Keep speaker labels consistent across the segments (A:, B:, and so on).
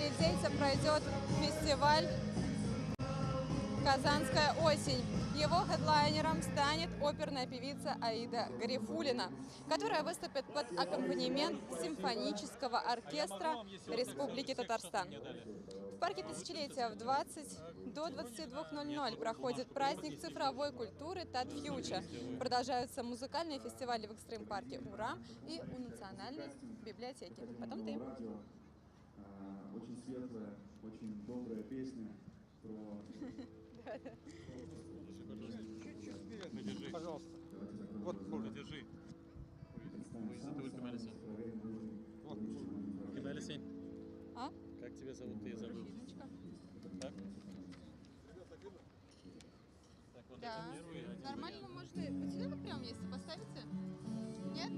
A: Индейца пройдет фестиваль «Казанская осень». Его хедлайнером станет оперная певица Аида Гарифуллина, которая выступит под аккомпанемент симфонического оркестра Республики Татарстан. В парке Тысячелетия до 22:00 проходит праздник цифровой культуры Татфьюча. Продолжаются музыкальные фестивали в экстрим-парке Урам и у Национальной библиотеки. Потом ты.
B: Очень светлая, очень добрая песня про...
C: Держи, пожалуйста. Вот, держи. Вот. Кемалисень.
A: А?
C: Как тебя зовут? Ты забыл. Так? Так, вот
A: Да.
C: это первый.
A: Нормально вы можете... Вот сюда вот прям место поставите? Нет?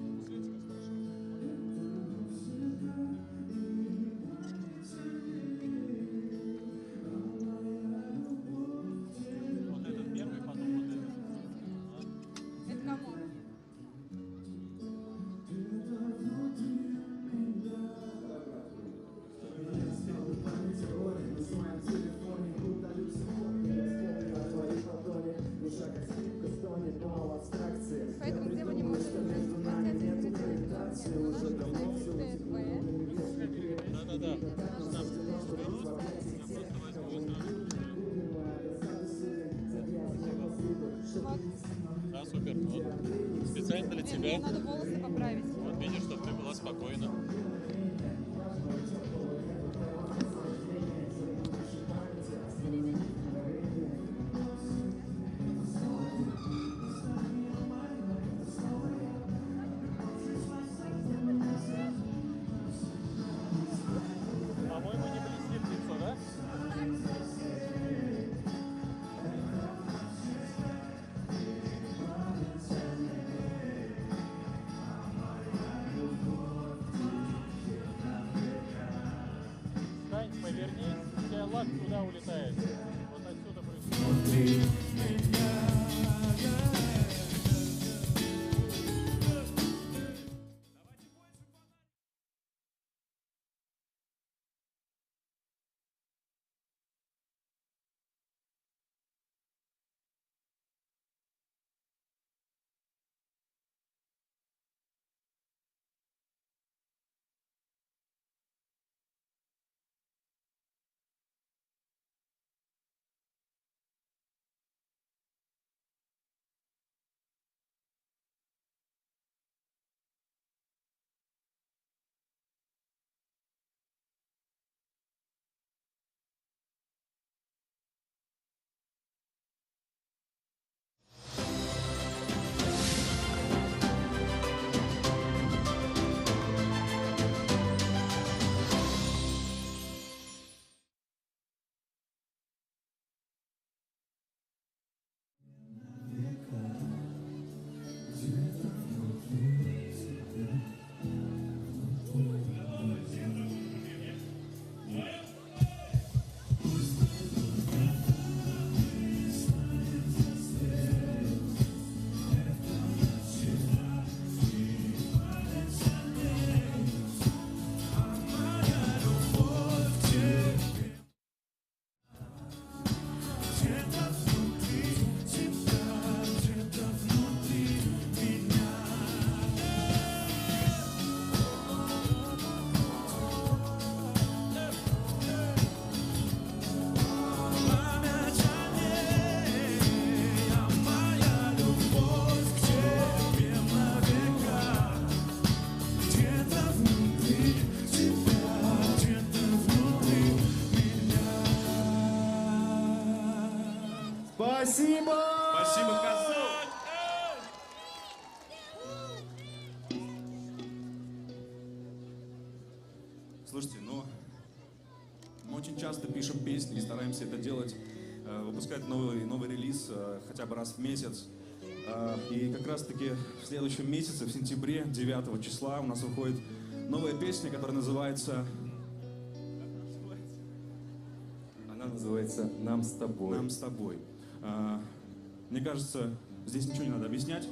C: Вот этот первый, потом вот этот.
A: Это кому? Поэтому где вы не можете
C: Да-да-да. Да, супер. Вот. Специально для тебя.
A: Надо волосы поправить.
C: Вот видишь, чтобы ты была спокойна. По-моему, не блестит лицо, да? Стань, повернись, у тебя лак туда улетает. Вот отсюда происходит.
B: Спасибо!
D: Спасибо, Казань! Слушайте, ну, мы очень часто пишем песни и стараемся это делать, выпускать новый релиз хотя бы раз в месяц. И как раз-таки в следующем месяце, в сентябре, 9 числа, у нас выходит новая песня, которая называется...
B: Она называется «Нам с тобой».
D: «Нам с тобой». Мне кажется, здесь ничего не надо объяснять.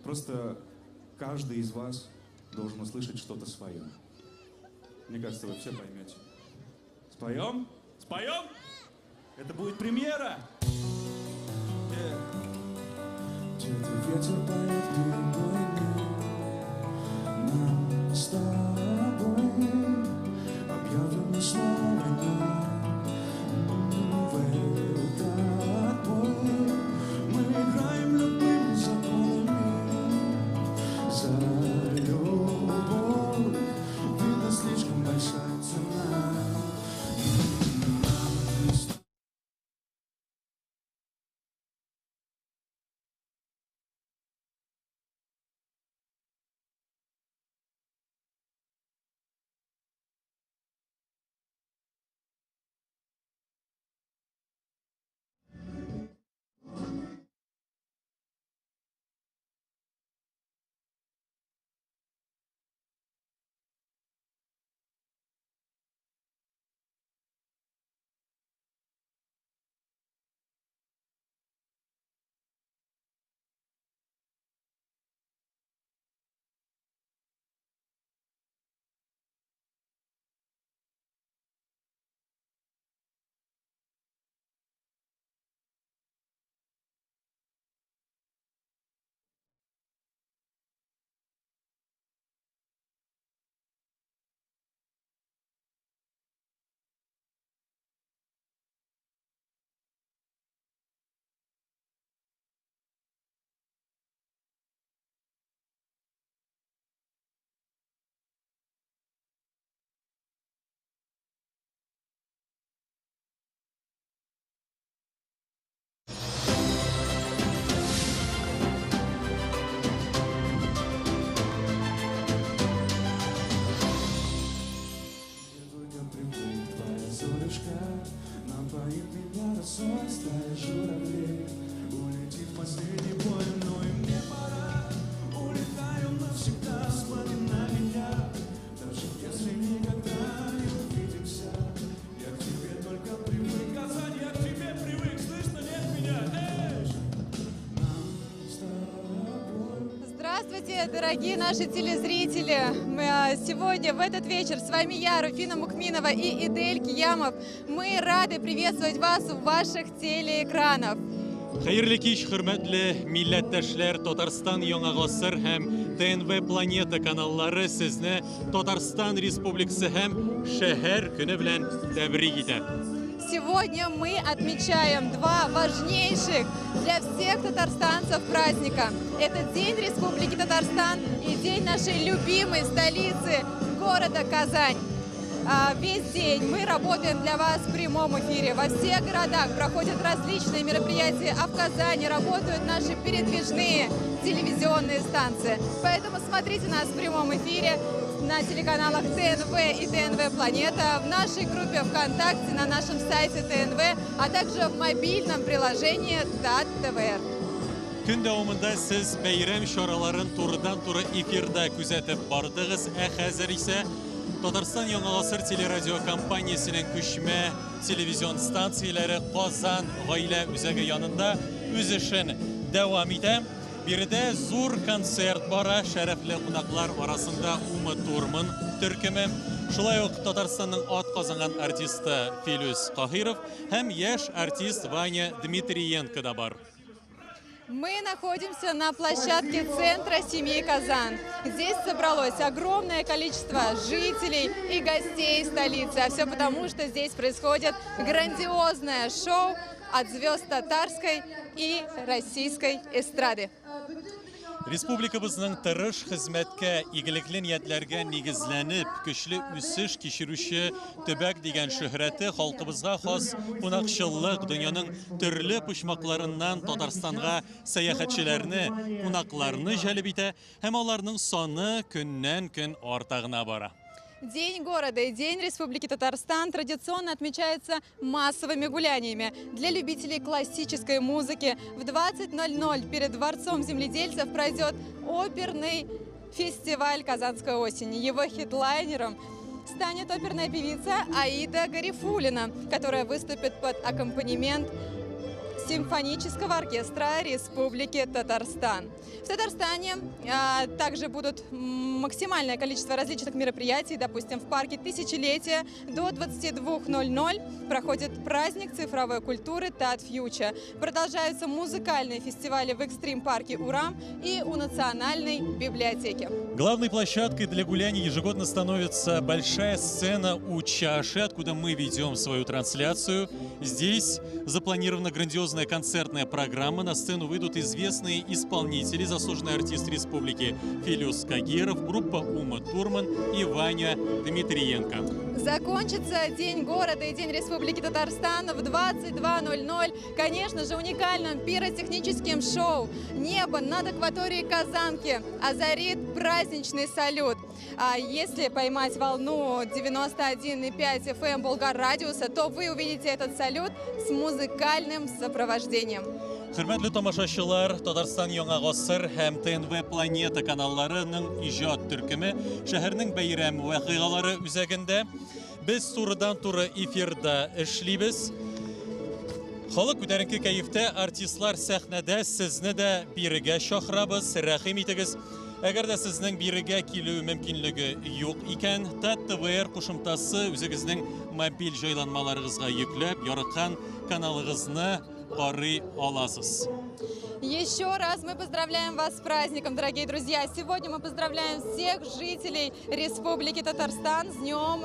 D: Просто каждый из вас должен услышать что-то свое. Мне кажется, вы все поймете. Споем? Споем? Это будет премьера. Где-то ветер поет перебойный, нам с тобой объявлена снова война. В этот бой мы играем любыми законами за любовь, видно слишком большая цена. Напоит меня росой стая журавлей. Улетит последний бой, но и мне пора. Улетаю навсегда, смотри на меня. Даже если никогда не увидимся, я к тебе только привык. Казань, я к тебе привык, слышно, нет меня? Нам с тобой.
A: Здравствуйте, дорогие наши телезрители! Сегодня, в этот вечер, с вами я, Руфина Мукминова и Идель Киямов. Мы рады приветствовать вас у ваших телеэкранов.
E: Хәерле кич, хөрмәтле милләттәшләр, Татарстан Яңа гасыр һәм ТНВ Планета каналлары сезне Татарстан Республикасы һәм шәһәр көне белән тәбрик итә.
A: Сегодня мы отмечаем два важнейших для всех татарстанцев праздника. Это День Республики Татарстан и День нашей любимой столицы, города Казань. Весь день мы работаем для вас в прямом эфире. Во всех городах проходят различные мероприятия, а в Казани работают наши передвижные телевизионные станции. Поэтому смотрите нас в прямом эфире на телеканалах ТНВ и ТНВ Планета, в нашей группе ВКонтакте, на нашем сайте ТНВ, а также в мобильном приложении ТАТ-ТВР.
E: Көн дәвамында сез бәйрәм чараларын турыдан-туры эфирда күзәтеп бардыгыз, хәзер исә Татарстан Яңа гасыр телерадио компаниясенең күчмә телевизион станцияләре Казан гаилә үзәге янында үз эшен дәвам итә. Биредә зур концерт бара, шәрәфле кунаклар арасында Умы Турмын төркеме, шулай ук Татарстанның атказанган артисты Филүс Каһиров һәм яшь артист Ваня Дмитриенко да бар.
A: Мы находимся на площадке центра семьи Казан. Здесь собралось огромное количество жителей и гостей столицы. А все потому, что здесь происходит грандиозное шоу от звезд татарской и российской эстрады.
E: Республикабызның тырыш хезмәткә, игелекле ниятләргә нигезләнеп, көчле үсеш кичерүче төбәк дигән шөһрәте халкыбызга хас кунакчыллык, дөньяның төрле почмакларыннан Татарстанга сәяхәтчеләрне, кунакларны җәлеп итә һәм аларның саны көннән-көн арта гына бара.
A: День города и День Республики Татарстан традиционно отмечается массовыми гуляниями. Для любителей классической музыки в 20:00 перед Дворцом земледельцев пройдет оперный фестиваль Казанской осени. Его хедлайнером станет оперная певица Аида Гарифуллина, которая выступит под аккомпанемент симфонического оркестра Республики Татарстан. В Татарстане также будут максимальное количество различных мероприятий. Допустим, в парке Тысячелетия до 22:00 проходит праздник цифровой культуры Тат Фьючер. Продолжаются музыкальные фестивали в экстрим-парке Урам и у Национальной библиотеки.
E: Главной площадкой для гуляний ежегодно становится большая сцена у Чаши, откуда мы ведем свою трансляцию. Здесь запланирована грандиозная концертная программа. На сцену выйдут известные исполнители, заслуженный артист республики Филюс Кагиров, группа Ума Турман и Ваня Дмитриенко.
A: Закончится День города и День Республики Татарстан в 22:00. Конечно же, уникальным пиротехническим шоу «Небо над акваторией Казанки» озарит праздничный салют. А если поймать волну 91,5 FM Болгар радиуса, то вы увидите этот салют с музыкальным сопровождением.
E: Хөрмәтле тамашачылар, Татарстан Яңа Гасыр һәм ТНВ Планета каналларының иҗат төркеме шәһәрнең бәйрәм вакыйгалары үзәгендә. Без турыдан-туры эфирда эшлибез. Халык күтәренке кәефтә, артистлар сәхнәдә, сезне дә бирегә чакырабыз, рәхим итегез. Әгәр дә сезнең бирегә килү мөмкинлеге юк икән, ТТВР кушымтасы үзегезнең мобиль җайланмаларыгызга йөкләп, ярыккан каналыгызны карый аласыз.
A: Еще раз мы поздравляем вас с праздником, дорогие друзья. Сегодня мы поздравляем всех жителей Республики Татарстан с днем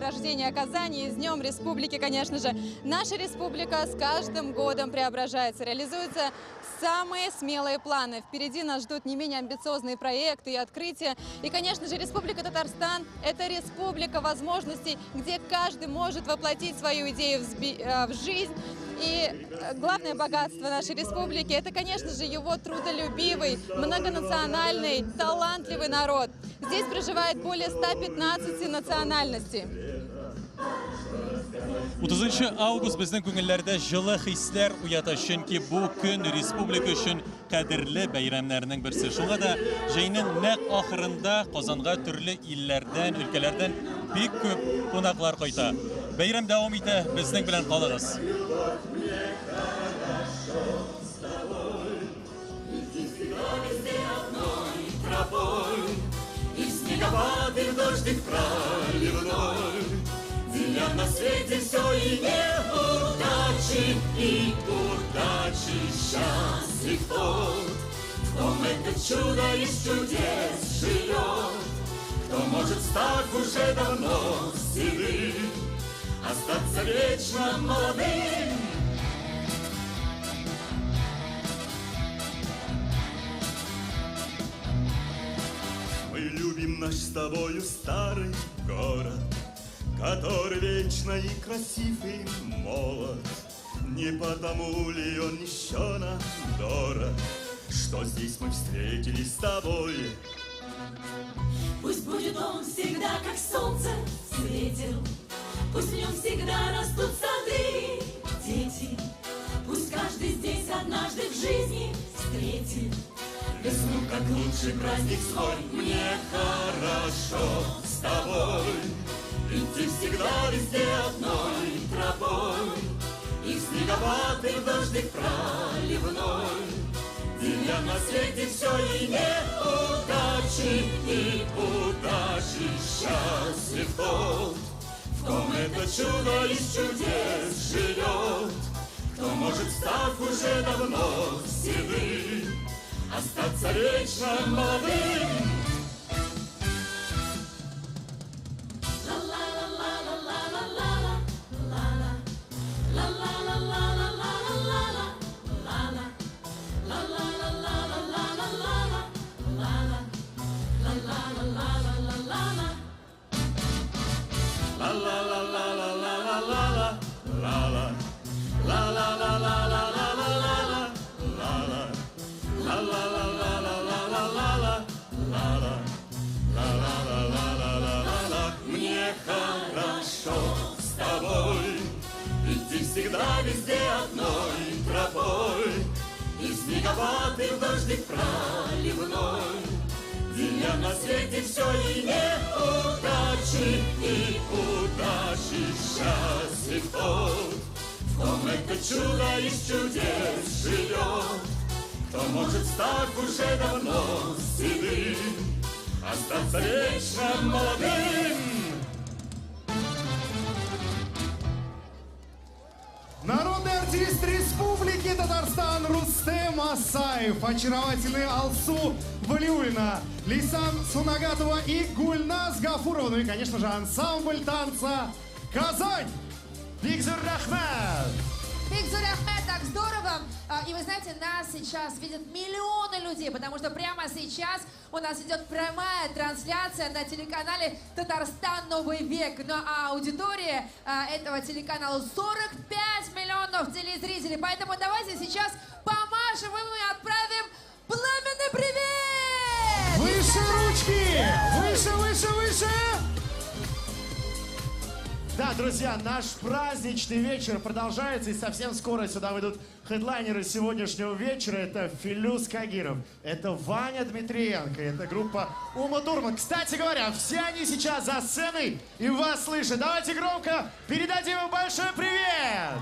A: рождения Казани и с днем Республики, конечно же. Наша республика с каждым годом преображается, реализуются самые смелые планы. Впереди нас ждут не менее амбициозные проекты и открытия. И, конечно же, Республика Татарстан – это республика возможностей, где каждый может воплотить свою идею в жизнь. И главное богатство нашей республики – это, конечно же, его трудолюбивый, многонациональный, талантливый народ. Здесь проживает более 115 национальностей.
E: 30 август безнең күңелләрдә җылы хисләр уята, чөнки бу көн республика өчен кадерле бәйрәмнәрнең берсе. Шуңа да җәйнең нәкъ ахырында Казанга төрле илләрдән, өлкәләрдән бик күп кунаклар кайта. Бәйрәм дәвам итә, безнең белән калыгыз.
F: Деля на свете все и неудачи, и удачи счастлив тот, в ком это чудо из чудес живет, кто может стать уже давно седым, остаться вечно молодым. Мы любим наш с тобою старый город, который вечно и красив, и молод. Не потому ли он еще нам дорог, что здесь мы встретились с тобой?
G: Пусть будет он всегда, как солнце светил, пусть в нем всегда растут сады, дети. Пусть каждый здесь однажды в жизни встретит весну, как лучший праздник свой. Мне хорошо с тобой, идти всегда везде одной тропой, и снеговатый дождик проливной, деля на свете все и неудачи, и удачи счастлив тот, в ком это чудо из чудес живет, кто может, став уже давно седым, остаться вечно молодым. Всегда везде одной тропой, и снеговатый дождик проливной, деля на свете все и неудачи, и удачи счастлив тот, в ком это чудо из чудес живет. Кто может, став уже давно седым, остаться вечно молодым.
H: Народный артист Республики Татарстан Рустем Асаев, очаровательный Алсу Валиуллина, Лейсан Сунагатова и Гульназ Гафурова. Ну и, конечно же, ансамбль танца «Казань». Бигзур Рахмет!
I: Бигзур Ахмед, так здорово! И вы знаете, нас сейчас видят миллионы людей, потому что прямо сейчас у нас идет прямая трансляция на телеканале «Татарстан. Новый век». Но аудитория этого телеканала 45 миллионов телезрителей. Поэтому давайте сейчас помашем и мы отправим пламенный привет!
H: Выше ручки! Выше, выше, выше! Да, друзья, наш праздничный вечер продолжается, и совсем скоро сюда выйдут хедлайнеры сегодняшнего вечера. Это Филюс Кагиров, это Ваня Дмитриенко, это группа Ума Турман. Кстати говоря, все они сейчас за сценой и вас слышат. Давайте громко передадим им большой привет!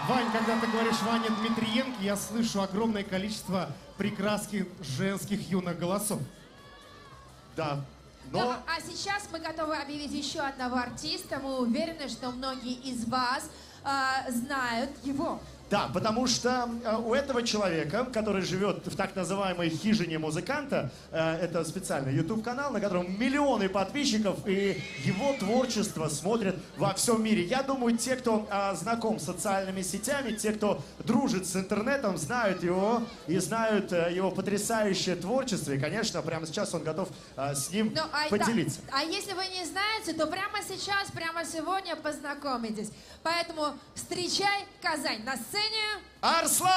H: Вань, когда ты говоришь Ваня Дмитриенко, я слышу огромное количество прекрасных женских юных голосов. Да. Но...
I: А сейчас мы готовы объявить еще одного артиста. Мы уверены, что многие из вас знают его.
H: Да, потому что у этого человека, который живет в так называемой хижине музыканта, это специальный YouTube-канал, на котором миллионы подписчиков, и его творчество смотрят во всем мире. Я думаю, те, кто знаком с социальными сетями, те, кто дружит с интернетом, знают его и знают его потрясающее творчество. И, конечно, прямо сейчас он готов с ним поделиться.
I: А если вы не знаете, то прямо сейчас, прямо сегодня познакомитесь. Поэтому встречай Казань на сцене.
H: Арслан!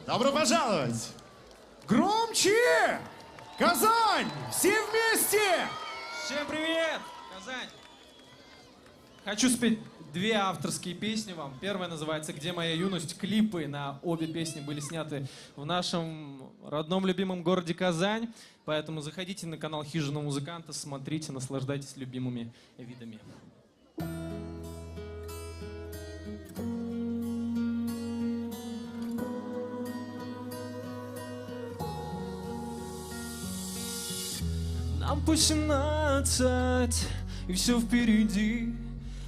H: Добро пожаловать! Громче! Казань! Все вместе!
J: Всем привет! Казань! Хочу спеть две авторские песни вам. Первая называется «Где моя юность?». Клипы на обе песни были сняты в нашем родном любимом городе Казань. Поэтому заходите на канал «Хижина музыканта», смотрите, наслаждайтесь любимыми видами. Нам по 17, и все впереди.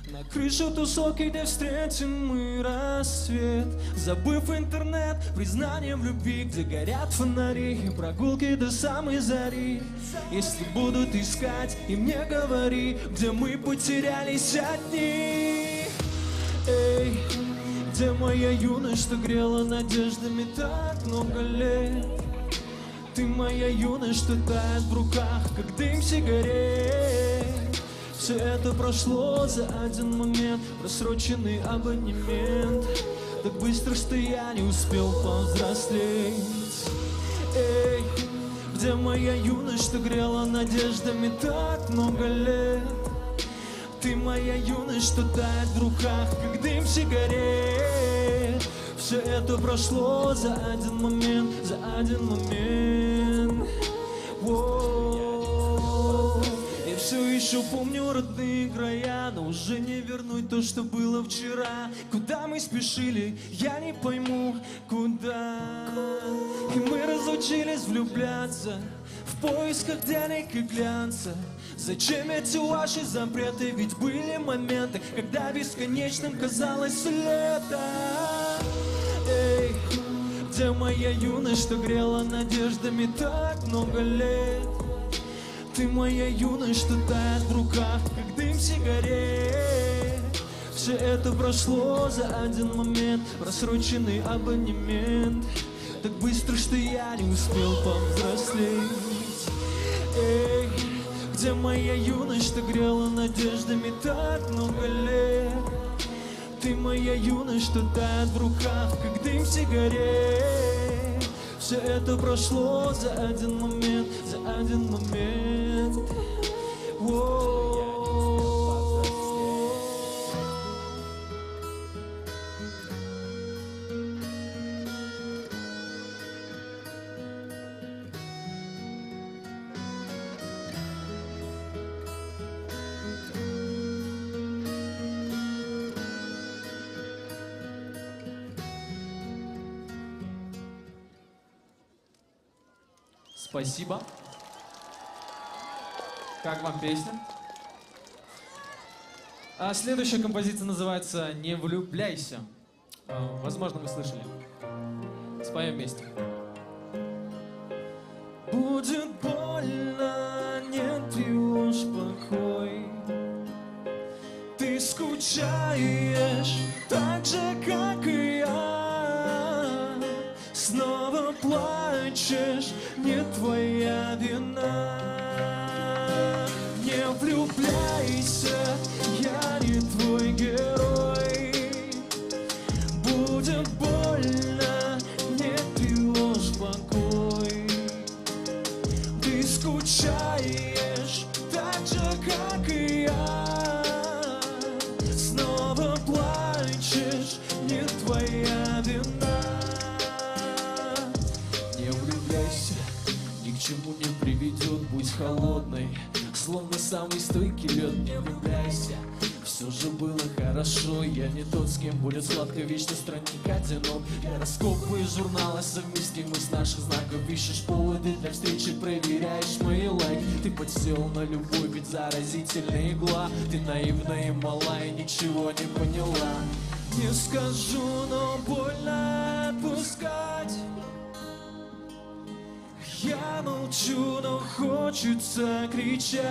J: На крышу тусовки, где встретим мы рассвет. Забыв интернет, признанием в любви, где горят фонари, прогулки до самой зари. Если будут искать, и мне говори, где мы потерялись одни. Эй, где моя юность, что грела надеждами так много лет? Ты моя юность, что тает в руках, как дым сигарет. Все это прошло за один момент, просроченный абонемент. Так быстро, что я не успел повзрослеть. Эй, где моя юность, что грела надеждами так много лет? Ты моя юность, что тает в руках, как дым сигарет. Все это прошло за один момент, за один момент. Я все еще помню родные края, но уже не вернуть то, что было вчера. Куда мы спешили, я не пойму, куда. И мы разучились влюбляться в поисках денег и глянца. Зачем эти ваши запреты? Ведь были моменты, когда бесконечным казалось лето. Эй, где моя юность, что грела надеждами так много лет? Ты моя юность, что тает в руках, как дым сигарет. Все это прошло за один момент, просроченный абонемент. Так быстро, что я не успел повзрослеть. Эй, где моя юность, что грела надеждами так много лет? Ты моя юность, что тает в руках, как дым сигарет. Все это прошло за один момент, за один момент. Спасибо. Как вам песня? А следующая композиция называется «Не влюбляйся». Возможно, вы слышали. Споем вместе. Будет больно, не тревожь покой. Ты скучаешь так же, как и я. Снова плачешь, не твоя вина. Не влюбляйся, я не твой герой. Будет больно, не тревожь покой. Ты скучаешь так же, как и я. Снова плачешь, не твоя вина. Не влюбляйся, ни к чему не приведет, будь холодной, словно самый стойкий лед. Не влюбляйся, все же было хорошо. Я не тот, с кем будет сладко, вечно странник одинок. Гороскопы и журналы совместимы с наших знаков. Ищешь поводы для встречи, проверяешь мои лайки. Ты подсел на любовь, ведь заразительная игла. Ты наивная и мала и ничего не поняла. Не скажу, но больно отпускать. Я молчу, но хочется кричать.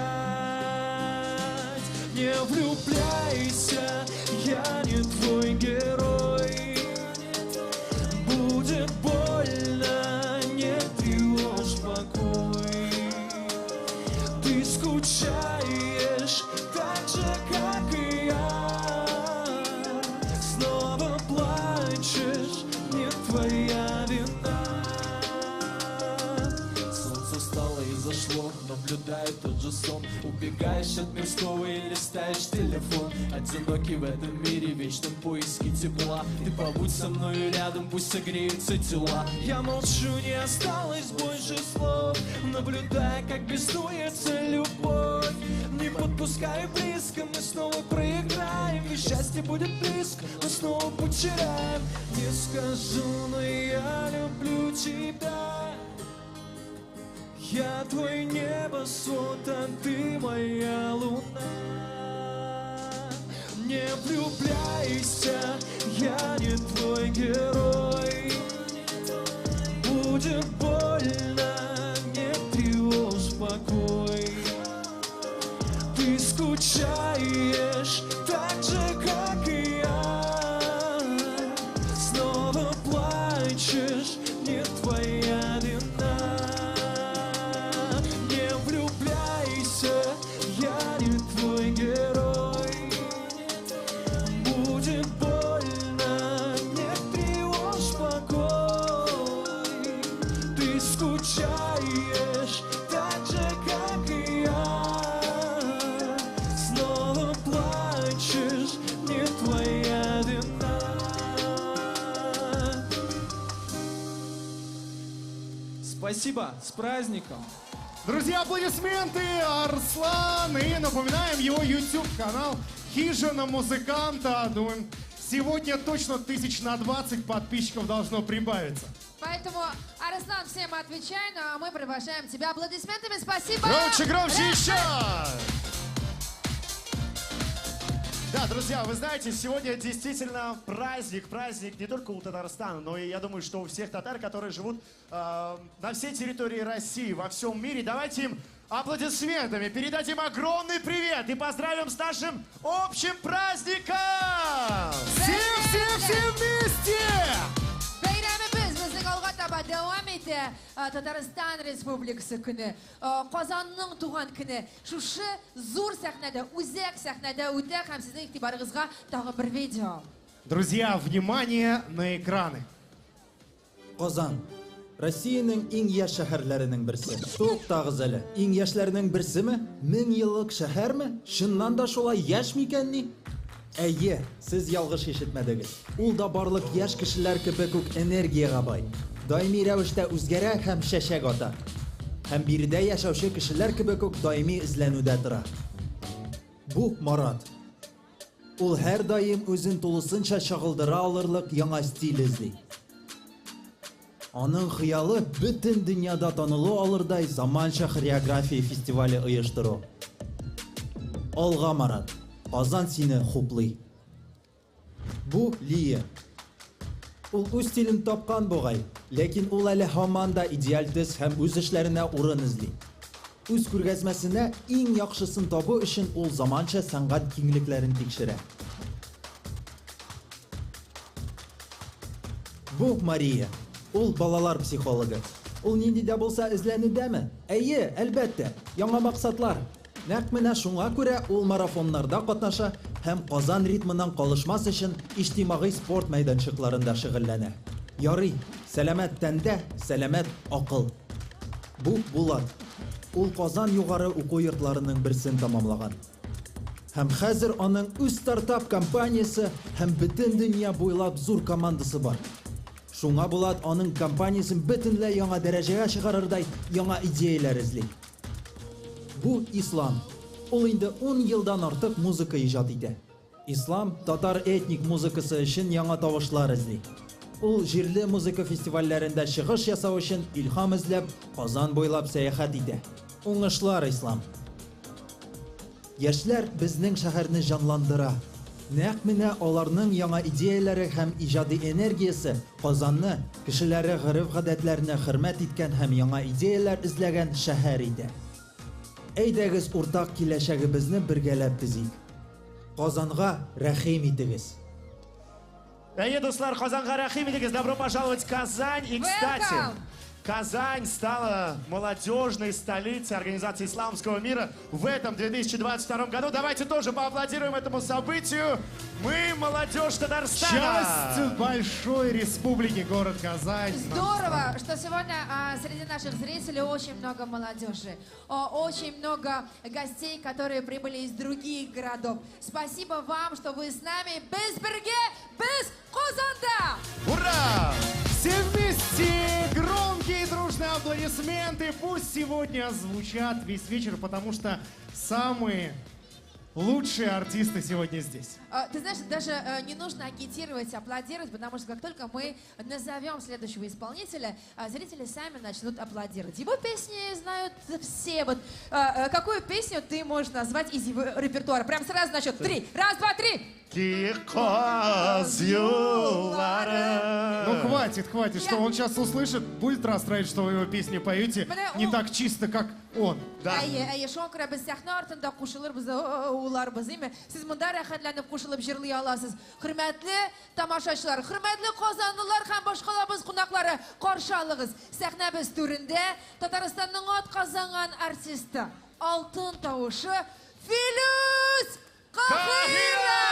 J: Не влюбляйся, я не твой герой. Будет больно, не тревожь покой. Ты скучаешь так же, как и я. Снова плачешь, не твоя вина. Солнце встало и зашло, наблюдая тот же сон. Убегаешь от мирского и листаешь телефон. Одинокий в этом мире, в вечном поиске тепла. Ты побудь со мной рядом, пусть согреются тела. Я молчу, не осталось больше слов, наблюдая, как беснуется любовь. Не подпускай близко, мы снова проиграем. И счастье будет близко, мы снова потеряем. Не скажу, но я люблю тебя. Я твой небосвод, а ты моя луна. Не влюбляйся, я не твой герой. Будет больно, не тревожь покой. Ты скучаешь так же, как и я. Снова плачешь, не твоя вина. Не влюбляйся, я не твой герой. Будет больно, не тревожь покой. Ты скучаешь так же, как и я. Снова плачешь, не твоя вина. Спасибо, с праздником!
H: Друзья, аплодисменты Арслан. И напоминаем его YouTube-канал «Хижина музыканта». Думаем, сегодня точно 1000 на 20 подписчиков должно прибавиться.
I: Поэтому, Арслан, всем отвечай, ну а мы приглашаем тебя аплодисментами. Спасибо!
H: Громче, громче еще! Да, друзья, вы знаете, сегодня действительно праздник. Праздник не только у Татарстана, но и я думаю, что у всех татар, которые живут на всей территории России, во всем мире. Давайте им аплодисментами передадим огромный привет и поздравим с нашим общим праздником! Всем вместе!
I: Бәйрәмебез безнең алга таба дәвам итә. Татарстан Республикасы көне, Казанның туган көне. Шушы зур сәхнәдә, үзәк сәхнәдә үтә һәм сезнең игътибарыгызга тагын бер видео.
H: Друзья, внимание на экраны.
K: Казан. Россиянең иң яшь шәһәрләренең берсе. Туктагыз әле. Иң яшьләрнең берсеме? 1000 еллык шәһәрме? Шуннан да шулай яшь микәнни? Әйе, сез ялгыш ишетмәдегез. Ул да барлык яшь кешеләр кебек үк энергиягә бай. Даими рәвештә үзгәрә һәм шәшәк ата. Һәм биредә яшәүче кешеләр кебек үк даими эзләнүдә тора. Бу Марат. Ул һәр даим үзен тулысынча чагылдыра алырлык яңа стиль эзли. Аның хыялы бөтен дөньяда танылу алырдай заманча хореография фестивале оештыру. Алга Марат, Казан сине хуплый. Бу Лия. Ул үз стилен тапкан бугай, ләкин ул әле һаман да идеаль төс һәм үз эшләренә урын эзли. Үз күргәзмәсенә иң яхшысын табу өчен ул заманча сәнгать киңлекләрен тикшерә. Бу Мария. Ул балалар психологы. Ул нинди дә булса эзләнүдәме? Әйе, әлбәттә. Яңа максатлар. Нәкъ менә шуңа күрә ул марафоннарда катнаша һәм Казан ритмыннан калышмас өчен иҗтимагый спорт мәйданчыкларында шөгыльләнә. Ярый, сәламәт тәндә, сәламәт акыл. Бу Булат. Ул Казан югары уку йортларының берсен тамамлаган. Һәм хәзер аның үз стартап компаниясе һәм бөтен дөнья буйлап зур командасы бар. Шуңа Булат аның компаниясын бөтенләй яңа дәрәҗәгә чыгарырдай яңа идеяләр эзли. Бу Ислам. Ул инде 10 елдан артык музыка иҗат итә. Ислам татар этник музыкасы өчен яңа тавышлар эзли. Ул җирле музыка фестивальләрендә чыгыш ясау өчен илһам эзләп Казан буйлап сәяхәт итә. Уңышлар, Ислам. Яшьләр безнең шәһәрне җанландыра. Нәкъ менә аларның яңа идеяләре һәм иҗади энергиясе Казанны кешеләре гореф-гадәтләренә хөрмәт иткән һәм яңа идеяләр эзләгән шәһәр иде. Әйдәгез уртак киләчәгебезне бергәләп төзик. Казанга рәхим итегез.
H: Әйе, дуслар, Казанга рәхим итегез. Добро пожаловать в Казань. И, кстати, Казань стала молодежной столицей Организации Исламского мира в этом 2022 году. Давайте тоже поаплодируем этому событию. Мы молодежь Татарстана.
L: Часть большой республики, город Казань.
I: Здорово, что сегодня среди наших зрителей очень много молодежи. Очень много гостей, которые прибыли из других городов. Спасибо вам, что вы с нами. Без Берге, без Казанда!
L: Ура! Все вместе громкие и дружные аплодисменты. Пусть сегодня звучат весь вечер, потому что самые лучшие артисты сегодня здесь.
I: Ты знаешь, даже не нужно агитировать, аплодировать, потому что как только мы назовем следующего исполнителя, зрители сами начнут аплодировать. Его песни знают все. Вот какую песню ты можешь назвать из его репертуара? Прям сразу на счет 3. Раз, два, три.
L: Ну хватит, что он сейчас услышит, будет расстраивать, что вы его песни поете не так чисто, как он.
H: Да.
I: Шонкра без сәхнә артында кушылырбыз, уларбыз, име? Сез монда рәхәтләнеп кушылып җырлый аласыз. Хөрмәтле тамашачылар, хөрмәтле казанлылар һәм башкалабыз кунаклары, каршы алыгыз. Сәхнәбез түрендә Татарстанның атказанган артисты, алтын тавышы Филүс Каһира!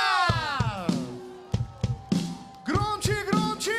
L: Громче, громче!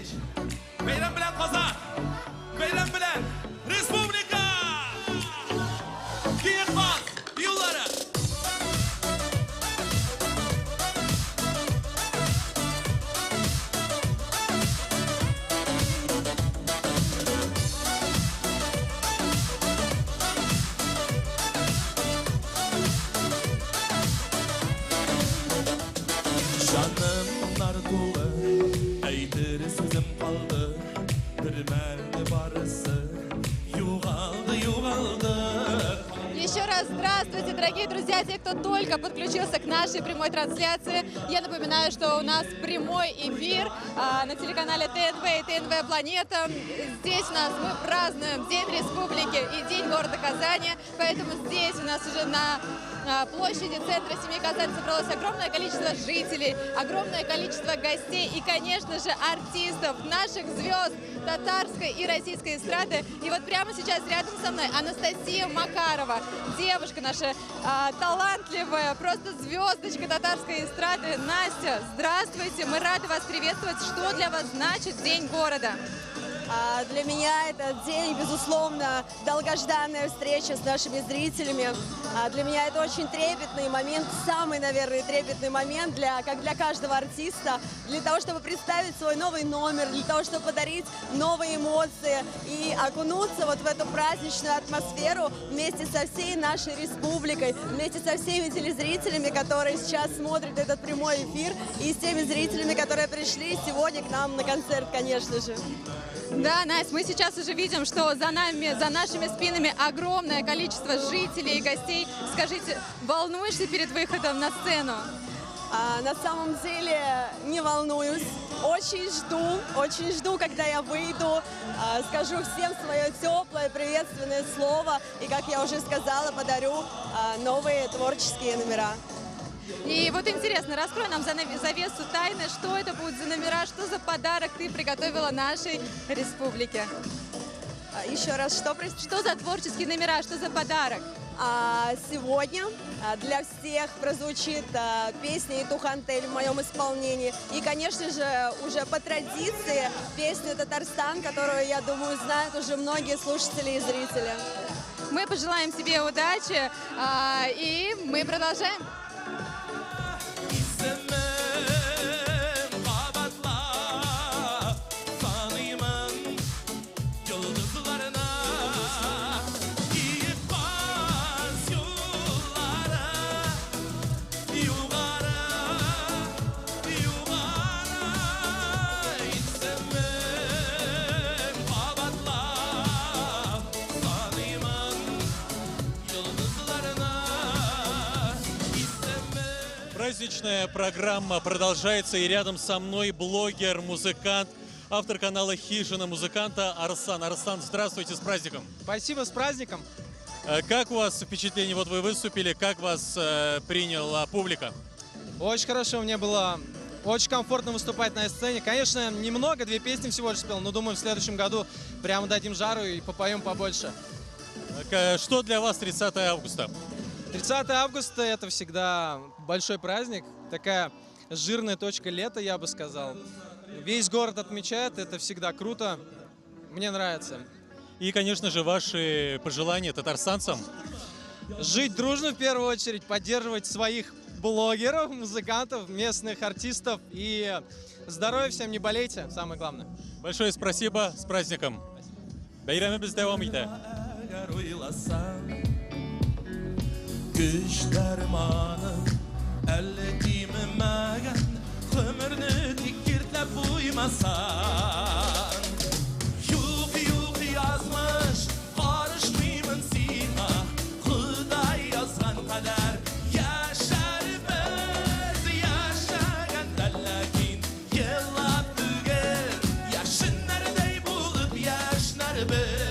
G: Geç. Beyran bilen Kazan. Beyran bilen Respublika. Kıyıkmaz. Yolları. Canımlar dolu, eydir sözüm kaldı. Bir merde barısı, yuvaldı, yuvaldı.
A: Еще раз здравствуйте, дорогие друзья, те, кто только подключился к нашей прямой трансляции. Я напоминаю, что у нас прямой эфир на телеканале ТНВ и ТНВ Планета. Здесь у нас мы празднуем День Республики и День города Казани, поэтому здесь у нас уже на площади центра семьи Казань собралось огромное количество жителей, огромное количество гостей и, конечно же, артистов, наших звезд татарской и российской эстрады. И вот прямо сейчас рядом со мной Анастасия Макарова, девушка наша талантливая, просто звездочка татарской эстрады. Настя, здравствуйте, мы рады вас приветствовать. Что для вас значит День города?
M: Для меня этот день, безусловно, долгожданная встреча с нашими зрителями. Для меня это очень трепетный момент, самый, наверное, трепетный момент, как для каждого артиста, для того, чтобы представить свой новый номер, для того, чтобы подарить новые эмоции и окунуться вот в эту праздничную атмосферу вместе со всей нашей республикой, вместе со всеми телезрителями, которые сейчас смотрят этот прямой эфир, и с теми зрителями, которые пришли сегодня к нам на концерт, конечно же.
A: Да, Настя, мы сейчас уже видим, что за нами, за нашими спинами огромное количество жителей и гостей. Скажите, волнуешься перед выходом на сцену?
M: На самом деле не волнуюсь. Очень жду, когда я выйду, скажу всем свое теплое, приветственное слово. И, как я уже сказала, подарю новые творческие номера.
A: И вот интересно, раскрой нам завесу тайны, что это будет за номера, что за подарок ты приготовила нашей республике.
M: Еще раз,
A: что за творческие номера, что за подарок?
M: Сегодня для всех прозвучит песня «Итухантель» в моем исполнении. И, конечно же, уже по традиции песня «Татарстан», которую, я думаю, знают уже многие слушатели и зрители.
A: Мы пожелаем тебе удачи, и мы продолжаем.
E: Праздничная программа продолжается, и рядом со мной блогер, музыкант, автор канала «Хижина музыканта» Арслан. Арслан, здравствуйте, с праздником!
N: Спасибо, с праздником!
E: Как у вас впечатление? Вот вы выступили, как вас приняла публика?
N: Очень хорошо, мне было очень комфортно выступать на сцене. Конечно, немного, 2 песни всего лишь спел, но думаю, в следующем году прямо дадим жару и попоем побольше.
E: Что для вас 30 августа?
N: 30 августа – это всегда большой праздник, такая жирная точка лета, я бы сказал. Весь город отмечает, это всегда круто, мне нравится.
E: И, конечно же, ваши пожелания татарстанцам?
N: Жить дружно в первую очередь, поддерживать своих блогеров, музыкантов, местных артистов и здоровья всем, не болейте, самое главное.
E: Большое спасибо, с праздником! Бәйрәмебез дәвам итә.
G: Güç dermanı elle kimemegen ömrünü dikirtle buymasan Yuh yazmış karışmayımın sina Huday yazgan kader yaşar biz yaşagan lakin yıllar tüger yaşın nerede bulup yaşlar biz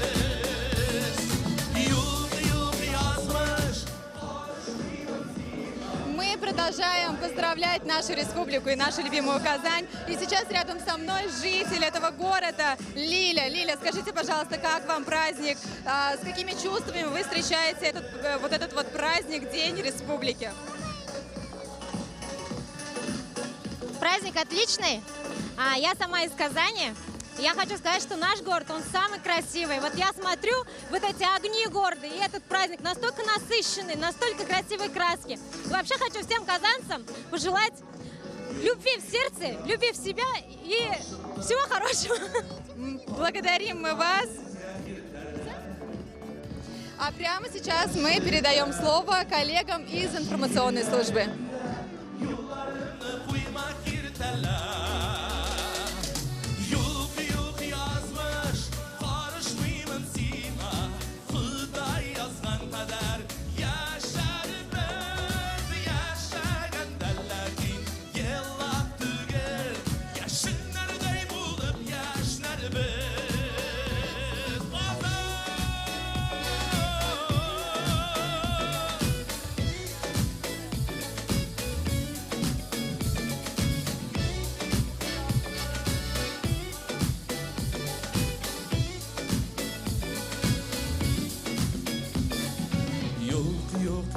A: Мы продолжаем поздравлять нашу республику и нашу любимую Казань. И сейчас рядом со мной житель этого города Лиля. Лиля, скажите, пожалуйста, как вам праздник? С какими чувствами вы встречаете этот праздник, День Республики?
O: Праздник отличный. Я сама из Казани. Я хочу сказать, что наш город, он самый красивый. Вот я смотрю, вот эти огни города, и этот праздник настолько насыщенный, настолько красивые краски. И вообще хочу всем казанцам пожелать любви в сердце, любви в себя и всего хорошего.
A: Благодарим мы вас. А прямо сейчас мы передаем слово коллегам из информационной службы.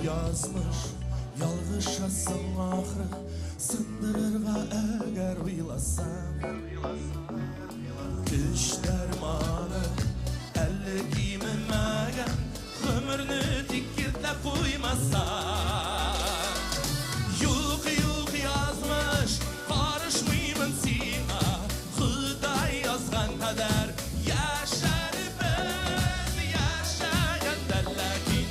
F: Yazmış yalgışasın ahırı sındırırga eğer uylasam Küş dermanı elle giymemegen ömrünü dikirde koymasam Yılgı yılgı yazmış karışmayımın sina Hıday yazgan kader yaşar ben yaşayan derlekin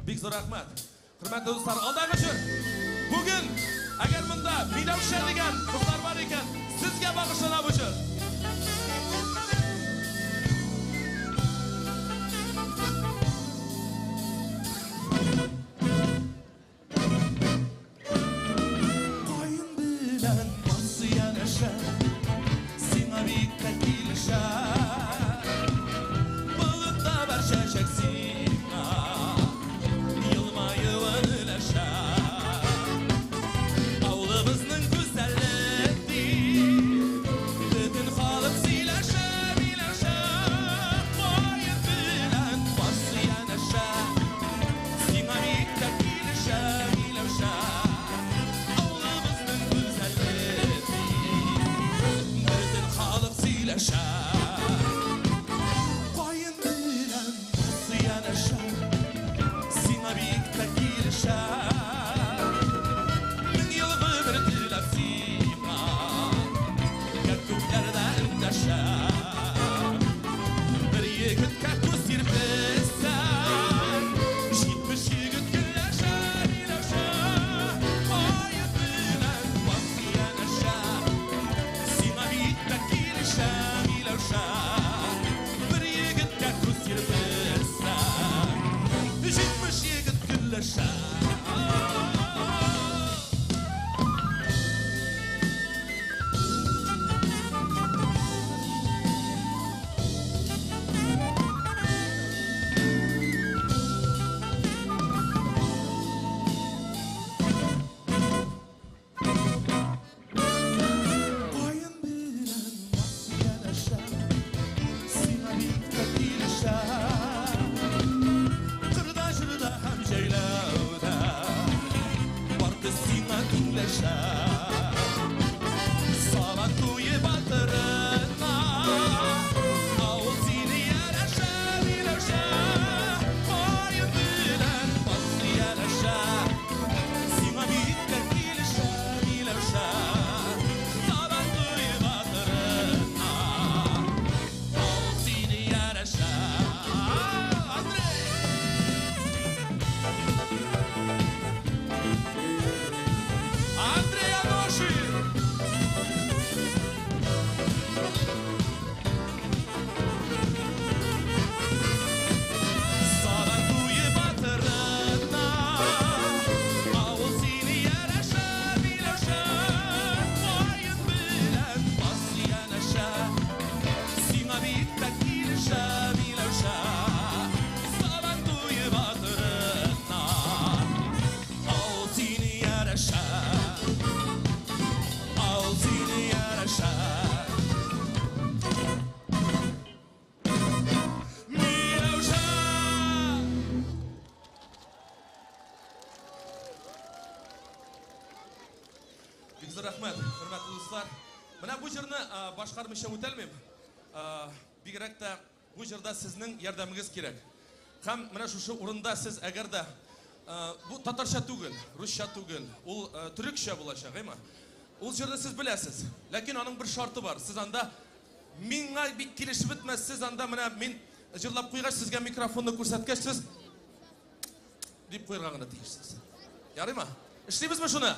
G: Big zo'r rahmat. Hurmatli do'stlar, oldingi uchun bugun agar bunda Milavsha degan qizlar bor ekan, sizga bag'ishlanib uchun. Qo'yin bilan bosi yanasha, sina bikka kilisha. Bulutda bir shashak bu жерni boshqarmishga o'talmayman. Bigrakda bu yerda sizning yardamingiz kerak. Ham mana shu o'rinda siz agarda bu tatarcha tugul, ruscha tugul, ul turkcha bo'lacak, emas. Ul yerda siz bilasiz. Lekin onun bir şartı var. Siz anda menga bir kelishib bitmez. Siz anda mana men jırlab qo'ygach sizga mikrofonni ko'rsatgach siz deb qo'yganini deysiz. Yaraymi? İşlaymizmi shuni?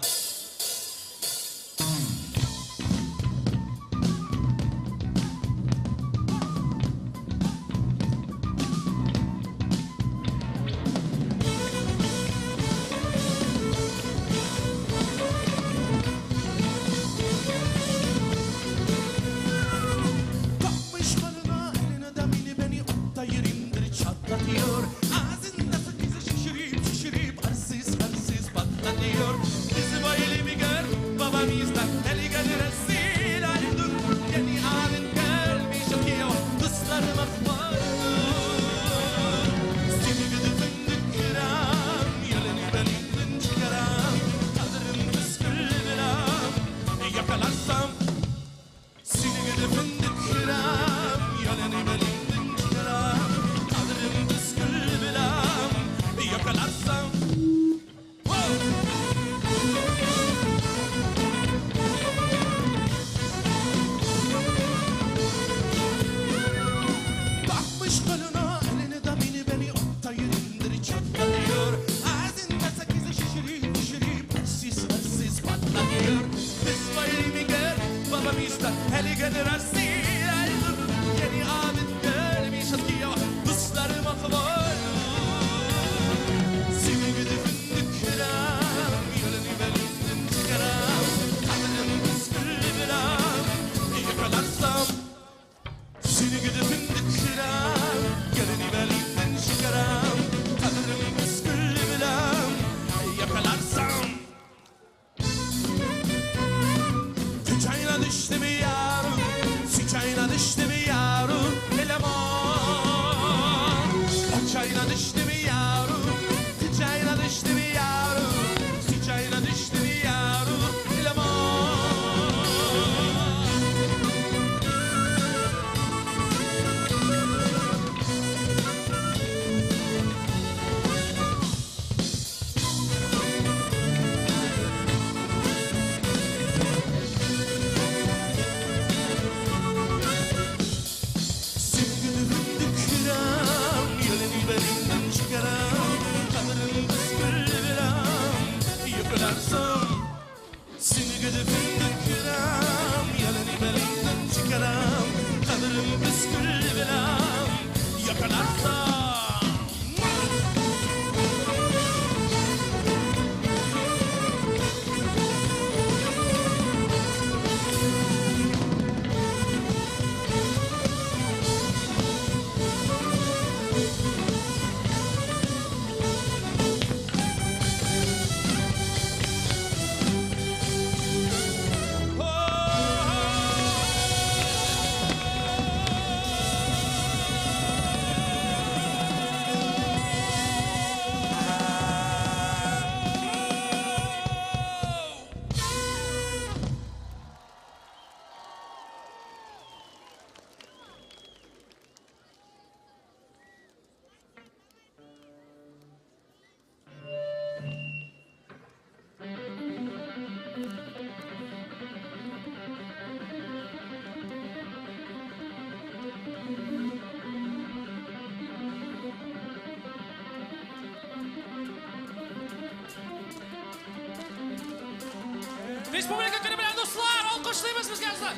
G: Respublika kuni bilan do'stlar, olqishlaymiz bizga sizlar.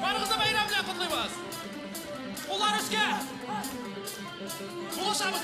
G: Barimizni bayram bilan qutlaymiz. Qo'llar o'sga. Bo'lishamiz.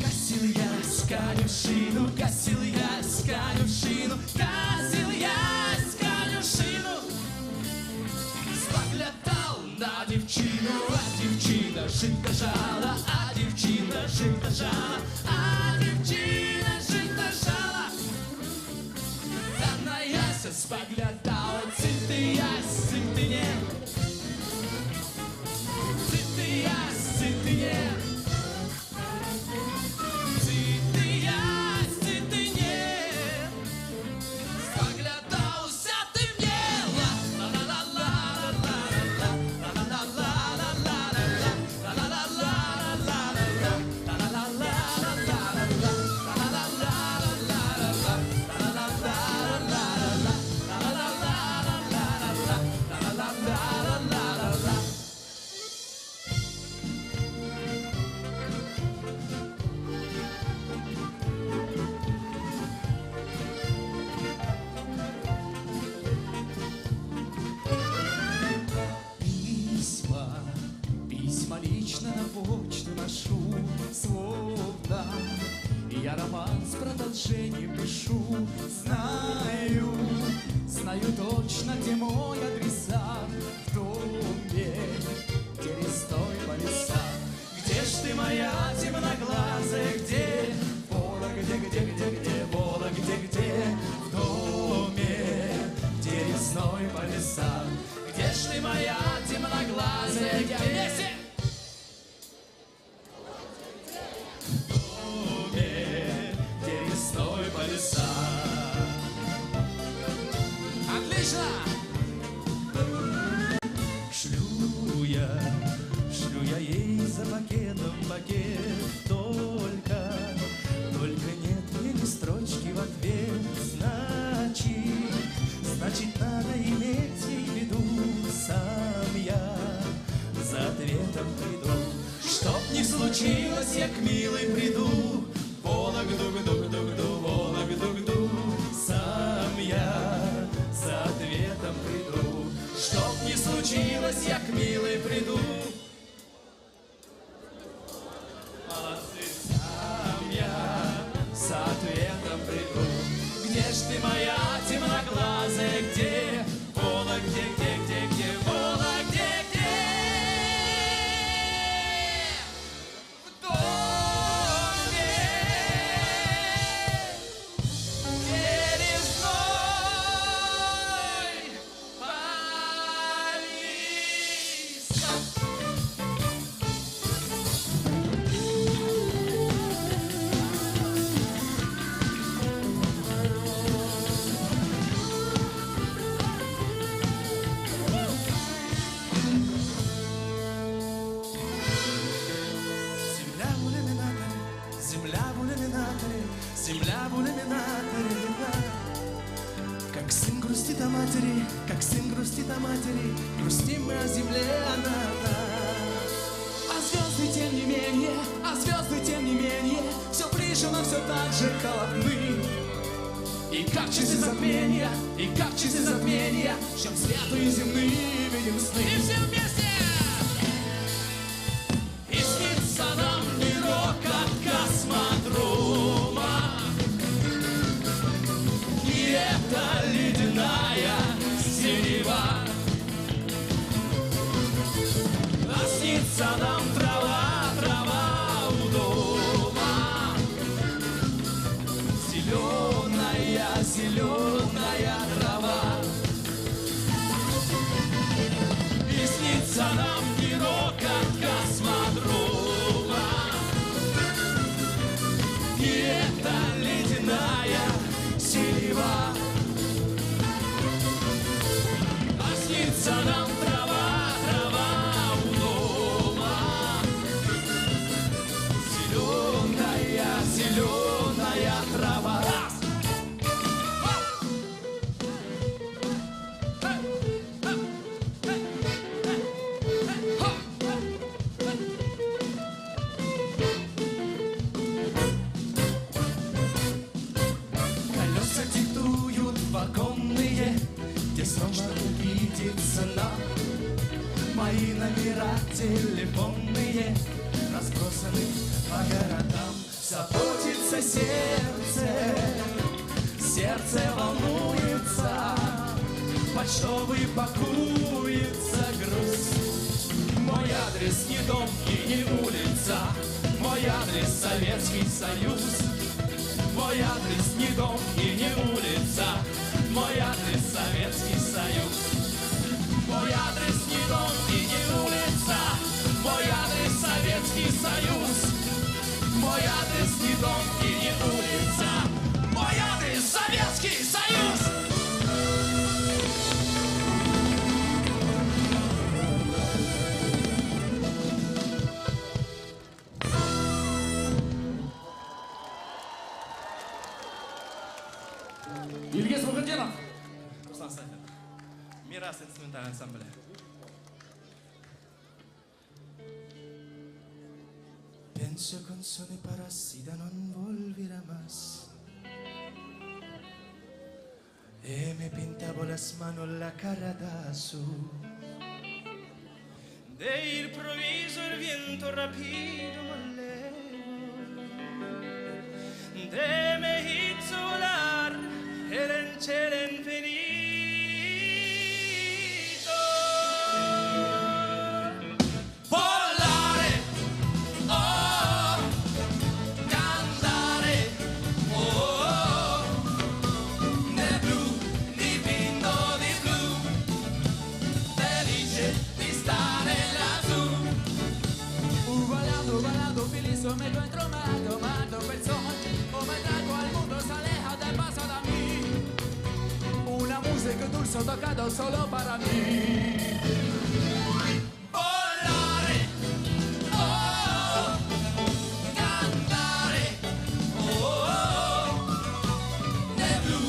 J: Гасил я с конюшину, гасил я с конюшину, гасил я с конюшину. Споглядал на девчину, а девчина жито жала, а девчина жито жала, а девчина жито жала. Она яся споглядала, цыты ясь, цыты нет. Цыты ясь, цыты нет. Письма лично на почту ношу, словно я роман с продолжением пишу. Знаю точно, где мой адресат, в доме, где листой по лесам. Где ж ты, моя темноглазая, где? Вола, где, вола, где? В доме, где лесной по лесам. Где ж ты, моя темноглазая, где? Вместе! В доме, где лесной по лесам. Отлично! Шлю я ей за пакетом пакет. Только нет мне ни строчки в ответ. Значит, надо иметь ей в виду. Сам я за ответом приду. Чтоб не случилось, я к милой приду. Вологду-гду-гду-гду, Вологду-гду. Сам я за ответом приду. Чтоб не случилось, я к милой приду. Молодцы. Сам я за ответом приду. Где ж ты, моя темноглазая, где? Вола, где? Вола, где? В доме, где лесной Земля в иллюминаторе, как сын грустит о матери, грустим мы о земле, а звезды тем не менее, все ближе, но все так же холодны. И как часы затмения, ждем свету и земные видим сны. И все вместе! И снится нам мирок от космодрома. И это ледяная синева. А снится нам трава у дома. Зеленая трава. И снится нам мирок от космодрома. И это ледяная синева. А снится нам трава у дома. Зеленая трава. Раз! Мои номера телефонные разбросаны по городам. Заботится сердце, сердце волнуется, почтовый пакуется груз. Мой адрес не дом и не улица, мой адрес Советский Союз. Мой адрес не дом и не улица, мой адрес Советский Союз. Мой адрес не дом и не улица, мой адрес Советский Союз. Мой адрес не дом и не улица, мой адрес Советский Союз.
G: Ильгиз Мухаддинов. Руслан Сафин. Мирас инструментальный ансамбль.
J: Penso canzone parassita non volverà más. E me pintavo las manos la cara da su. De improviso el viento rapido m'alleva. De me hizo volar el cielo infinito.
P: Me encuentro mal tomando el sol, o me traigo al mundo, se aleja del paso de mí. Una música dulce tocada solo para mí.
J: Volare, oh, cantare, oh, nel blu,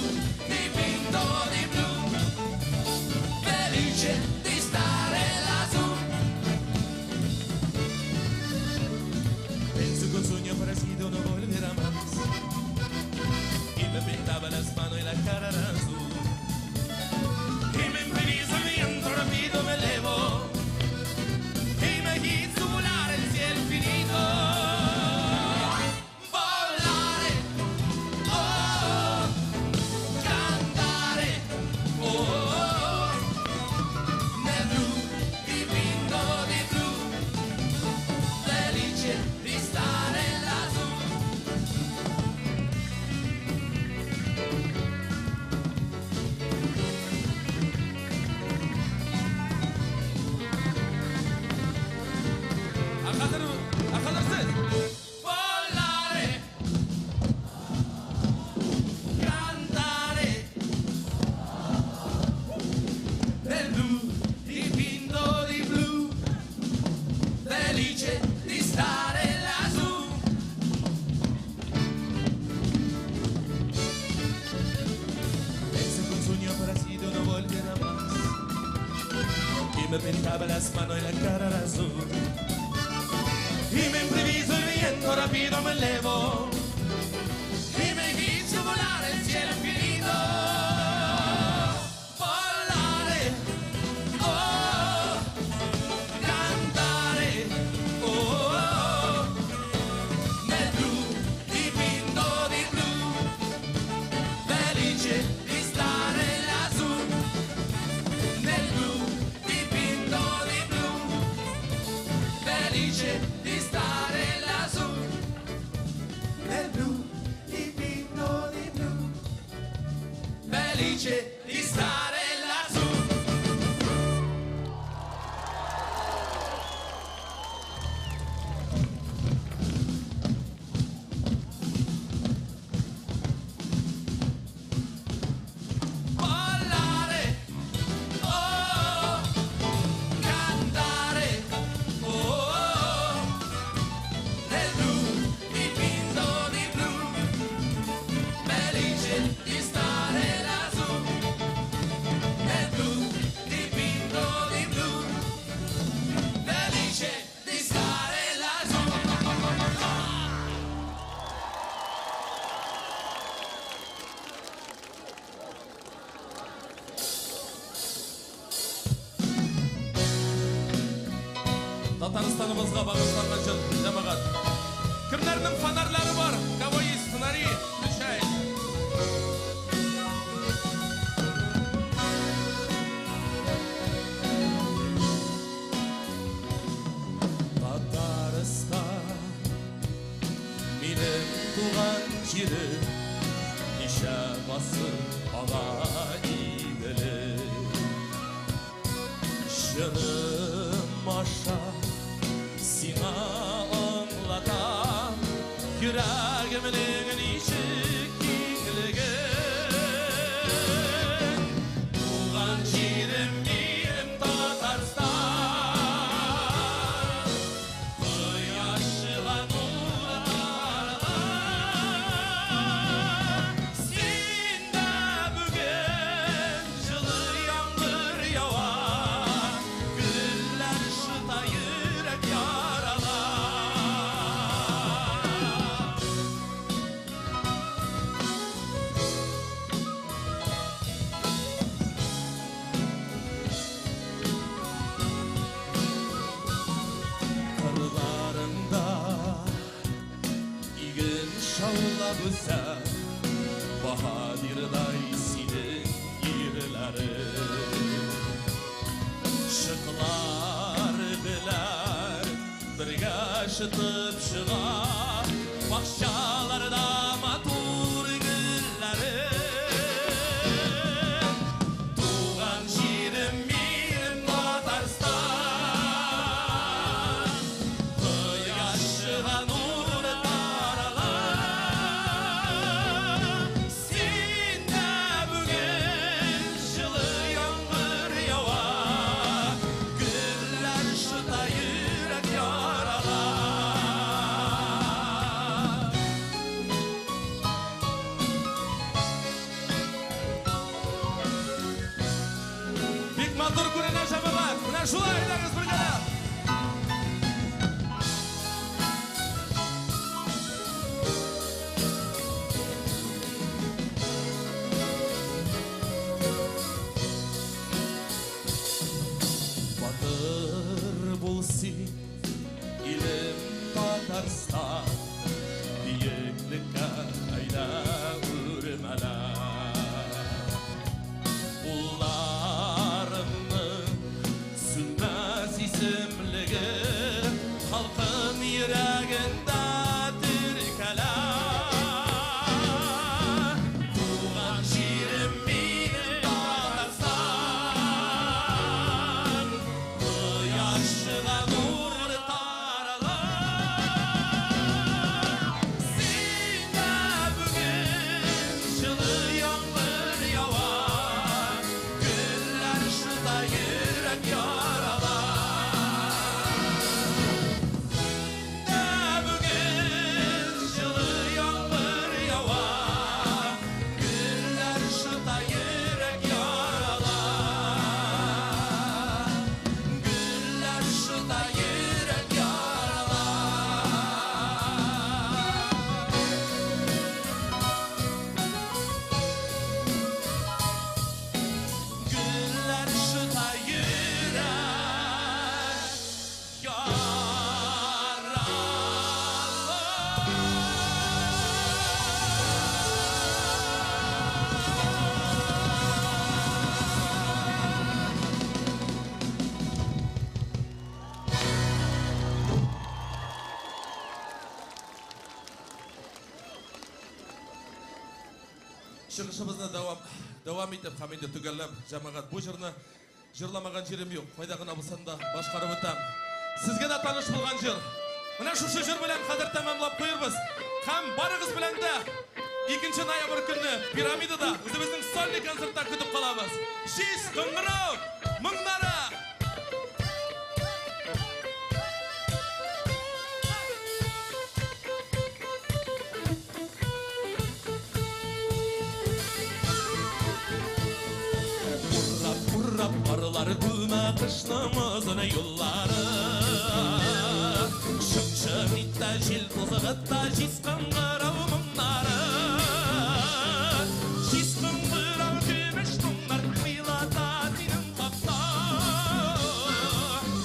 J: dipinto di blu, felice di stare lassù.
F: Penso que un sueño parecido no volverá más. Y me pintaba las manos y la cara era azul. Y me improviso el viento rápido me elevo. Y me hizo volar el cielo infinito.
J: Volare, oh, cantare, oh, nel blu, dipinto di blu, felice di stare lassù. Volare, cantare, nel blu, dipinto di blu, felice di stare lassù.
F: Penso que un sueño parecido no volverá más. Y me pintaba las manos y la cara era azul. Y me improviso el viento rápido me elevo.
J: Y me hizo volar el cielo infinito. Volare, oh, cantare, oh, nel blu, dipinto di blu, felice di stare lassù. Nel blu, dipinto di blu, felice di stare lassù. Nel blu, dipinto di blu, felice di stare lassù. Volare, oh, cantare, oh, nel blu, dipinto di blu, felice di stare lassù.
G: Татарстанымызға бағышталған жыр жамағат. Кімдердің фонарлары бар? Кого есть фонари? Включай.
F: Татарстан, менің туған жерім, неше ғасыр ала игілі. Жырым аша, сиңа аңлатам, жүрегімнің нешік кеңлігін. Туған жерім менің Татарстан, құяшыға нұр таралар. Сенде бүгін жылы яңғыр яуар, гүллер шыта йөрәк яралар. Қырларында иген шаулап өсә, баһадирдай синең ерләрең. Шықлар біләр, бірге шытып шыға, бақшаларда матур гүлләрең. Туған жерім менің Татарстан, құяшыға нұр таралар. Сенде бүгін жылы яңғыр яуар, гүллер шыта йөрәк яралар. Бик матур күренә жамағат. Менә шулай айдагыз бергәләп. Батыр булсын илем Татарстан, биеклеккә айда үрмәләр. Улларымның сүнмәс исемлеге, халкым йөрәгендә теркәләр. Туган җирем минем Татарстан, кояшыга нур таралар. Сиңа бүген жылы яңгыр яуар, гүлләр шыта йөрәк яралар. Бүгін жылы яңгыр яуар, гүлләр шыта йөрәк яралар. Гүлләр шыта йөрәк яралар. Güllər şıta yürək
G: Шығышымызды давам етіп, қаминді түгәлләп, жамағат. Бұл жырны жырламаған жерім yok. Қайда ғына болсам да башқарып өтем. Сізге де таныш болған жыр. Мына шушы жыр белән хәзер тәмамлап қойырбыз. Һәм барыгыз белән дә 2 ноябрь көнне пирамидада үзебезнең сольный концертта көтеп калабыз. Шиш кыңгырау, моңнары. Урап арылар күмә кышнымызын юллары. Шым-шым итті жел тозығытта жис қыңғырау мұңнары. Жис қыңғырау көміш мұңнар қилата тенің қапта.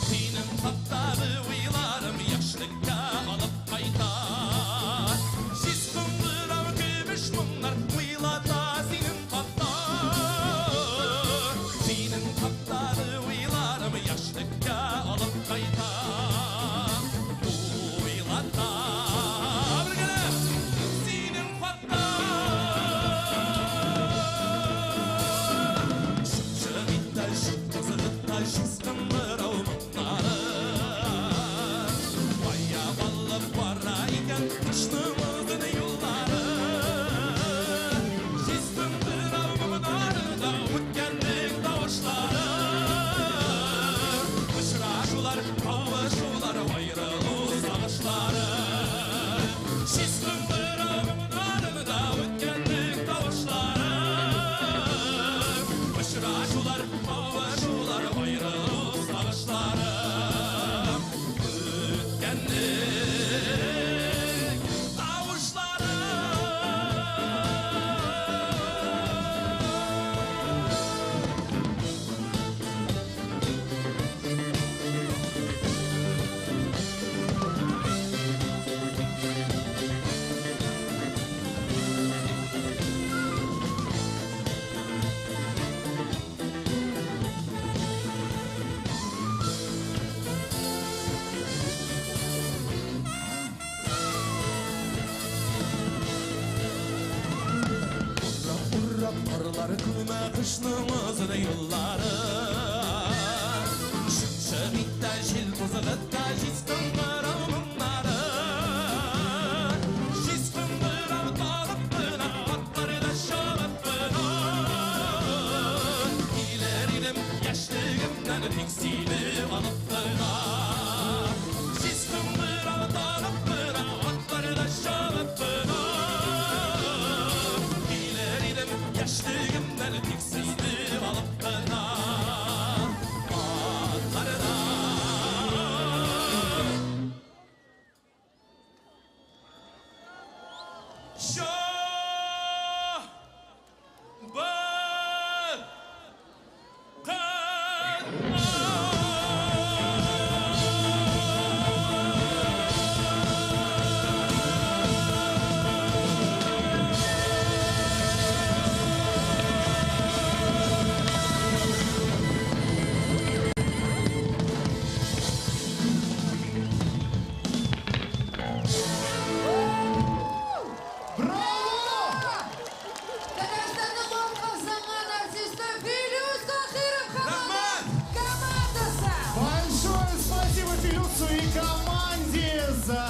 G: Тенің қаптағы уйла Arıklıma kışlımızın yılları Şıkşı bitta jil buzılıtta jistim kırılımları Jistim kırılıp kalıp bına atları da şalıp bına İlerinim yaşlığımdan tiksilip alıp bına Jistim kırılıp kalıp bına atları da şalıp bına İlerinim yaşlığımdan tiksilip alıp bına
I: Татарстанның бомбасынан артисті Филюс Тахиров командасы.
L: Большое спасибо Филюсу и команде за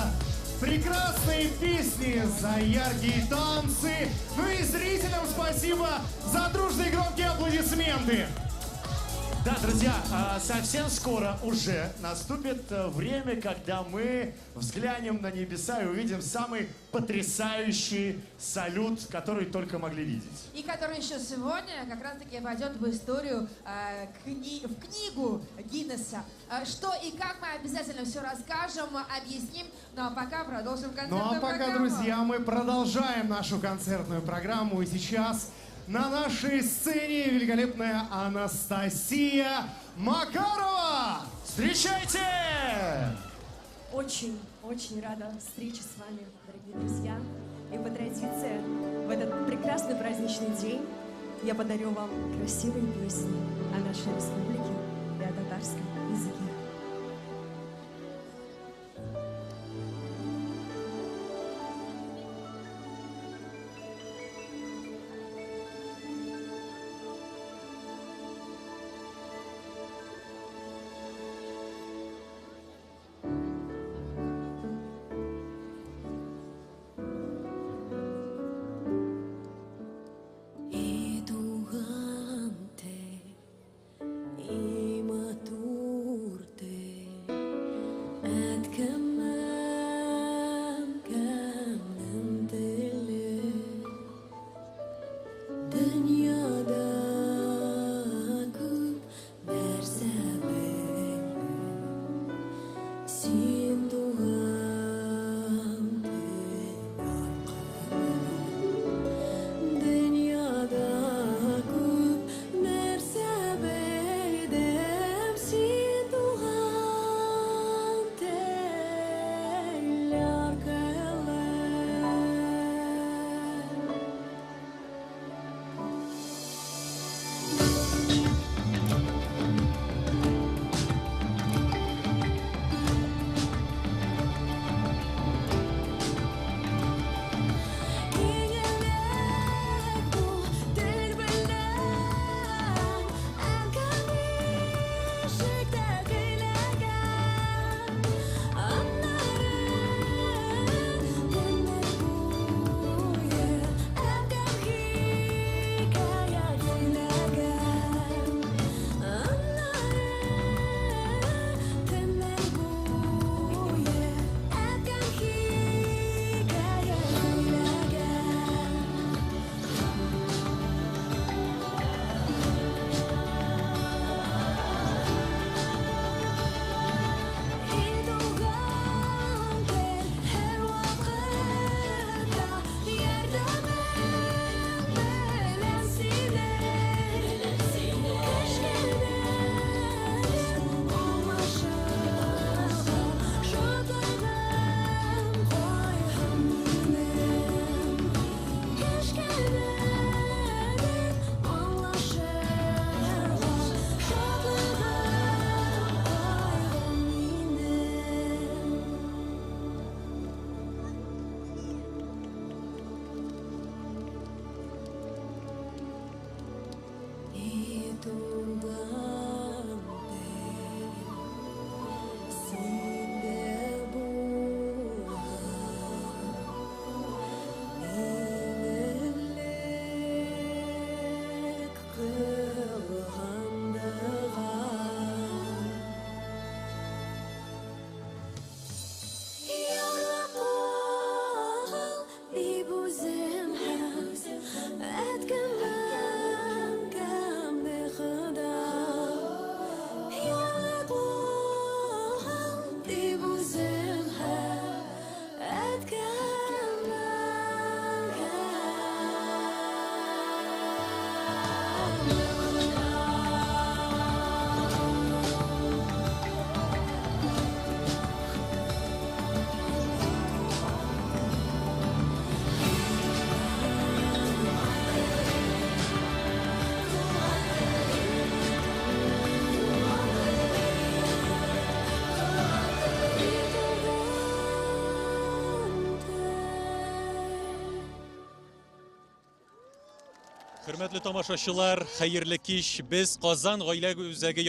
L: прекрасные песни, за яркие танцы. Ну и зрителям спасибо за дружные громкие аплодисменты.
H: Да, друзья, совсем скоро уже наступит время, когда мы взглянем на небеса и увидим самый потрясающий салют, который только могли видеть.
I: И который еще сегодня как раз-таки войдет в историю, в книгу Гиннесса. Что и как мы обязательно все расскажем, объясним. Ну а пока продолжим концертную
L: Ну а пока,
I: программу.
L: друзья, мы продолжаем нашу концертную программу. И сейчас на нашей сцене великолепная Анастасия Макарова. Встречайте!
Q: Очень рада встрече с вами, дорогие друзья. И по традиции, в этот прекрасный праздничный день я подарю вам красивые песни о нашей республике и о татарском языке.
R: Edugante, imaturte.
E: Hürmetli tamaşaçılar, hayırlı kiş. Biz Kazan Gayle Üzəgi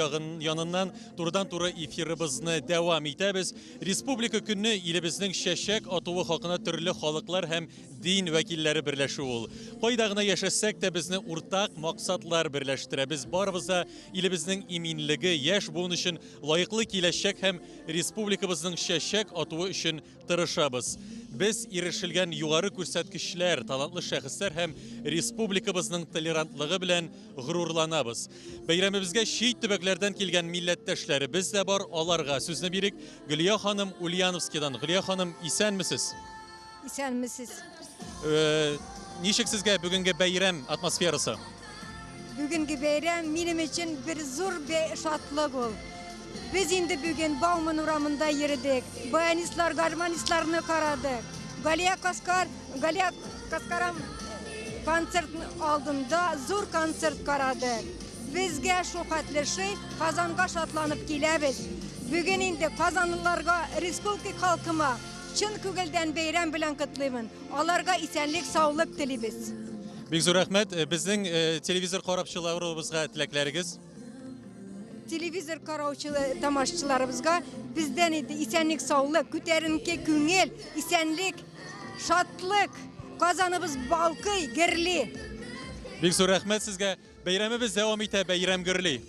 E: yanından turdan-tura efirimizni devam etəbiz. Respublika günü ilimizin şəşək atığı haqqında türlü xalqlar həm din vəkilləri birləşi ol. Qaydağına yaşasak da bizni ortaq maqsadlar birləşdirə. Biz barımıza ilimizin eminliği, yaş bunun için layıqlı kiləşək həm respublikamızın şəşək atığı için tırışabız. Biz erişilgen yukarı kürsətkişlər, talantlı şəxslər həm respublikamızın tolerantlığı bilən gururlanabız. Beyramimizge şehit tübəklərdən kelgan milletdaşları biz de var, alarga sözünü birik. Gülya Hanım Ulyanovski'dan. Gülya Hanım, isenmisiz?
R: İsenmisiz.
E: Nişik sizge bugünkü bayram atmosferası?
R: Bugünkü bayram benim için bir zor bir şatlık ol. Biz indi bugün Bauman uramında yürüdük. Bayanistlar, garmanistlarını karadık. Galiya Kaskaram konsert aldığında zor konsert karadık. Bizge şokatlı şey Kazan'a şatlanıp geliriz. Bugün indi Kazanlılarga, Respublika halkıma çın kügülden bayram bilen kutlayman. Onlarga isenlik, sağlık dileriz.
E: Bek zor rahmet. Bizning televizor qarapçılarımızga tilekleriniz?
R: Televizor tamaşaçılarımızga bizden isenlik, sağlık, küterinki küngel, isenlik, şatlık, kazanımız balkı, gerli.
E: Bek zor rahmet sizge. Bayramımız devam ete, bayram görli.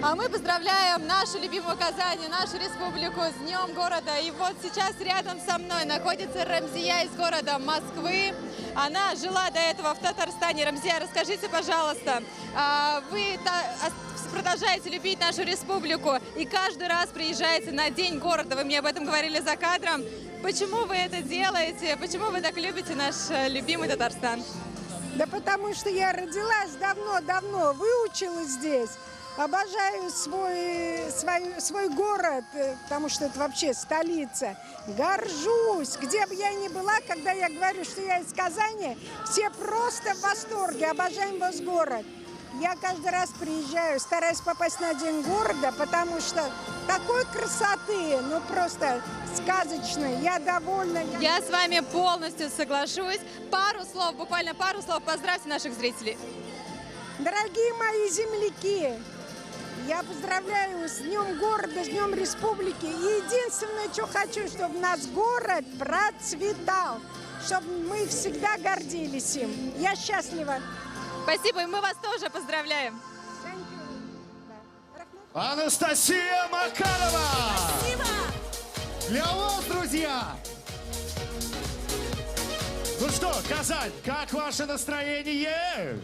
A: А мы поздравляем нашу любимую Казань, нашу республику с Днем города. И вот сейчас рядом со мной находится Рамзия из города Москвы. Она жила до этого в Татарстане. Рамзия, расскажите, пожалуйста, вы продолжаете любить нашу республику и каждый раз приезжаете на День города. Вы мне об этом говорили за кадром. Почему вы это делаете? Почему вы так любите наш любимый Татарстан?
S: Да потому что я родилась давно-давно, выучилась здесь. Обожаю свой город, потому что это вообще столица. Горжусь, где бы я ни была, когда я говорю, что я из Казани, все просто в восторге, обожаем ваш город. Я каждый раз приезжаю, стараюсь попасть на День города, потому что такой красоты, ну просто сказочной. Я довольна.
A: Я с вами полностью соглашусь. Пару слов, буквально пару слов, поздравьте наших зрителей.
S: Дорогие мои земляки, я поздравляю с Днем города, с Днем республики. И единственное, что хочу, чтобы наш город процветал, чтобы мы всегда гордились им. Я счастлива.
A: Спасибо, и мы вас тоже поздравляем.
H: Анастасия Макарова!
A: Спасибо!
H: Для вас, друзья! Ну что, Казань, как ваше настроение?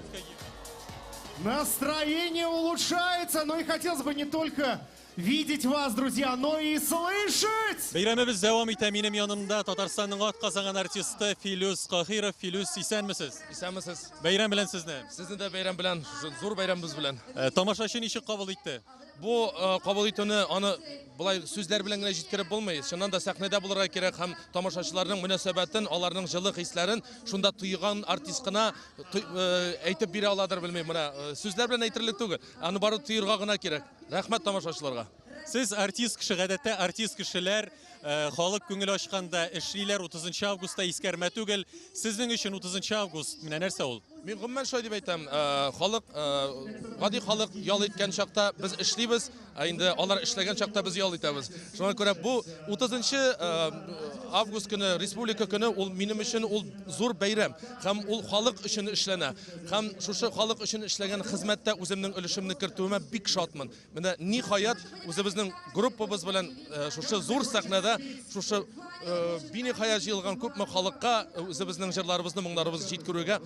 H: Настроение улучшается, но и хотелось бы не только
L: видеть вас, друзья, но и слышать!
E: Бәйрәмебез дәвам итә. Минем янымда Татарстанның атказанган артисты Филүс Кахиров. Филүс, исәнмесез?
G: Исәнмесез.
E: Бәйрәм белән сезне.
G: Сезне дә бәйрәм белән, зур бәйрәмебез белән.
E: Тамашачы ничек кабул итте?
G: Бу кабул итүне аны булай сүзләр белән генә җиткереп булмый. Чыннан да сәхнәдә булырга кирәк һәм тамашачыларның мөнәсәбәтен, аларның җылы хисләрен шунда тойган артист кына әйтеп бирә аладыр, белмим. Менә сүзләр белән әйтерлек түгел. Аны бары тойырга гына кирәк. Рәхмәт тамашачыларга.
E: Сез артист кеше, гадәттә артист кешеләр халык күңел ачканда эшлиләр 30 августта искәрмә түгел. Сезнең өчен 30 август менә нәрсә ул?
G: Мин гомумән шулай дип әйтәм. Халык, гади халык ял иткән чакта без эшлибез, инде алар эшләгән чакта без ял итәбез. Шуңа күрә бу 30 август көне, республика көне, ул минем өчен ул зур бәйрәм. Һәм ул халык өчен эшләнә. Һәм шушы халык өчен эшләгән хезмәттә үземнең өлешемне кертүемә бик шатмын. Менә ниһаять үзебезнең группабыз белән шушы зур сәхнәдә, шушы биниһая җыелган күпме халыкка үзебезнең җырларыбызны, моңнарыбызны җиткерүгә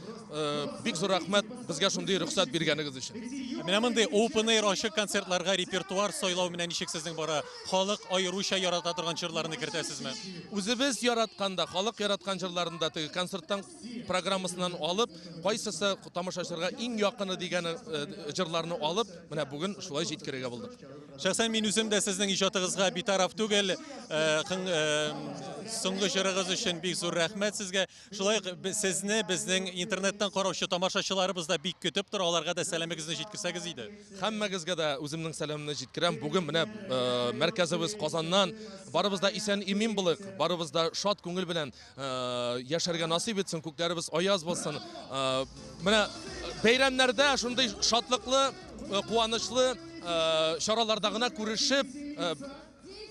G: бик зур рәхмәт безгә шундый рөхсәт биргәнегез өчен.
E: Менә мондай open air ачык концертларга репертуар сайлау менә ничек сезнең бара? Халык аеруча ярата торган җырларны кертәсезме?
G: Үзебез яратканда, халык яраткан җырларында теге концерттан программасыннан алып, кайсысы тамашачыларга иң якыны дигән җырларны алып, менә бүген шулай җиткерергә булдык.
E: Шәхсән мин үзем дә сезнең иҗатыгызга битараф түгел. Соңгы җырыгыз өчен бик зур рәхмәт сезгә. Шулай сезне безнең интернеттан караучы тамашачыларыбыз да бик көтеп тора. Аларга да сәламегезне җиткерсәгез иде.
G: Һәммәгезгә дә үземнең сәламымны җиткерәм. Бүген менә мәркәзебез Казаннан барыбыз да исән имин булык, барыбыз да шат күңел белән яшәргә насыйп итсен, күкләребез аяз булсын. Менә бәйрәмнәрдә шундый шатлыклы, куанычлы чараларда гына күрешеп,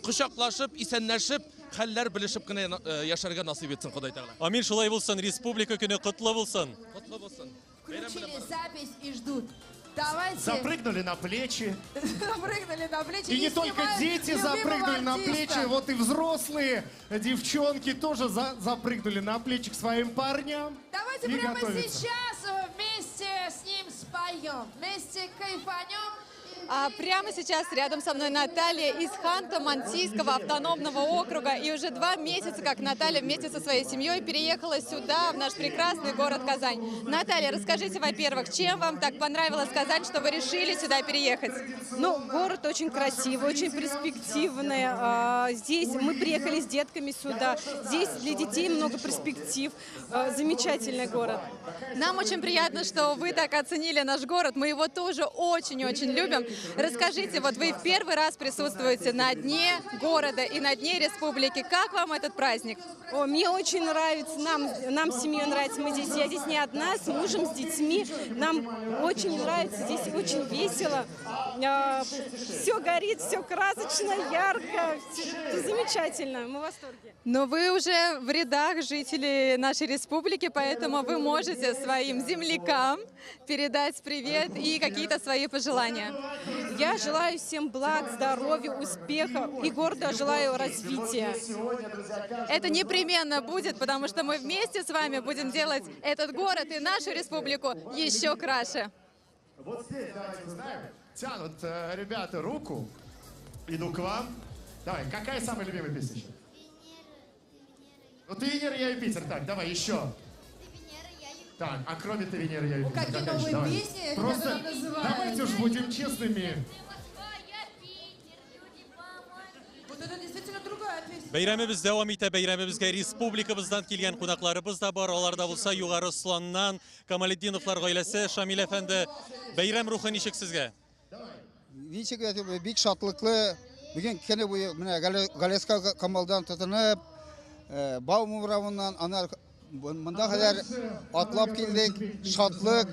G: кочаклашып, исәнләшеп, хәлләр белешеп кенә яшәргә насыйп итсен Ходай Тәгалә.
E: Амин, шулай булсын. Республика көне котлы булсын.
G: Котлы булсын.
I: Включили запись и ждут. Давайте.
H: Запрыгнули на плечи.
I: Запрыгнули на плечи.
L: И не только дети запрыгнули на плечи, вот и взрослые девчонки тоже запрыгнули на плечи к своим парням.
I: Давайте прямо сейчас вместе с ним споем, вместе кайфанем.
A: А прямо сейчас рядом со мной Наталья из Ханты-Мансийского автономного округа. И уже 2 месяца, как Наталья вместе со своей семьей переехала сюда, в наш прекрасный город Казань. Наталья, расскажите, во-первых, чем вам так понравилось Казань, что вы решили сюда переехать?
M: Ну, город очень красивый, очень перспективный. Здесь мы приехали с детками сюда. Здесь для детей много перспектив. Замечательный город.
A: Нам очень приятно, что вы так оценили наш город. Мы его тоже очень-очень любим. Расскажите, вот вы в первый раз присутствуете на дне города и на дне республики. Как вам этот праздник?
M: О, мне очень нравится, нам с семьей нравится. Я здесь не одна, с мужем, с детьми. Нам очень нравится, здесь очень весело. Все горит, все красочно, ярко. Все замечательно, мы в восторге.
A: Но вы уже в рядах жителей нашей республики, поэтому вы можете своим землякам передать привет и какие-то свои пожелания.
M: Я желаю всем благ, здоровья, успеха и города желаю развития.
A: Это непременно будет, потому что мы вместе с вами будем делать этот город и нашу республику еще краше.
H: Вот здесь, давайте узнаем. Тянут ребята руку. Иду к вам. Давай, какая самая любимая песня еще? Ну, ты Венера, я Юпитер. Так, давай еще. Так, а кроме ты Венера, я Юпитер.
I: Какие новые песни?
H: Просто давайте уж будем честными.
I: Вот это действительно другая песня.
E: Бәйрәмебез дәвам итә. Бәйрәмебезгә республикабыздан килгән кунакларыбыз да бар. Аларда булса Югары Сланнан, Камалетдиновлар гаиләсе, Шамил әфәнде. Бәйрәм рухы ничек сезгә?
T: Ничек бик шатлыклы. Бүген кене буе менә Галеска Камалдан тотынып, Баум урамыннан ана монда кадәр атлап килдек. Шатлык.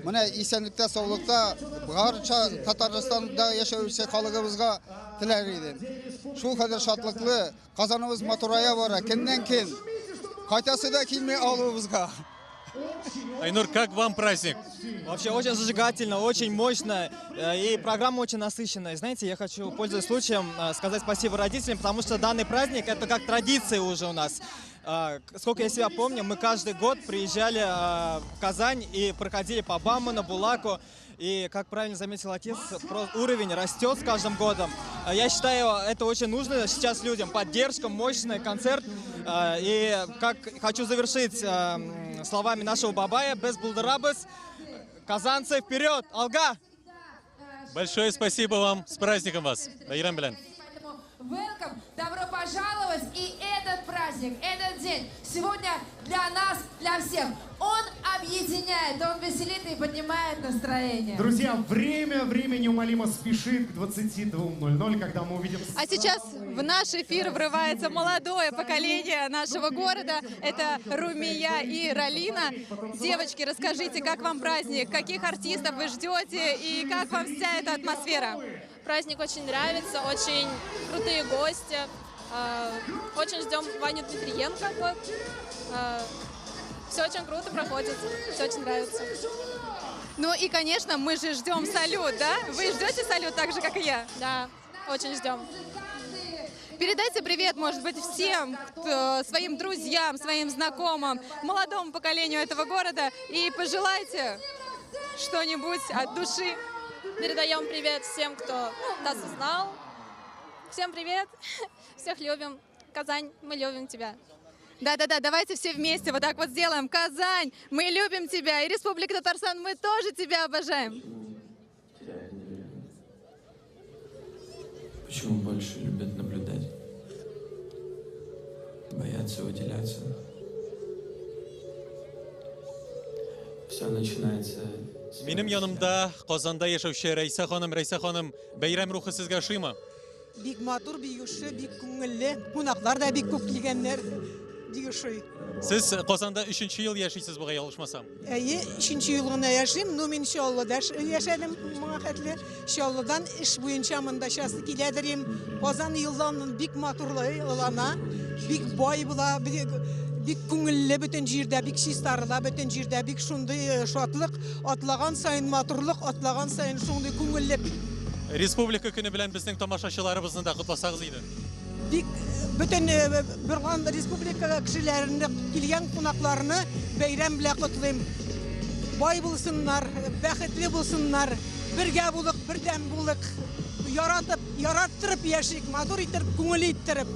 T: Менә исәнлектә, саулыкта барча Татарстанда яшәүче халыгыбызга теләр идем. Шул кадәр шатлыклы, Казаныбыз матурая бара. Кемнән-кем кайтасы да килмей алыбызга.
E: Айнур, как вам праздник?
N: Вообще очень зажигательно, очень мощно, и программа очень насыщенная. Знаете, я хочу, пользуясь случаем, сказать спасибо родителям, потому что данный праздник — это как традиция уже у нас. Сколько я себя помню, мы каждый год приезжали в Казань и проходили по Бауману, Булаку. И, как правильно заметил отец, уровень растет с каждым годом. Я считаю, это очень нужно сейчас людям. Поддержка, мощный концерт. И хочу завершить словами нашего бабая. Без булдырабыз, казанцы вперед! Алга!
E: Большое спасибо вам. С праздником вас. Байрам белян.
I: Welcome, добро пожаловать! И этот праздник, этот день сегодня для нас, для всех, он объединяет, он веселит и поднимает настроение.
L: Друзья, время неумолимо спешит к 22:00, когда мы увидим...
A: А сейчас в наш эфир врывается молодое поколение нашего города. Это Румия и Ралина. Девочки, расскажите, как вам праздник, каких артистов вы ждете и как вам вся эта атмосфера?
U: Праздник очень нравится, очень крутые гости. Очень ждем Ваню Дмитриенко. Все очень круто проходит, все очень нравится.
A: Ну и, конечно, мы же ждем салют, да? Вы ждете салют так же, как и я?
U: Да, очень ждем.
A: Передайте привет, может быть, всем своим друзьям, своим знакомым, молодому поколению этого города и пожелайте что-нибудь от души.
U: Передаем привет всем, кто нас узнал. Всем привет, всех любим. Казань, мы любим тебя.
A: Да-да-да, давайте все вместе вот так вот сделаем. Казань, мы любим тебя. И Республика Татарстан, мы тоже тебя обожаем.
J: Почему больше любят наблюдать? Боятся выделяться. Все начинается...
E: Минем янымда Казанда яшәүче Рәйсә ханым, бәйрәм рухы сезгә ошыймы?
V: Бик матур, бик юшы, бик күңелле. Кунаклар да бик күп килгәннәр. Бик ошый.
E: Сез Казанда 3-нче ел яшисез буга ялгышмасам.
V: Әйе, 3-нче ел гына яшим. Ну, мин иншаллада яшәдем моңа хәтле. Иншалладан эш буенча монда шасы киләдерим. Казан елдан бик матурлый улана, бик бай була, бик күңелле бөтен җирдә, бик чистарыла бөтен җирдә, бик шундый шатлык, атлаган сайын матурлык, атлаган сайын шундый күңелле.
E: Республика көне белән безнең тамашачыларыбызны да котласагыз иде.
V: Бик бөтен берган республика кешеләренә килгән кунакларны бәйрәм белән котлыйм. Бай булсыннар, бәхетле булсыннар, бергә булык, бердәм булык, яраттырып яшик, матур итеп, күңел иттереп.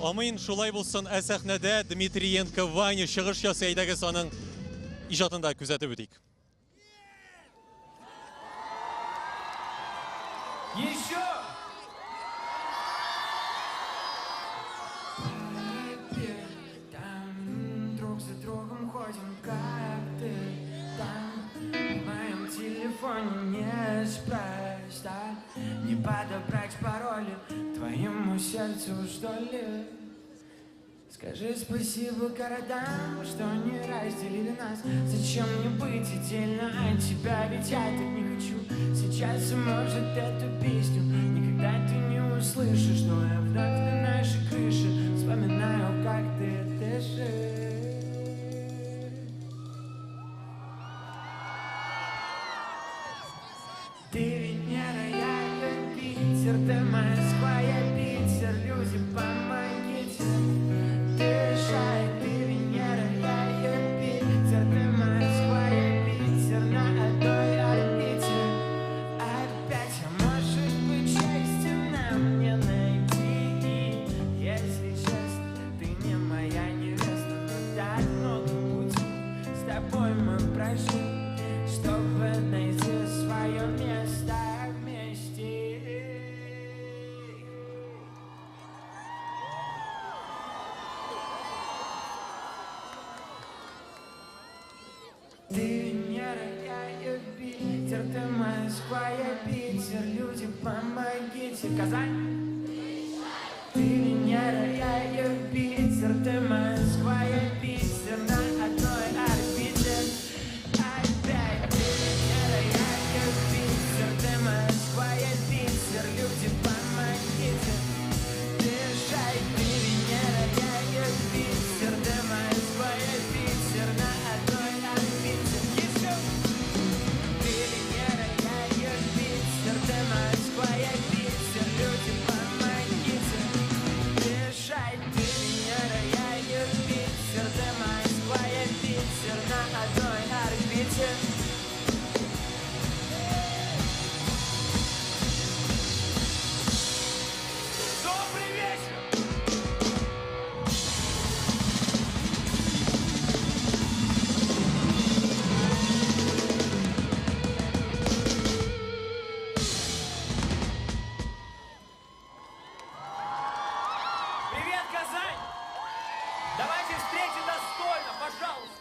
E: Амин, шулай булсын, ә сәхнәдә Дмитриенко Ваня чыгыш ясый, әйдәгез аның иҗатында күзәтеп үтик.
P: Еще! Там друг за другом ходим, как ты. Там в моем телефоне не спрашивай, да? Не подобрать пароли твоему сердцу, что ли? Скажи спасибо городам, что не разделили нас. Зачем мне быть отдельно от тебя, ведь я так не хочу. Сейчас, может, эту песню никогда ты не услышишь, но я вновь на нашей крыше вспоминаю, как ты дышишь. Ты Венера, я Юпитер, ты Москва, я Питер, люди, помогите дышать. Ты Венера, я Юпитер, ты Москва, я Питер, на одной орбите. Опять, а может быть, счастье нам не найти. Если честно, ты не моя невеста, но так много пути с тобой мы прошли, чтобы найти свое место вместе. Ты Венера, я Юпитер, ты Москва, я Питер, люди, помогите, Казань. Ты Венера, я Юпитер, ты Москва, я Питер, на одной орбите. Опять ты Венера, я Юпитер, ты Москва, я Питер, люди, помогите дышать. Ты Венера, я Юпитер, ты Москва, я Питер, на одной орбите. Еще! Ты Венера, я Юпитер, ты Москва, я Питер, люди, Добрый вечер! Привет, Казань! Давайте встретим достойно, пожалуйста!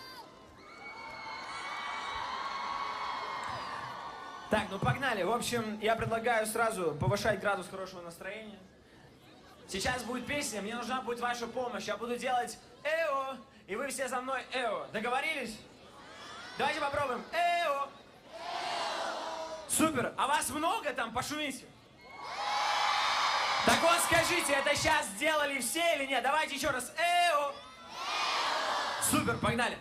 P: Так, ну погнали. В общем, я предлагаю сразу повышать градус хорошего настроения. Сейчас будет песня, мне нужна будет ваша помощь. Я буду делать эо, и вы все за мной эо. Договорились? Давайте попробуем. Эо! Супер! А вас много там? Пошумите. Так вот, скажите, это сейчас сделали все или нет? Давайте еще раз. Эо! Супер, погнали.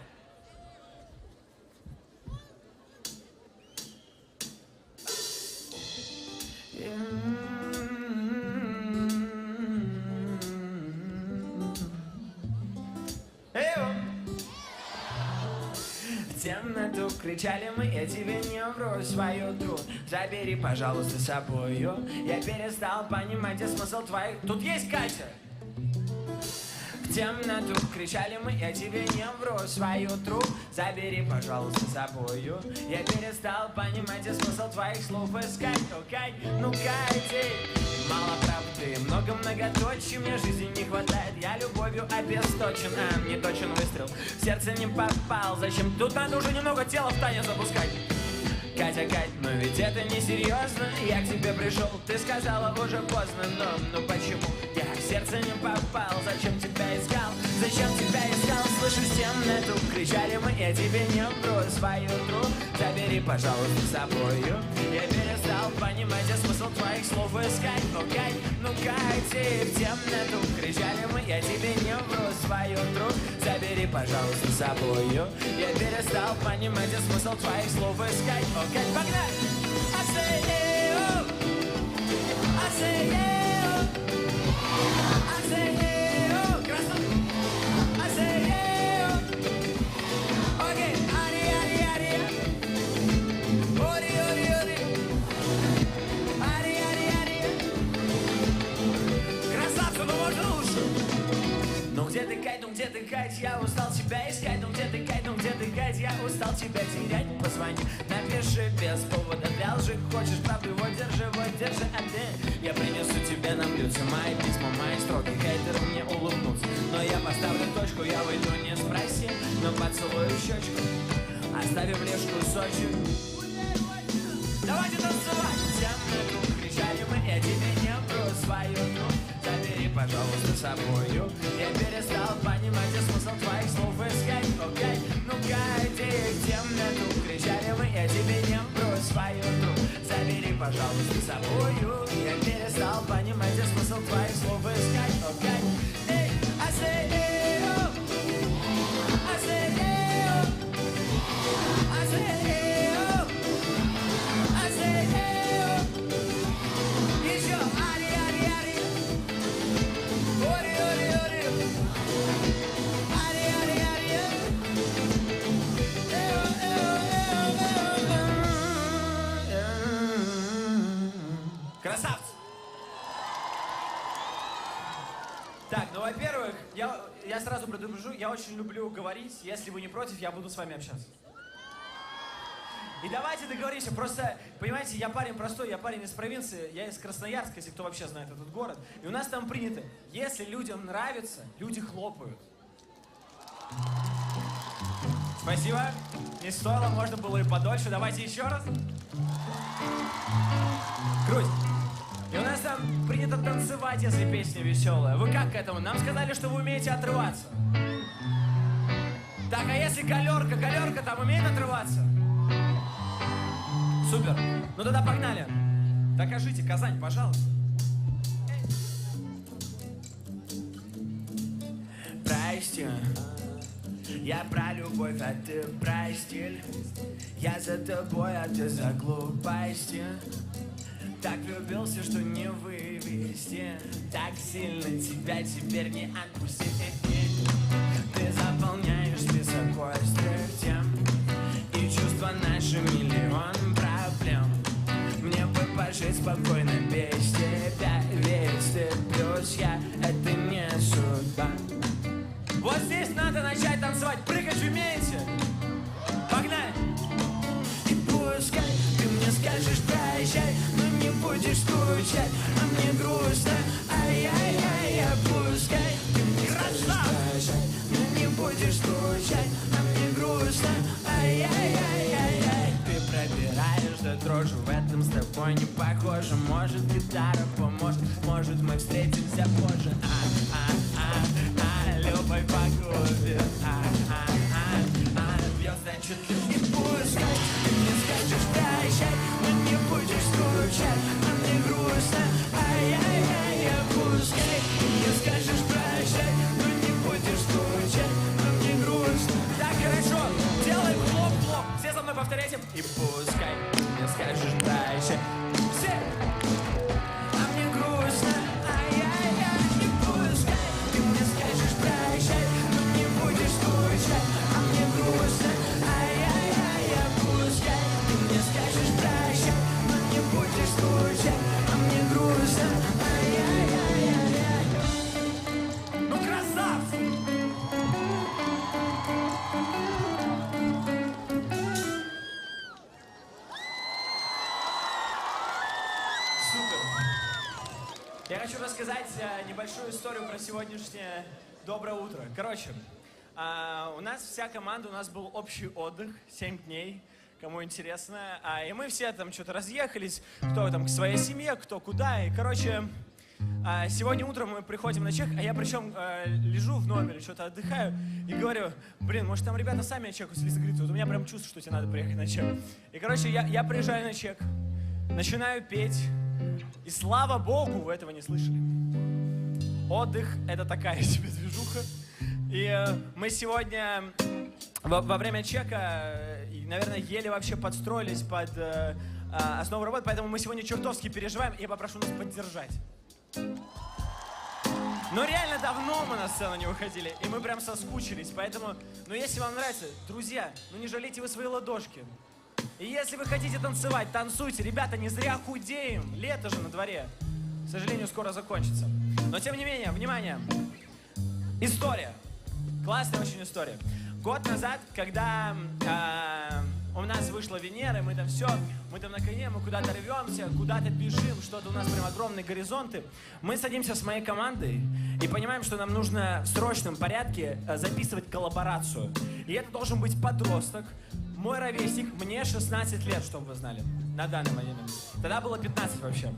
P: Эо! В темноту кричали мы, я тебе не вру свою труд. Забери, пожалуйста, с собою. Я перестал понимать, смысл твоих. Тут есть Катя. В темноту кричали мы, я тебе не вру свою труд. Забери, пожалуйста, с собою. Я перестал понимать, смысл твоих слов искать. Окей, ну Катя. Мало правды, много многоточий. Мне жизни не хватает, я любовью обесточен. Не точен выстрел, в сердце не попал. Зачем? Тут надо уже немного тела в танец запускать. Катя, Кать, но ведь это не серьезно. Я к тебе пришел, ты сказала уже поздно. Но, ну почему я в сердце не попал? Зачем тебя искал? Зачем тебя искал? Слышу в темноту, кричали мы, я тебе не вру свою тру. Забери, пожалуйста, с собою. Я перестал понимать смысл твоих слов искать. Окей, ну Катя, в темноту кричали мы, я тебе не вру свою тру. Забери, пожалуйста, с собою. Я перестал понимать смысл твоих слов искать. Окей, погнали! I say yeah, I say yeah, I say yeah, красота! I say yeah, окей, ари, ари, ари, ори, ори, ори, ари, ари, ари, красавцы, ну можно лучше! Ну где ты, Кать, ну где ты, Кать, я устал тебя искать. Ну где ты, Кать, ну где ты, Кать, я устал тебя терять. Позвони, напиши без повода, для лжи. Хочешь правду, вот держи, один. Я принесу тебе на блюдце мои письма, мои строки. Хейтеры мне улыбнутся, но я поставлю точку. Я выйду, не спроси, но поцелую щечку. Оставим лишку Сочи. Давайте танцевать! Темноту кричали мы, я тебе не вру свою ту. Забери, пожалуйста, с собою. Я перестал понимать смысл твоих слов искать. Окей, ну Катя, в темноту кричали мы, я тебе не вру свою ту. Забери, пожалуйста, с собою. Я перестал понимать смысл твоих слов искать. Окей, эй, I say yeah, I say yeah, I say yeah, I say yeah. Еще ари, ари, ари, ори, ори, ори, ари, ари, ари, эо, эо, эо, эо. Красавцы! Так, ну, во-первых, я сразу предупрежу, я очень люблю говорить. Если вы не против, я буду с вами общаться. И давайте договоримся, просто, понимаете, я парень простой, я парень из провинции, я из Красноярска, если кто вообще знает этот город. И у нас там принято, если людям нравится, люди хлопают. Спасибо, не стоило, можно было и подольше. Давайте еще раз. Круть. И у нас там принято танцевать, если песня веселая. Вы как к этому? Нам сказали, что вы умеете отрываться. Так, а если галерка там умеет отрываться? Супер. Ну тогда погнали. Докажите, Казань, пожалуйста. Прости, я про любовь, а ты про стиль. Я за тобой, а ты за глупости. Так влюбился, что не вывести. Так сильно тебя теперь не отпустить. Ты заполняешь список острых тем. И чувства наши миллион проблем. Мне бы пожить спокойно без тебя. Ведь ты плюс друзья, это не судьба. Вот здесь надо начать танцевать. Прыгать умеете? Погнали! И пускай ты мне скажешь прощай, но не будешь скучать, а мне грустно. Ай-яй-яй, пускай ты мне скажешь прощай, но не будешь скучать, а мне грустно. Ай-яй-яй-яй-яй. Ты пробираешь до дрожи, в этом с тобой не похоже. Может, гитара поможет, может, мы встретимся позже. Любовь погубит. Бьет, значит, и пускай ты мне скажешь прощай, но не будешь скучать, а мне грустно. Ай-яй-яй, пускай ты мне скажешь прощай, но не будешь скучать, а мне грустно. Так, хорошо, делаем хлоп-хлоп. Все за мной повторяйте. И пускай ты мне скажешь прощай. Все! А мне грустно. Ай-яй-яй, и пускай ты мне скажешь прощай, но не будешь скучать, а мне грустно. Ай-яй-яй, пускай ты мне скажешь прощай, но не будешь скучать, а мне грустно. Ай-яй-яй-яй. Ну, красавцы! Супер! Я хочу рассказать небольшую историю про сегодняшнее доброе утро. Короче, у нас вся команда, у нас был общий отдых, 7 дней, кому интересно. И мы все там что-то разъехались, кто там к своей семье, кто куда. И, короче, сегодня утром мы приходим на чек, а я причем лежу в номере, что-то отдыхаю и говорю, блин, может там ребята сами на чек усились. Говорит, вот у меня прям чувство, что тебе надо приехать на чек. И, короче, я приезжаю на чек, начинаю петь, и слава богу, вы этого не слышали. Отдых — это такая себе движуха. И мы сегодня во время чека, наверное, еле вообще подстроились под основу работы, поэтому мы сегодня чертовски переживаем, и я попрошу нас поддержать. Но реально давно мы на сцену не выходили, и мы прям соскучились, поэтому, ну если вам нравится, друзья, ну не жалейте вы свои ладошки. И если вы хотите танцевать, танцуйте. Ребята, не зря худеем. Лето же на дворе. К сожалению, скоро закончится. Но тем не менее, внимание. История. Классная очень история. Год назад, когда у нас вышла Венера, мы там все, мы там на коне, мы куда-то рвемся, куда-то бежим, что-то у нас прям огромные горизонты. Мы садимся с моей командой и понимаем, что нам нужно в срочном порядке записывать коллаборацию. И это должен быть подросток. Мой ровесник, мне 16 лет, чтобы вы знали, на данный момент. Тогда было 15 вообще.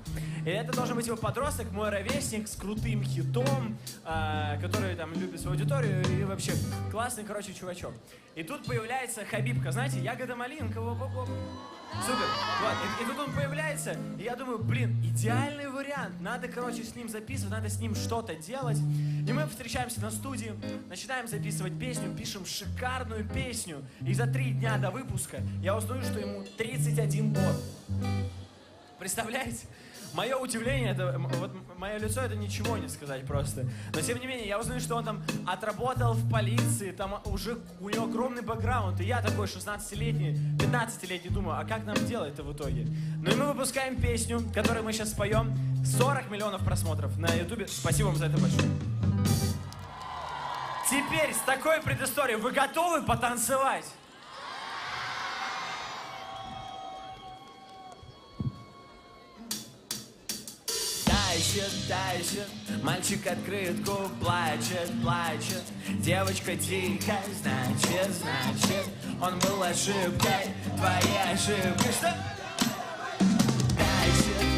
P: И это должен быть его подросток, мой ровесник, с крутым хитом, который там любит свою аудиторию и вообще классный, короче, чувачок. И тут появляется Хабибка, знаете, ягода малинка, супер. Вот. И тут он появляется, и я думаю, блин, идеальный вариант. Надо, короче, с ним записывать, надо с ним что-то делать. И мы встречаемся на студии, начинаем записывать песню, пишем шикарную песню. И за 3 дня до выпуска я узнаю, что ему 31 год. Представляете? Мое удивление, это, вот мое лицо, это ничего не сказать просто. Но тем не менее, я узнаю, что он там отработал в полиции, там уже у него огромный бэкграунд. И я такой 16-летний, 15-летний думаю, а как нам делать-то в итоге? Ну и мы выпускаем песню, которую мы сейчас споем. 40 миллионов просмотров на ютубе. Спасибо вам за это большое. Теперь с такой предысторией вы готовы потанцевать? Дальше, мальчик открытку плачет, плачет. Девочка тихо, значит, он был ошибкой, твоей ошибкой. Что?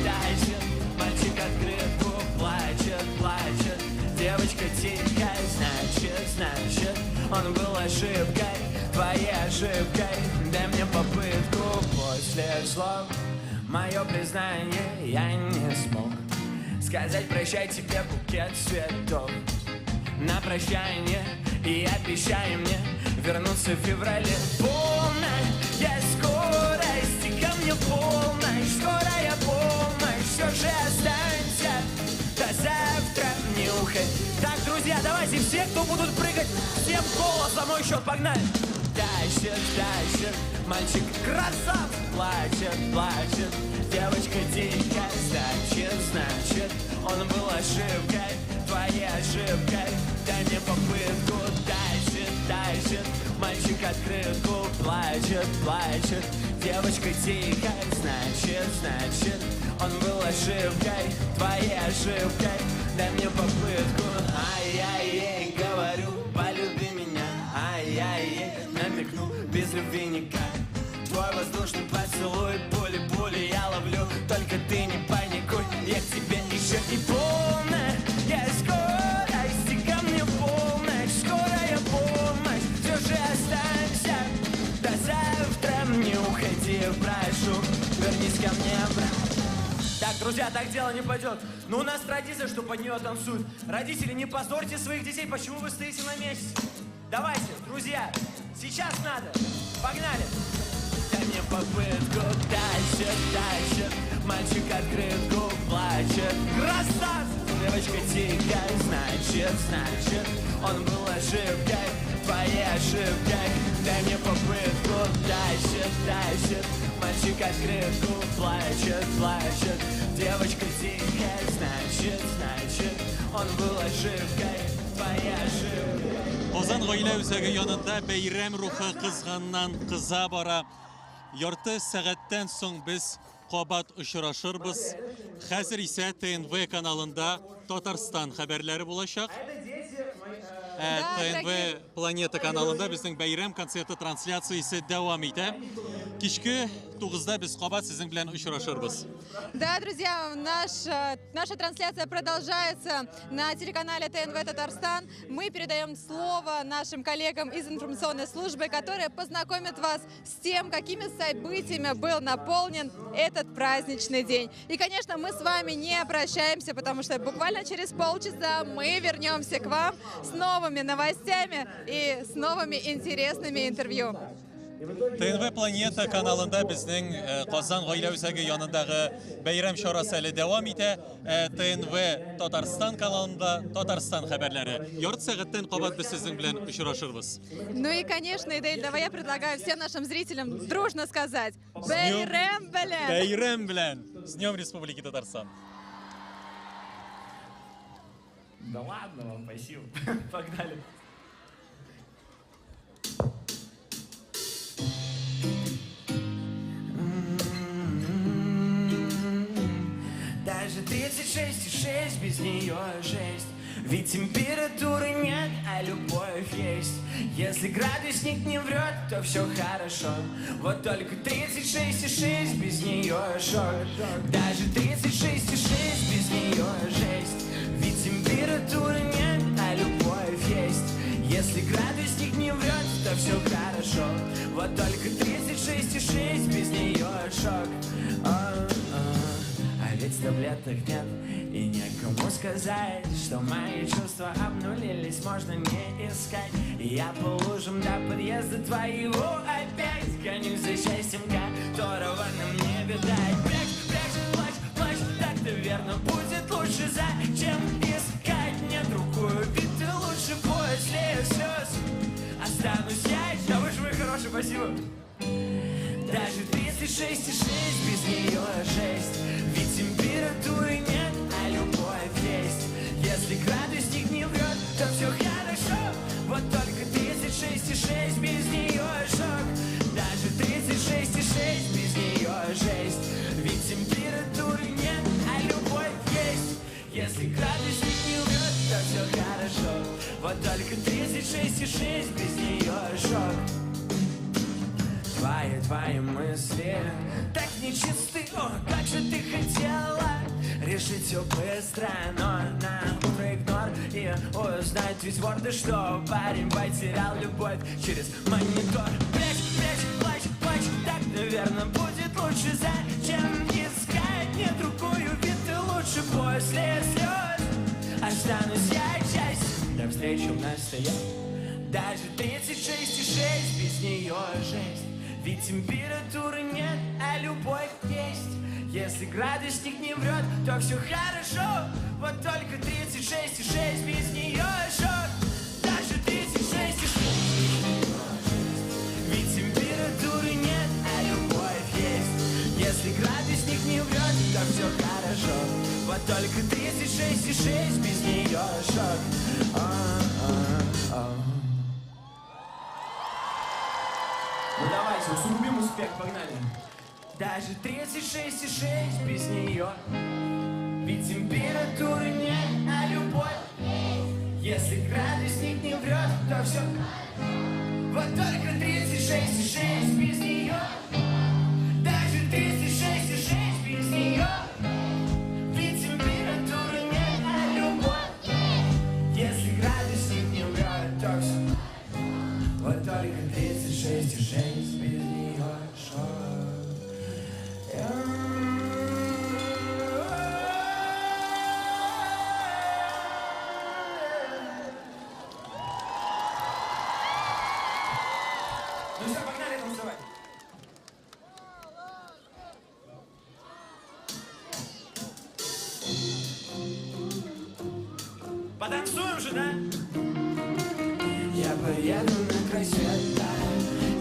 P: Дальше, мальчик открытку плачет, плачет. Девочка тихо, значит, он был ошибкой, твоей ошибкой. Дай мне попытку после слов, мое признание я не смог. Сказать прощай тебе букет цветов на прощание и обещай мне вернуться в феврале. Полная скорость, ко мне полная скорая помощь. Все же останься до завтра, не уходи. Так, друзья, давайте все, кто будут прыгать, всем голос за мой счет, погнали. Дальше, мальчик красавчик, плачет. Девочка тихо, значит, он был ошибкой,
J: ошибкой. Дай мне попытку, дальше, дальше. Мальчик открытку, плачет, плачет. Девочка тихая, значит, значит, он был ошибкой, твоей ошибкой. Дай мне попытку, ай-яй-яй, говорю, полюби меня, ай-яй-яй, намекну, без любви никак. Твой воздушный поцелуй, пули-пули я ловлю, только ты не паникуй, я к тебе еще и полная. Я скорости ко мне полная, скорая помощь, все же останься до завтра, не уходи, прошу, вернись ко мне обратно. Так, друзья, так дело не пойдет. Но у нас традиция, что под нее танцуют. Родители, не позорьте своих детей, почему вы стоите на месте? Давайте, друзья, сейчас надо. Погнали! Дай мне попытку, дальше, дальше. Мальчик открытку, плачет. Красавцы! Девочка тихая, значит, значит, он был ошибкой, твоей ошибкой. Дай мне попытку, дальше, дальше. Мальчик открытку, плачет, плачет. Девочка тихая, значит, значит, он был ошибкой, твоей ошибкой.
E: Озан гаилә үзәге янында бәйрәм рухы кызганнан кыза бара. Ярты сәгатьтән соң без кабат очрашырбыз. Хәзер исә ТНВ каналында Татарстан хәбәрләре булачак. ТНВ Планета каналында безнең бәйрәм концерты трансляциясе дәвам итә. Кичке 9-да без кабат сезнең белән очрашырбыз.
A: Да, друзья, наша трансляция продолжается на телеканале ТНВ Татарстан. Мы передаем слово нашим коллегам из информационной службы, которые познакомят вас с тем, какими событиями был наполнен этот праздничный день. И, конечно, мы с вами не прощаемся, потому что буквально через полчаса мы вернемся к вам с новыми новостями и с новыми интересными интервью.
E: ТНВ Планета каналында безнең Казан гаилә үзәге янындагы бәйрәм чарасы әле дәвам итә. ТНВ Татарстан каналында Татарстан хәбәрләре. Ярты сәгатьтән кабат без сезнең белән очрашырбыз.
A: Ну и, конечно, Идель, давай я предлагаю всем нашим зрителям дружно сказать «Бәйрәм белән!»
E: Бәйрәм белән! С Днем Республики Татарстан!
J: Да ладно вам, спасибо. Погнали. Даже 36,6 без нее жесть. Ведь температуры нет, а любовь есть. Если градусник не врет, то все хорошо. Вот только 36,6 без нее шок. Даже 36,6 без нее жесть. Ведь температуры нет, а любовь есть. Если градусник не врет, то все хорошо. Вот только 36,6 без нее шок. А ведь таблеток нет, и некому сказать, что мои чувства обнулились, можно не искать. И я по лужам до подъезда твоего опять гонюсь за счастьем, которого нам не видать. Прячь, прячь, плачь, плачь, так, наверное, будет лучше. Зачем искать мне другую, ведь ты лучше после слез останусь я. Да вы же вы хороший, спасибо. Даже 36,6 без нее жесть. Ведь температуры нет, а любовь есть. Если градусник не врет, то все хорошо. Вот только 36,6 без нее шок. Даже 36,6 без нее жесть. Ведь температуры нет, а любовь есть. Если градусник не врет, то все хорошо. Вот только 36,6 без нее шок. Твои мысли так нечисты. О, как же ты хотела решить все быстро, но на утро игнор и узнать ведь твердо, что парень потерял любовь через монитор. Прячь, прячь, плачь, плачь, так, наверное, будет лучше. Зачем искать мне другую, ведь ты лучше после слез останусь я часть. До встречи у нас стоят даже 36,6 без нее жесть. Ведь температуры нет, а любовь есть. Если градусник не врет, то все хорошо. Вот только 36,6 без нее шок. Даже 36,6. Ведь температуры нет, а любовь есть. Если градусник не врет, то все хорошо. Вот только 36,6 без нее шок.
P: Усугубим успех, погнали. Даже 36,6 без нее. Ведь температура не, а любовь. Если градусник не врет, то все. Вот только 36,6 без нее. Даже 36,6 без нее. Ведь температура не, а любовь. Если градусник не врет, то все. Вот только 36,6 без нее. Ну все, погнали танцевать. Потанцуем же, да? Я поеду на край света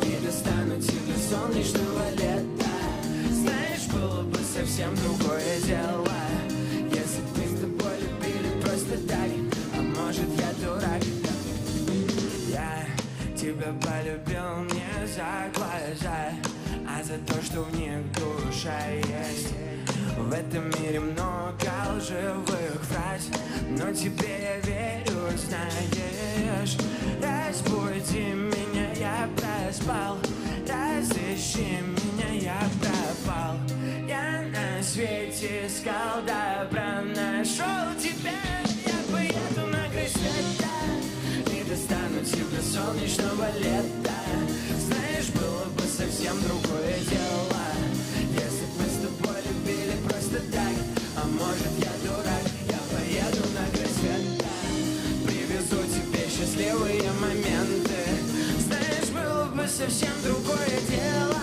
P: и достану тебе солнечного лета. Знаешь, было бы совсем другое дело, если бы мы с тобой любили просто так. А может, я дурак? Я тебя полюбил не за глаза, а за то, что в них душа есть. В этом мире много лживых фраз, но тебе я верю, знаешь. Разбуди меня, я проспал. Разыщи меня, я пропал. Я на свете искал добра, нашел тебя. Я поеду на край света и достану тебя солнечного лета. Знаешь, было бы совсем другое дело, если бы мы с тобой любили просто так. А может, я дурак? Я поеду на край света, привезу тебе счастливые моменты. Знаешь, было бы совсем другое дело,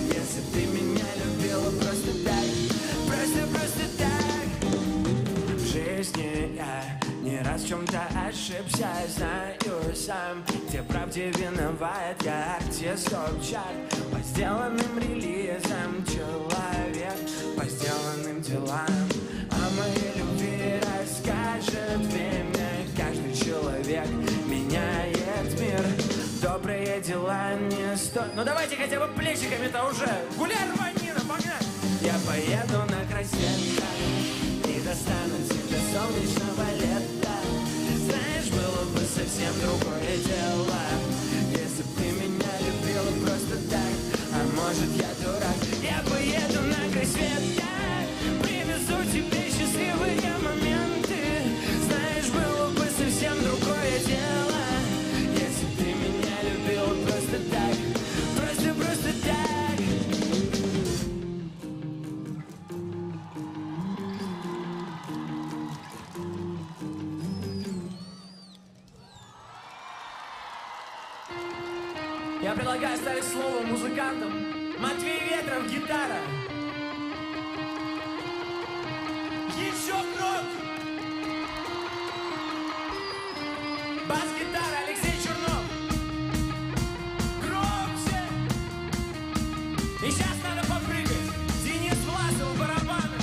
P: если ты меня любила просто так. Просто так. В жизни я не раз в чем-то ошибся, знаю сам. Где правде виноват я, артист топ-чарт. По сделанным релизам человек, по сделанным делам. О моей любви расскажет время. Каждый человек меняет мир. Добрые дела не стоят. Ну давайте хотя бы плечиками-то уже. Гуляй, рванина, погнали! Я поеду на край света и достану тебе солнечного лета. Знаешь, было бы совсем другое дело, если бы ты меня любила просто так. А может, я дурак? Я поеду на край света, привезу тебе счастливые моменты. Знаешь, было бы совсем другое дело, если бы ты меня любила просто так. Просто так. Я предлагаю ставить слово музыкантам. Матвей Ветров, гитара. Еще громче. Бас-гитара Алексей Чернов. Громче. И сейчас надо попрыгать. Денис Власов, барабаны.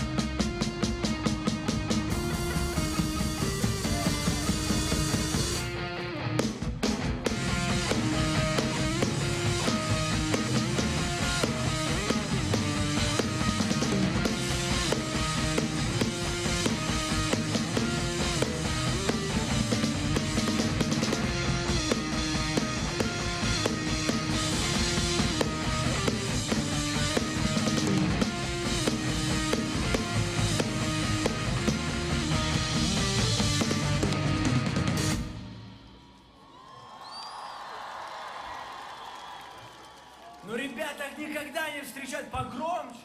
P: Ну, ребят, так никогда не встречать погромче.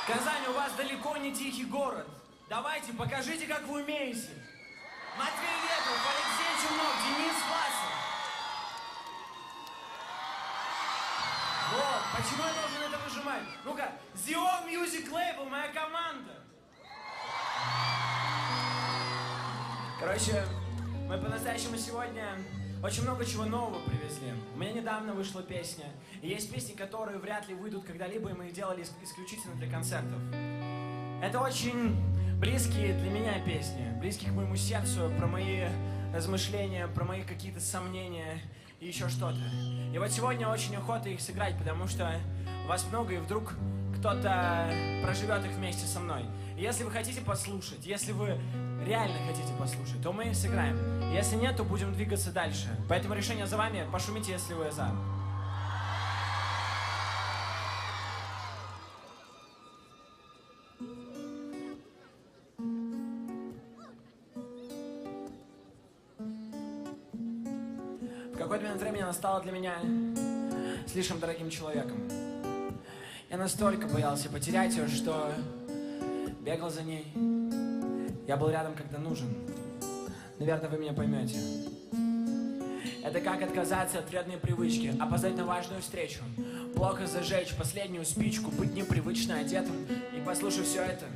P: Казань, у вас далеко не тихий город. Давайте, покажите, как вы умеете. Матвей Ветров, Алексей Чернов, Денис Власов. Вот, почему я должен это выжимать? Ну-ка, Zion Music Label, моя команда. Короче, мы по-настоящему сегодня очень много чего нового привезли. У меня недавно вышла песня. И есть песни, которые вряд ли выйдут когда-либо, и мы их делали исключительно для концертов. Это очень близкие для меня песни, близкие к моему сердцу, про мои размышления, про мои какие-то сомнения.
B: и еще что-то. И вот сегодня очень охота их сыграть, потому что вас много, и вдруг кто-то проживет их вместе со мной. И если вы хотите послушать, если вы реально хотите послушать, то мы сыграем. Если нет, то будем двигаться дальше. Поэтому решение за вами. Пошумите, если вы за. В какой-то момент времени она стала для меня слишком дорогим человеком. Я настолько боялся потерять ее, что бегал за ней. Я был рядом, когда нужен. Наверное, вы меня поймете. Это как отказаться от вредной привычки, опоздать на важную встречу, плохо зажечь последнюю спичку, быть непривычно одетым. И послушав все это,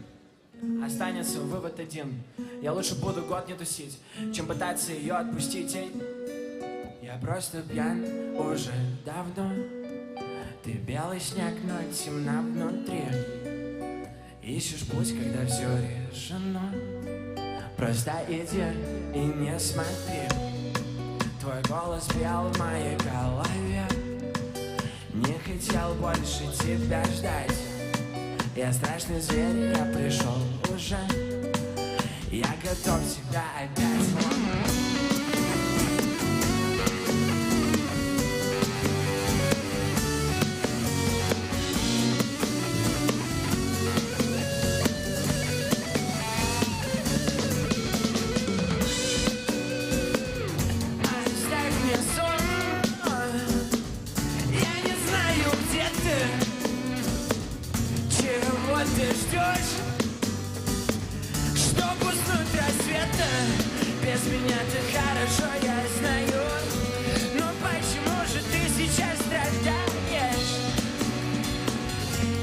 B: останется вывод один. Я лучше буду год не тусить, чем пытаться ее отпустить. Я просто пьян уже давно. Ты белый снег, но темна внутри. Ищешь путь, когда все решено. Просто иди и не смотри. Твой голос пел в моей голове. Не хотел больше тебя ждать. Я страшный зверь, я пришел уже. Я готов тебя опять ломать.
P: Ты ждешь, чтоб уснуть рассвета. Без меня ты хорошо, я знаю. Но почему же ты сейчас страдаешь?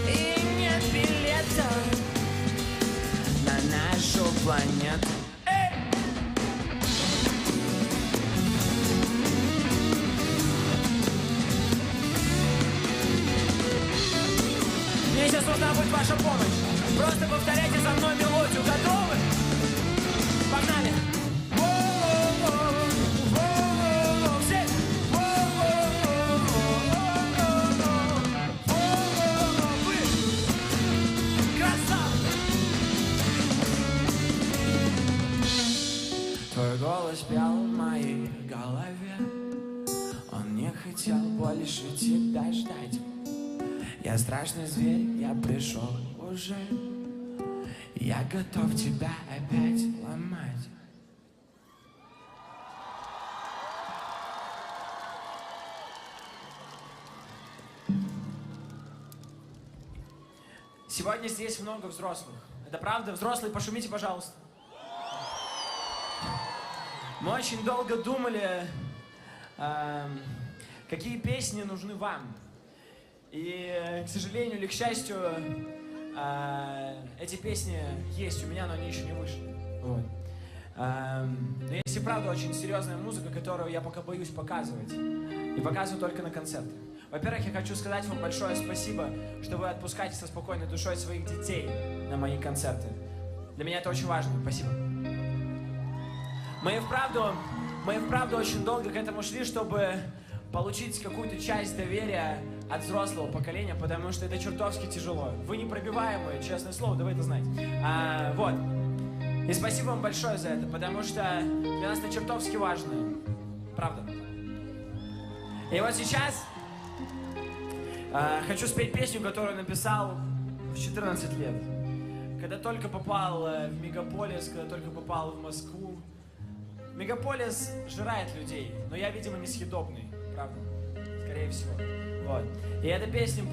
P: И нет билета на нашу планету.
B: Мне сейчас нужна будет ваша помощь. Просто повторяйте за мной мелодию. Готовы? Погнали! Все! Вы! Красава!
P: Твой голос пел в моей голове. Он не хотел больше тебя ждать. Я страшный зверь, я пришел уже. Я готов тебя опять ломать.
B: Сегодня здесь много взрослых. Это правда? Взрослые, пошумите, пожалуйста. Мы очень долго думали, какие песни нужны вам. И, к сожалению или к счастью, эти песни есть у меня, но они еще не вышли. Вот. Но есть и правда очень серьезная музыка, которую я пока боюсь показывать. И показываю только на концертах. Во-первых, я хочу сказать вам большое спасибо, что вы отпускаете со спокойной душой своих детей на мои концерты. Для меня это очень важно. Спасибо. Мы и вправду очень долго к этому шли, чтобы получить какую-то часть доверия от взрослого поколения, потому что это чертовски тяжело. Вы непробиваемые, честное слово, да вы это знаете. Вот. И спасибо вам большое за это, потому что для нас это чертовски важно. Правда. И вот сейчас хочу спеть песню, которую написал в 14 лет. Когда только попал в мегаполис, когда только попал в Москву. Мегаполис жирает людей, но я, видимо, несъедобный. Правда. Скорее всего. Вот. И эта песня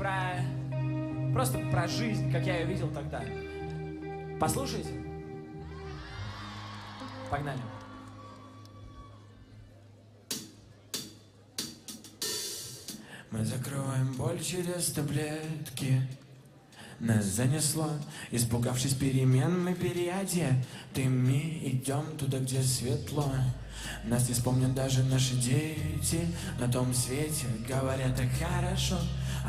B: просто про жизнь, как я ее видел тогда. Послушайте. Погнали.
P: Мы закроем боль через таблетки. Нас занесло, испугавшись перемен, мы переодетыми идем туда, где светло. Нас не вспомнят даже наши дети на том свете. Говорят так хорошо,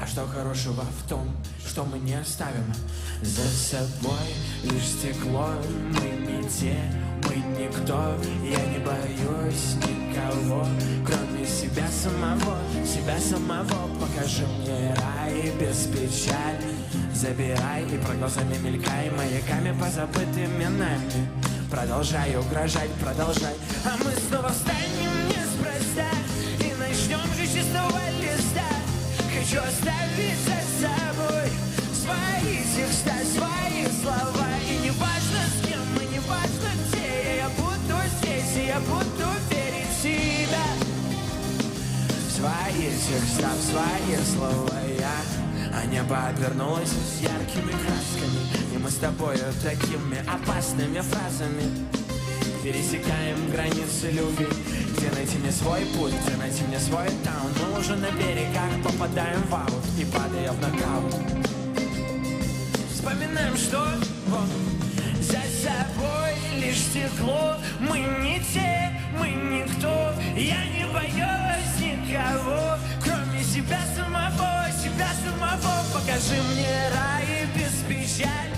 P: а что хорошего в том, что мы не оставим за собой лишь стекло. Мы не те, мы никто, я не боюсь никого, кроме
B: себя самого, покажи мне рай без печали. Забирай и прогнозами мелькай, маяками по забытым нами. Продолжай угрожать, продолжай, а мы снова встанем неспроста и начнем жить с чистого листа. Хочу оставить за собой свои текста, свои слова. И не важно с кем, и не важно где, я буду здесь, и я буду верить в себя. В свои текста, в свои слова я. А небо обернулось с яркими красками, и мы с тобою такими опасными фразами пересекаем границы любви. Где найти мне свой путь, где найти мне свой таун. Мы уже на берегах попадаем в аут и падаем в нокаут. Вспоминаем, что вот, за собой лишь стекло. Мы не те, мы никто. Я не боюсь никого, кроме себя самого, себя самого. Покажи мне рай без печаль.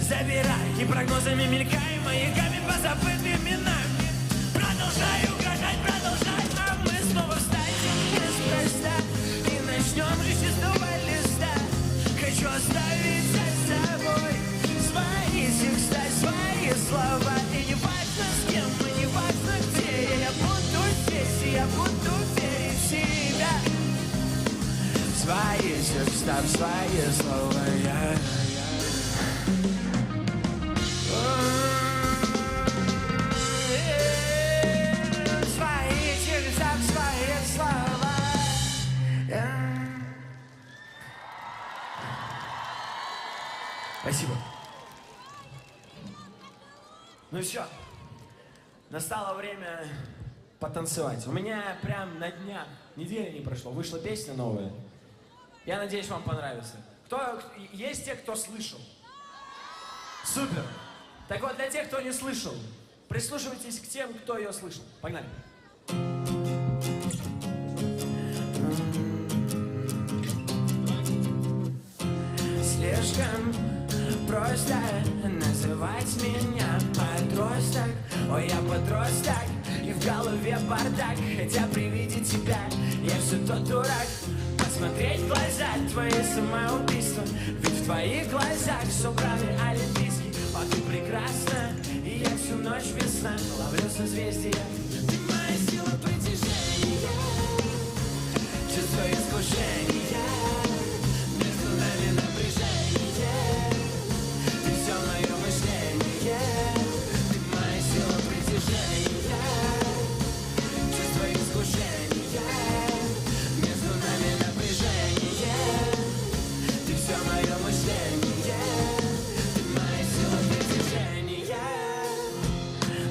B: Забирай и прогнозами мелькай, маяками по забытым нами. Продолжай угрожать, продолжай, а мы снова встанем неспроста и начнем жить с чистого листа. Хочу оставить за собой свои текста, свои слова. И не важно с кем, и не важно где, я буду здесь, и я буду верить в себя. Свои текста, свои слова я. Спасибо. Ну все, настало время потанцевать. У меня прям на днях, недели не прошло, вышла песня новая. Я надеюсь, вам понравится. Есть те, кто слышал? Супер. Так вот, для тех, кто не слышал, прислушивайтесь к тем, кто ее слышал. Погнали. Слишком просто называть меня подросток. Ой, я подросток, и в голове бардак. Хотя при виде тебя я все тот дурак. Посмотреть в глаза твои самоубийства, ведь в твоих глазах собраны олимпийские. О, ты прекрасна, и я всю ночь весна ловлю созвездия. Ты моя сила притяжения, чувство искушения, между нами напряжение. Ты все мое мышление, ты моя сила притяжения, чувство искушения, между нами напряжение. Ты все мое мышление, ты моя сила притяжения.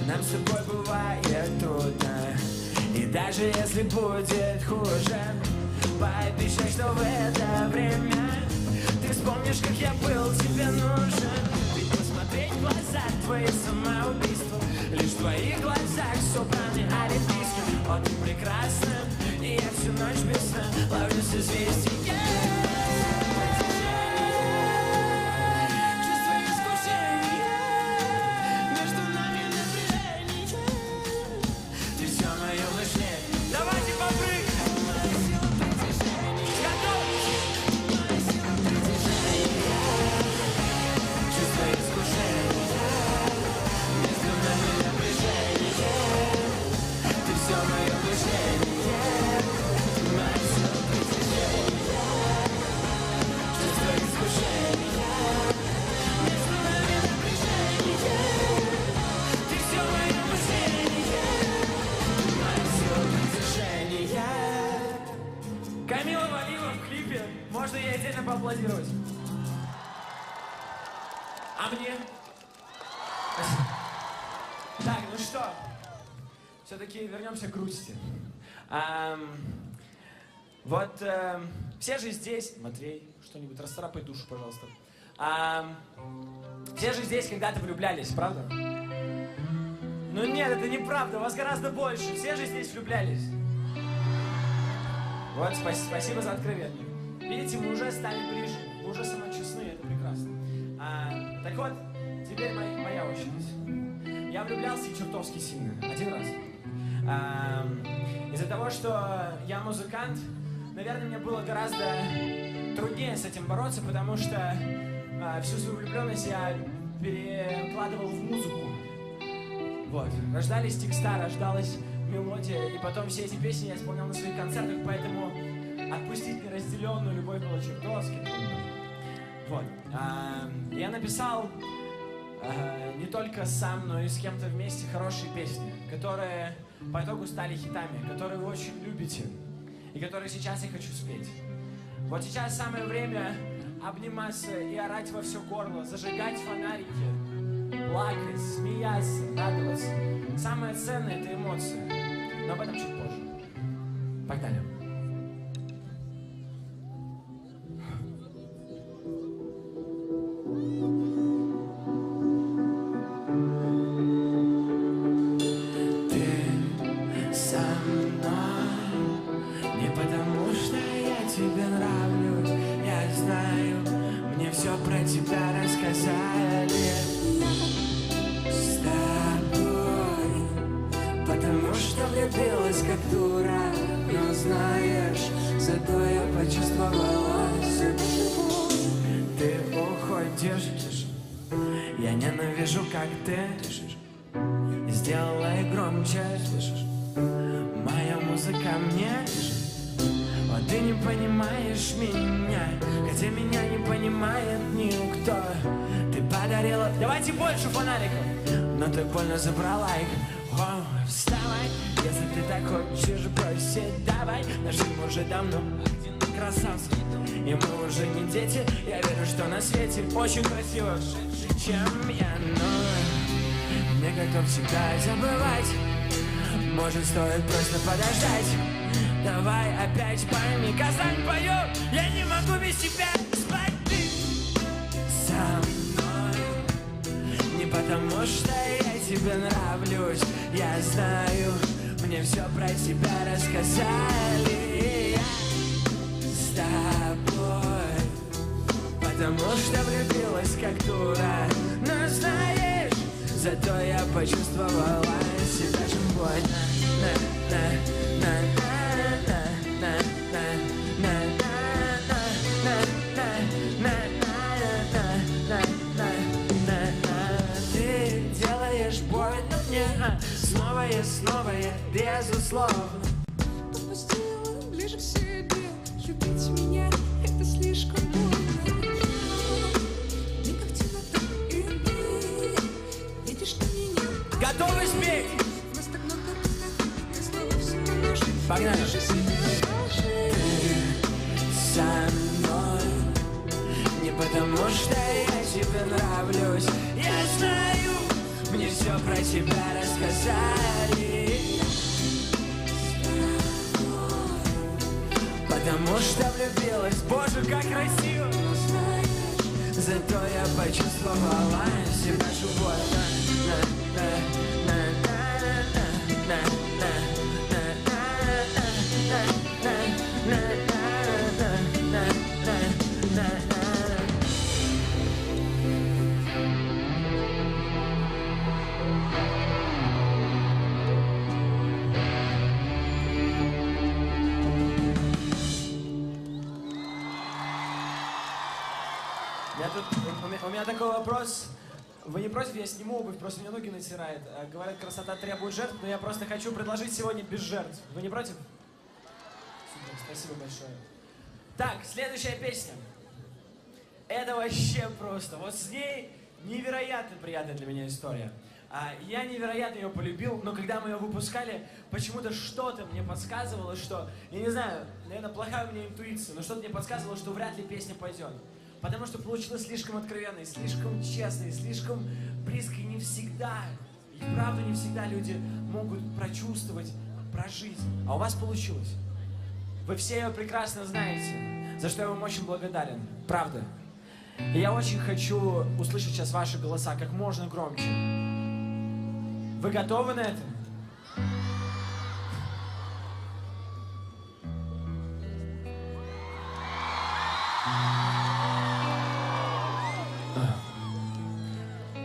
B: Нам с тобой бывает трудно, и даже если будет хуже, пообещай, что в это время ты вспомнишь, как я был тебе нужен. Ведь посмотреть в глаза твои самоубийства, лишь в твоих глазах собраны олимпийские. О, ты прекрасна, и я всю ночь без сна ловлю созвездия. Камила Валиева в клипе. Можно ей отдельно поаплодировать. А мне? Так, ну что? Все-таки вернемся к грусти. Вот все же здесь... Матвей, что-нибудь расцарапай душу, пожалуйста. Все же здесь когда-то влюблялись, правда? Ну нет, это неправда, вас гораздо больше. Все же здесь влюблялись. Вот, спасибо за откровение. Видите, мы уже стали ближе, мы уже со мной честны, это прекрасно. Так вот, теперь моя очередь. Я влюблялся чертовски сильно, один раз. И Из-за того, что я музыкант, наверное, мне было гораздо труднее с этим бороться, потому что всю свою влюбленность я перекладывал в музыку. Вот. Рождались текста, рождалась мелодия, и потом все эти песни я исполнял на своих концертах, поэтому отпустить неразделенную любовь было чертовски трудно. Вот. Я написал не только сам, но и с кем-то вместе хорошие песни, которые по итогу стали хитами, которые вы очень любите и которые сейчас я хочу спеть. Вот сейчас самое время обниматься и орать во все горло, зажигать фонарики, плакать, смеяться, радоваться. Самое ценное — это эмоции, но об этом чуть позже. Погнали. Я ненавижу, как ты сделала и громче, слышишь? Моя музыка мне, вот ты не понимаешь меня, хотя меня не понимает никто. Ты подарила, давайте больше фонариков, но ты больно забрала их. О, вставай, если ты так хочешь бросить, давай. Наш фильм уже давно один красавский, и мы уже не дети. Я верю, что на свете очень красиво, чем я, но не готов всегда забывать. Может, стоит просто подождать. Давай опять пойми, Казань пою, я не могу без тебя спать. Ты со мной не потому, что я тебе нравлюсь. Я знаю, мне все про тебя рассказали. Я с тобой, потому что влюбилась как дура. Но знаешь, зато я почувствовала себя живой. Ты делаешь больно мне снова и снова, я безусловно.
P: Подпустила ближе к себе, любить меня — это слишком больно. Мне как темнота, и ты видишь, что меня.
B: Готовы спеть? Погнали! Ты со мной не потому, что я тебе нравлюсь. Я знаю, мне все про тебя рассказали. Потому что влюбилась, боже, как красиво. Зато я почувствовала себя живой. У меня такой вопрос. Вы не против, я сниму обувь, просто мне ноги натирает. Говорят, красота требует жертв, но я просто хочу предложить сегодня без жертв. Вы не против? Супер, спасибо большое. Так, следующая песня. Это вообще просто. Вот с ней невероятно приятная для меня история. Я невероятно ее полюбил, но когда мы ее выпускали, почему-то что-то мне подсказывало, что, я не знаю, наверное, плохая у меня интуиция, но что-то мне подсказывало, что вряд ли песня пойдет. Потому что получилось слишком откровенной, слишком честной, слишком близкой. Не всегда, и правда не всегда люди могут прочувствовать, прожить. А у вас получилось. Вы все ее прекрасно знаете, за что я вам очень благодарен. Правда. И я очень хочу услышать сейчас ваши голоса как можно громче. Вы готовы на это?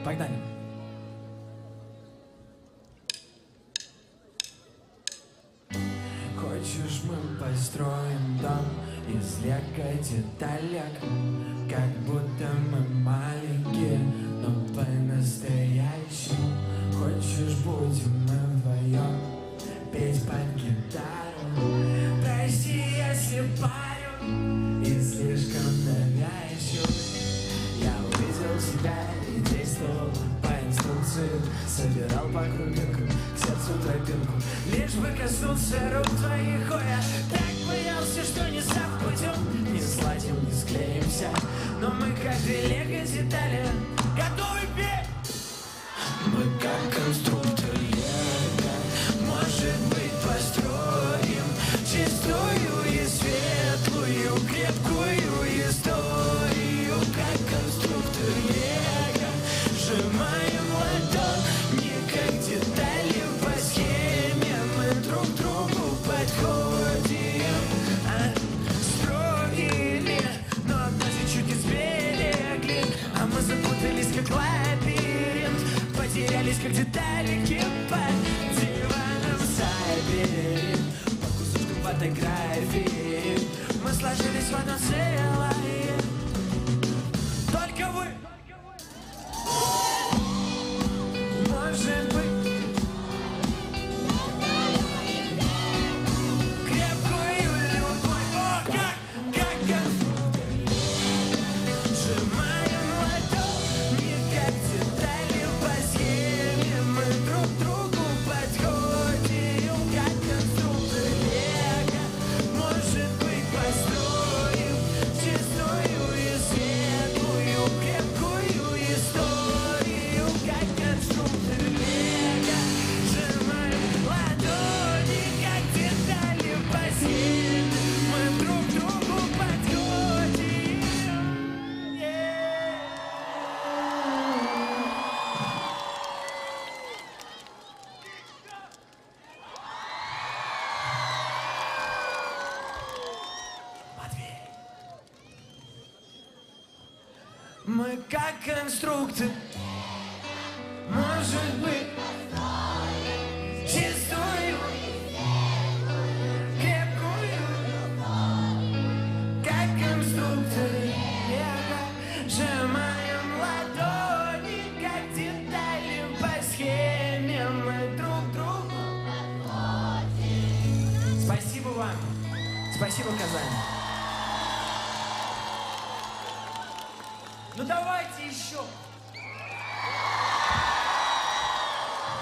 B: Погнали. мы построим дом из лего-деталек, как будто мы маленькие, но по-настоящему. Хочешь, будем мы вдвоем петь под гитару? Прости, если парю и слишком навязчивый. Я увидел себя и действовал по инструкции, собирал по кругинку к сердцу тропинку, лишь бы коснуться рук твоих. Ой, я так боялся, что не забудем, не сладим, не склеимся, но мы как две лего-детали, готовы петь. Мы как конструктор лего, может быть, построим чистую и светлую, крепкую историю, как конструктор лего. Сжимаем ладони, как детали по схеме, мы друг другу подходим. Строили, но однажды чуть не сберегли, а мы запутались, как лабиринт, потерялись, как деталики под диваном. Сайберин, по кусочкам фотографии мы сложились в одно целое. Только вы, может быть, крепкую любовь. О, как сжимаем ладони, как детали по схеме, мы друг другу подходим, как конструктор лего. Может быть, построим чистую и светлую, крепкую историю, как конструктор лего. Сжимаем ладони, как детали по схеме, мы друг другу подходим. Мы как конструктор, может быть, чистую, крепкую, как конструктор лего. Сжимаем ладони, как детали по схеме, мы друг другу подходим. Спасибо вам. Спасибо, Казань. Ну давайте еще.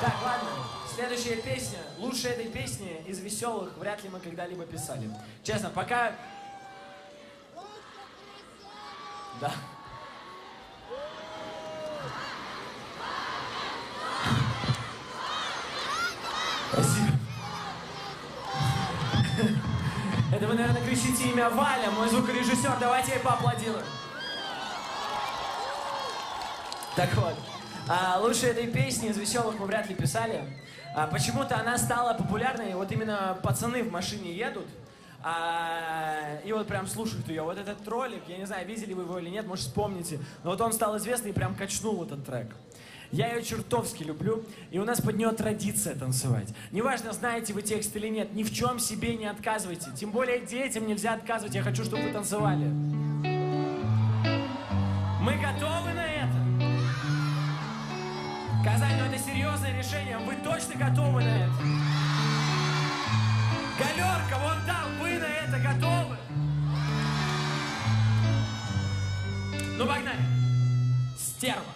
B: Так, ладно. Следующая песня. Лучше этой песни из веселых вряд ли мы когда-либо писали. Честно, пока... Да. Спасибо. Это вы, наверное, кричите имя Валя, мой звукорежиссер. Давайте ей поаплодируем. Так вот, лучше этой песни из веселых мы вряд ли писали. Почему-то она стала популярной, вот именно пацаны в машине едут, и вот прям слушают ее. Вот этот ролик, я не знаю, видели вы его или нет, может вспомните, но вот он стал известный и прям качнул этот трек. Я ее чертовски люблю, и у нас под нее традиция танцевать. Неважно, знаете вы текст или нет, ни в чем себе не отказывайте. Тем более детям нельзя отказывать, я хочу, чтобы вы танцевали. Мы готовы на это? Казань, ну это серьезное решение, вы точно готовы на это? Галерка, вон там, вы на это готовы? Ну погнали! Стерва!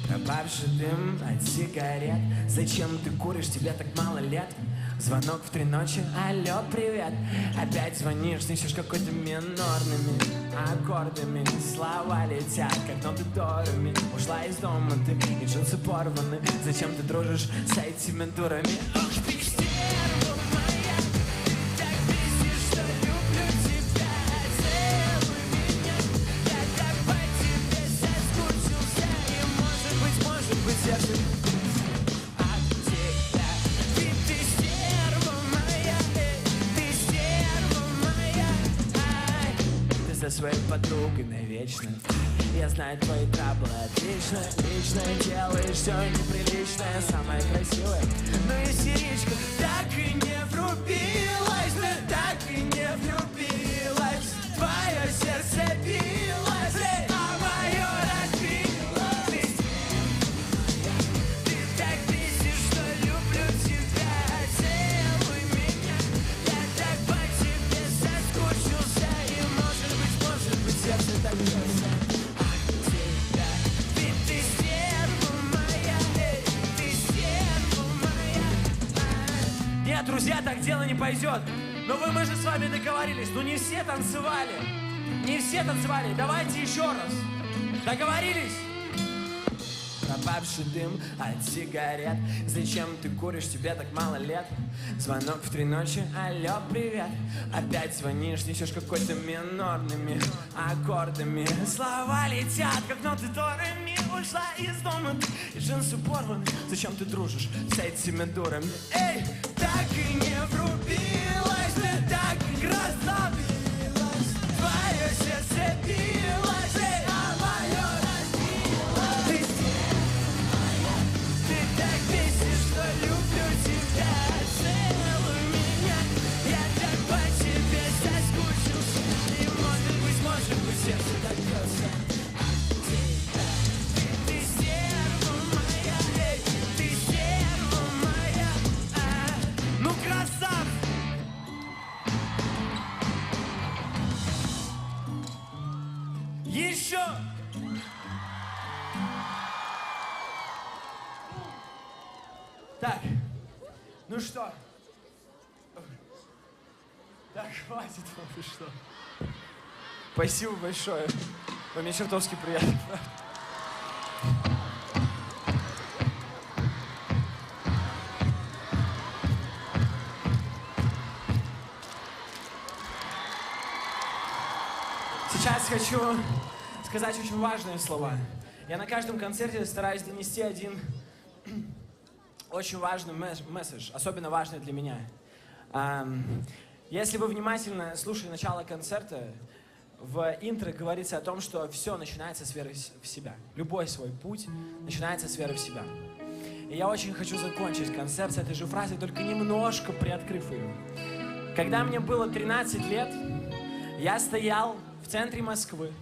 B: Пропавший дым от сигарет. Зачем ты куришь, тебе так мало лет? Звонок в 3 ночи, алло, привет. Опять звонишь, несешь какой-то минорными аккордами. Слова летят, как ноты дорами. Ушла из дома ты, и джинсы порваны. Зачем ты дружишь с этими дурами? Ох, ты стерва моя, так бесишь, что люблю тебя. Целуй меня, я так по тебе соскучился. И может быть, я же от тебя. Ты стерва моя, ты стерва моя, со своей подругой навечно. Я знаю твои траблы отлично. Личное делаешь все неприличное, самое красивое. Ну истеричка, так и не врубилась, ты так и не влюбилась. Твое сердце билось, а мое разбилось. Ты так бесишь, что люблю тебя. Целуй меня, я так по тебе соскучился. И может быть, сердце так бьется. Нет, друзья, так дело не пойдет. Но мы же с вами договорились. Ну не все танцевали. Не все танцевали. Давайте еще раз. Договорились? Пропавший дым от сигарет. Зачем ты куришь, тебе так мало лет? Звонок в 3 ночи, алло, привет. Опять звонишь, несешь какой-то минорными аккордами. Слова летят, как ноты до ре ми. Ушла из дома, и джинсы порваны. Зачем ты дружишь с этими дурами? Эй, так и не врубилась, ты так разлобилась. Твое сердце билось, эй, а мое разбилось. Ты так бесишь, что люблю тебя. Целуй меня, я так по тебе соскучился. И может быть, сердце так бьется. Еще! Так, ну что? Так, хватит вам, вы что? Спасибо большое. Мне чертовски приятно. Сейчас хочу сказать очень важные слова. Я на каждом концерте стараюсь донести один очень важный месседж, особенно важный для меня. Если вы внимательно слушали начало концерта, в интро говорится о том, что все начинается с веры в себя. Любой свой путь начинается с веры в себя. И я очень хочу закончить концерт с этой же фразой, только немножко приоткрыв ее. Когда мне было 13 лет, я стоял в центре Москвы,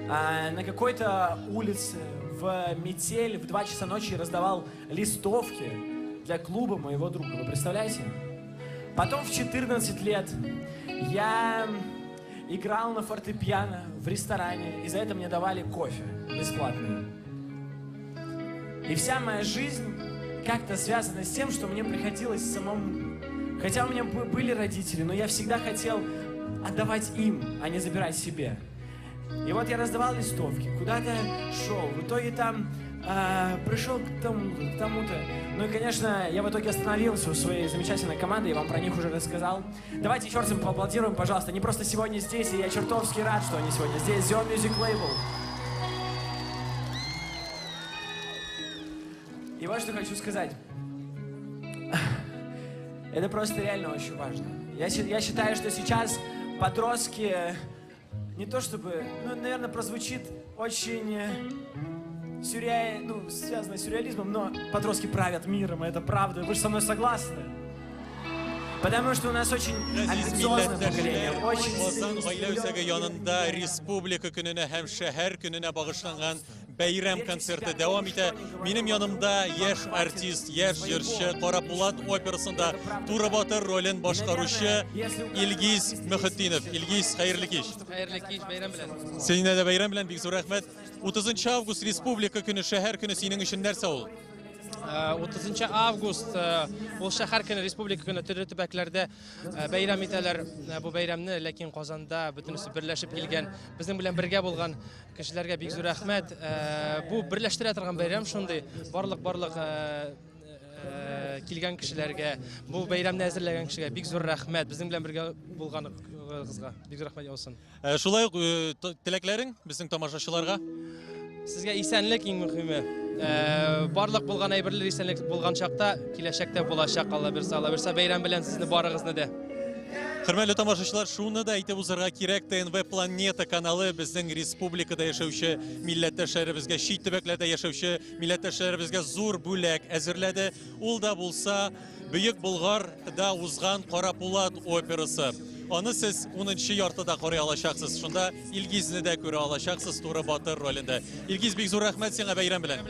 B: на какой-то улице, в метель, в 2 часа ночи раздавал листовки для клуба моего друга. Вы представляете? Потом в 14 лет я играл на фортепиано в ресторане, и за это мне давали кофе бесплатный. И вся моя жизнь как-то связана с тем, что мне приходилось самому. Хотя у меня были родители, но я всегда хотел отдавать им, а не забирать себе. И вот я раздавал листовки, куда-то шел, в итоге там пришел к тому-то. Ну и, конечно, я в итоге остановился у своей замечательной команды, я вам про них уже рассказал. Давайте еще раз им поаплодируем, пожалуйста. Они просто сегодня здесь, и я чертовски рад, что они сегодня здесь. Zion Music Label. И вот что хочу сказать. Это просто реально очень важно. Я считаю, что сейчас подростки, не то чтобы, ну, наверное, прозвучит очень связано с сюрреализмом, но подростки правят миром, и это правда. Вы же со мной согласны? Потому что у нас очень амбициозное поколение.
E: Озан гаиләүсәге янында республика көненә һәм шәһәр көненә багышланган бәйрәм концерты дәвам итә. Минем янымда яшь артист, яшь җырчы, Карабулат операсында Туры Батыр ролен башкаручы Илгиз Мөхетдинов. Илгиз, хәерле кич.
C: Хәерле кич, бәйрәм белән.
E: Сиңа да бәйрәм белән бик зур рәхмәт. 30 август республика көне, шәһәр көне синең өчен нәрсә ул?
C: 30 август ул шәһәр көне, республика көне төрле төбәкләрдә бәйрәм итәләр бу бәйрәмне, ләкин Казанда бөтенесе берләшеп килгән, безнең белән бергә булган кешеләргә бик зур рәхмәт. Бу берләштерә торган бәйрәм шундый, барлык килгән кешеләргә, бу бәйрәмне әзерләгән кешегә бик зур рәхмәт. Безнең белән бергә булганыгызга бик зур рәхмәт яусын.
E: Шулай ук теләкләрең безнең тамашачыларга?
C: Сезгә исәнлек иң мөһиме. Барлык булган әйберләр исәнлек булган чакта, киләчәктә булачак, Алла берсе бәйрәм белән сезне барыгызны да.
E: Хөрмәтле тамашачылар, шуны да әйтеп узарга кирәк, ТНВ Планета каналы безнең республикада яшәүче милләттәшләребезгә, чит төбәкләрдә яшәүче милләттәшләребезгә зур бүләк әзерләде. Ул да булса Бөек Болгарда узган Карапулат операсы. Аны сез 10-нчы яртыда карый алачаксыз. Шунда Илгизне дә күрә алачаксыз туры батыр ролендә. Илгиз, бик зур рәхмәт сиңа бәйрәм белән.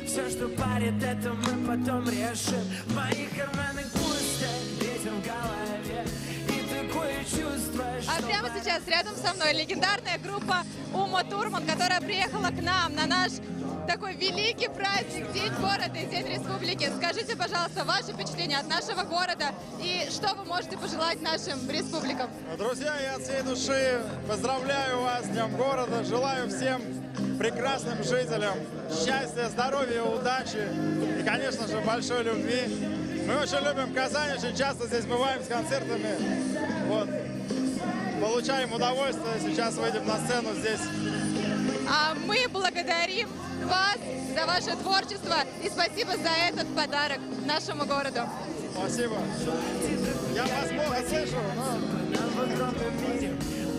P: Все, что парит, это мы потом решим. В моих карманах пусто, ветер в голове. И такое чувство, что...
A: А прямо сейчас рядом со мной легендарная группа Ума Турман, которая приехала к нам на наш такой великий праздник, День города и День республики. Скажите, пожалуйста, ваши впечатления от нашего города и что вы можете пожелать нашим республикам?
D: Друзья, я от всей души поздравляю вас с Днем города, желаю всем прекрасным жителям счастья, здоровья, удачи и, конечно же, большой любви. Мы очень любим Казань, очень часто здесь бываем с концертами. Вот. Получаем удовольствие, сейчас выйдем на сцену здесь.
A: А мы благодарим вас за ваше творчество и спасибо за этот подарок нашему городу.
D: Спасибо. Я вас плохо слышу,
P: в огромном мире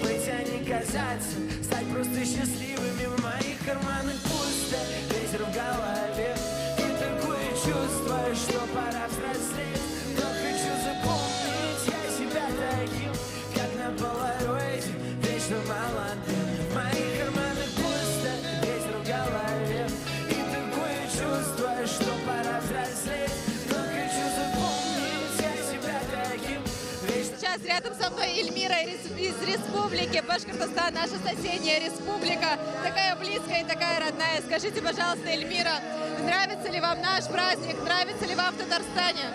P: быть, а не казаться, стать просто счастливыми. В моих карманах пусто, ветер в голове. И такое чувство, что пора взрослеть. Но хочу запомнить я себя таким, как на полароиде, вечно молодым. В моих карманах пусто, ветер в голове. И такое чувство, что пора взрослеть. Но хочу запомнить я себя таким.
A: Сейчас рядом со мной Эльмира из республики Башкортостан, наша соседняя республика, такая близкая и такая родная. Скажите, пожалуйста, Эльмира, нравится ли вам наш праздник, нравится ли вам в Татарстане?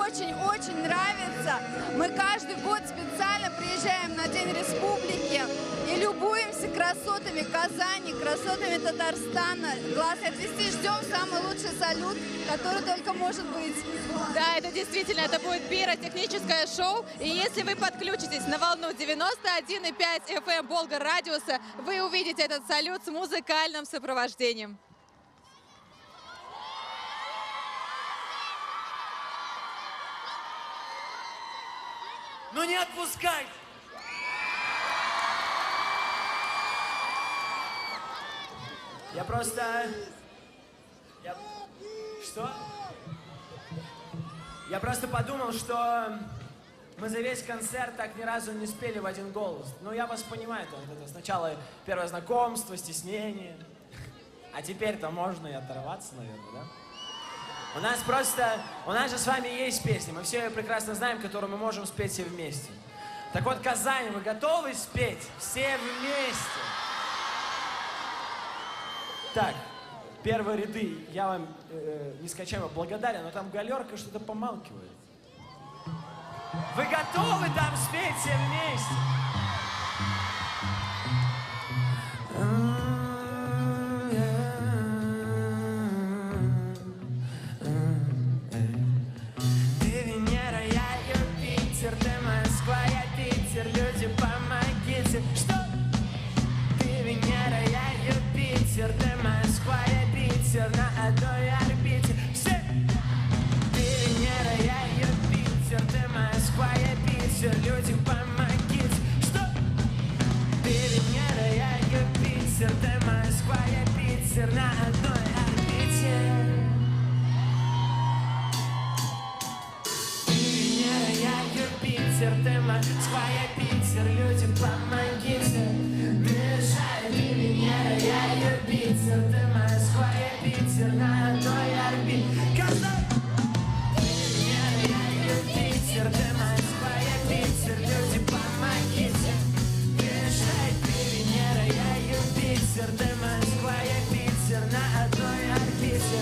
K: Очень нравится. Мы каждый год специально приезжаем на День республики и любуемся красотами Казани, красотами Татарстана. Глаз отвести, ждем самый лучший салют, который только может быть.
A: Да, это действительно, это будет пиротехническое шоу. И если вы подключитесь на волну 91,5 FM Болгар радиуса, вы увидите этот салют с музыкальным сопровождением.
P: Ну не отпускай! Я просто... Что? Я просто подумал, что мы за весь концерт так ни разу не спели в один голос. Ну, я вас понимаю, это сначала первое знакомство, стеснение. А теперь-то можно и оторваться, наверное, да? У нас же с вами есть песни, мы все ее прекрасно знаем, которую мы можем спеть все вместе. Так вот, Казань, вы готовы спеть все вместе? Так, первые ряды, я вам нескончаемо благодарен, но там галерка что-то помалкивает. Вы готовы там спеть все вместе? Ты Венера, я Юпитер, ты Москва, я Питер, люди, помогите. Что? Ты Венера, я Юпитер, ты Москва, я Питер, на одной орбите. Все! Ты Венера, я Юпитер, ты Москва, я Питер, люди, помогите. Что? Ты Венера, я Юпитер, ты Москва, я Питер, на одной орбите. Ты Венера, я Юпитер, ты Москва, я Питер, люди, помогите. Дышай, ты Венера, я Юпитер, ты Москва, я Питер, на одной орбите. Казань! Ты Венера, я Юпитер, ты Москва, я Питер, люди, помогите. Дышай, ты Венера, я Юпитер, ты Москва, я Питер, на одной орбите.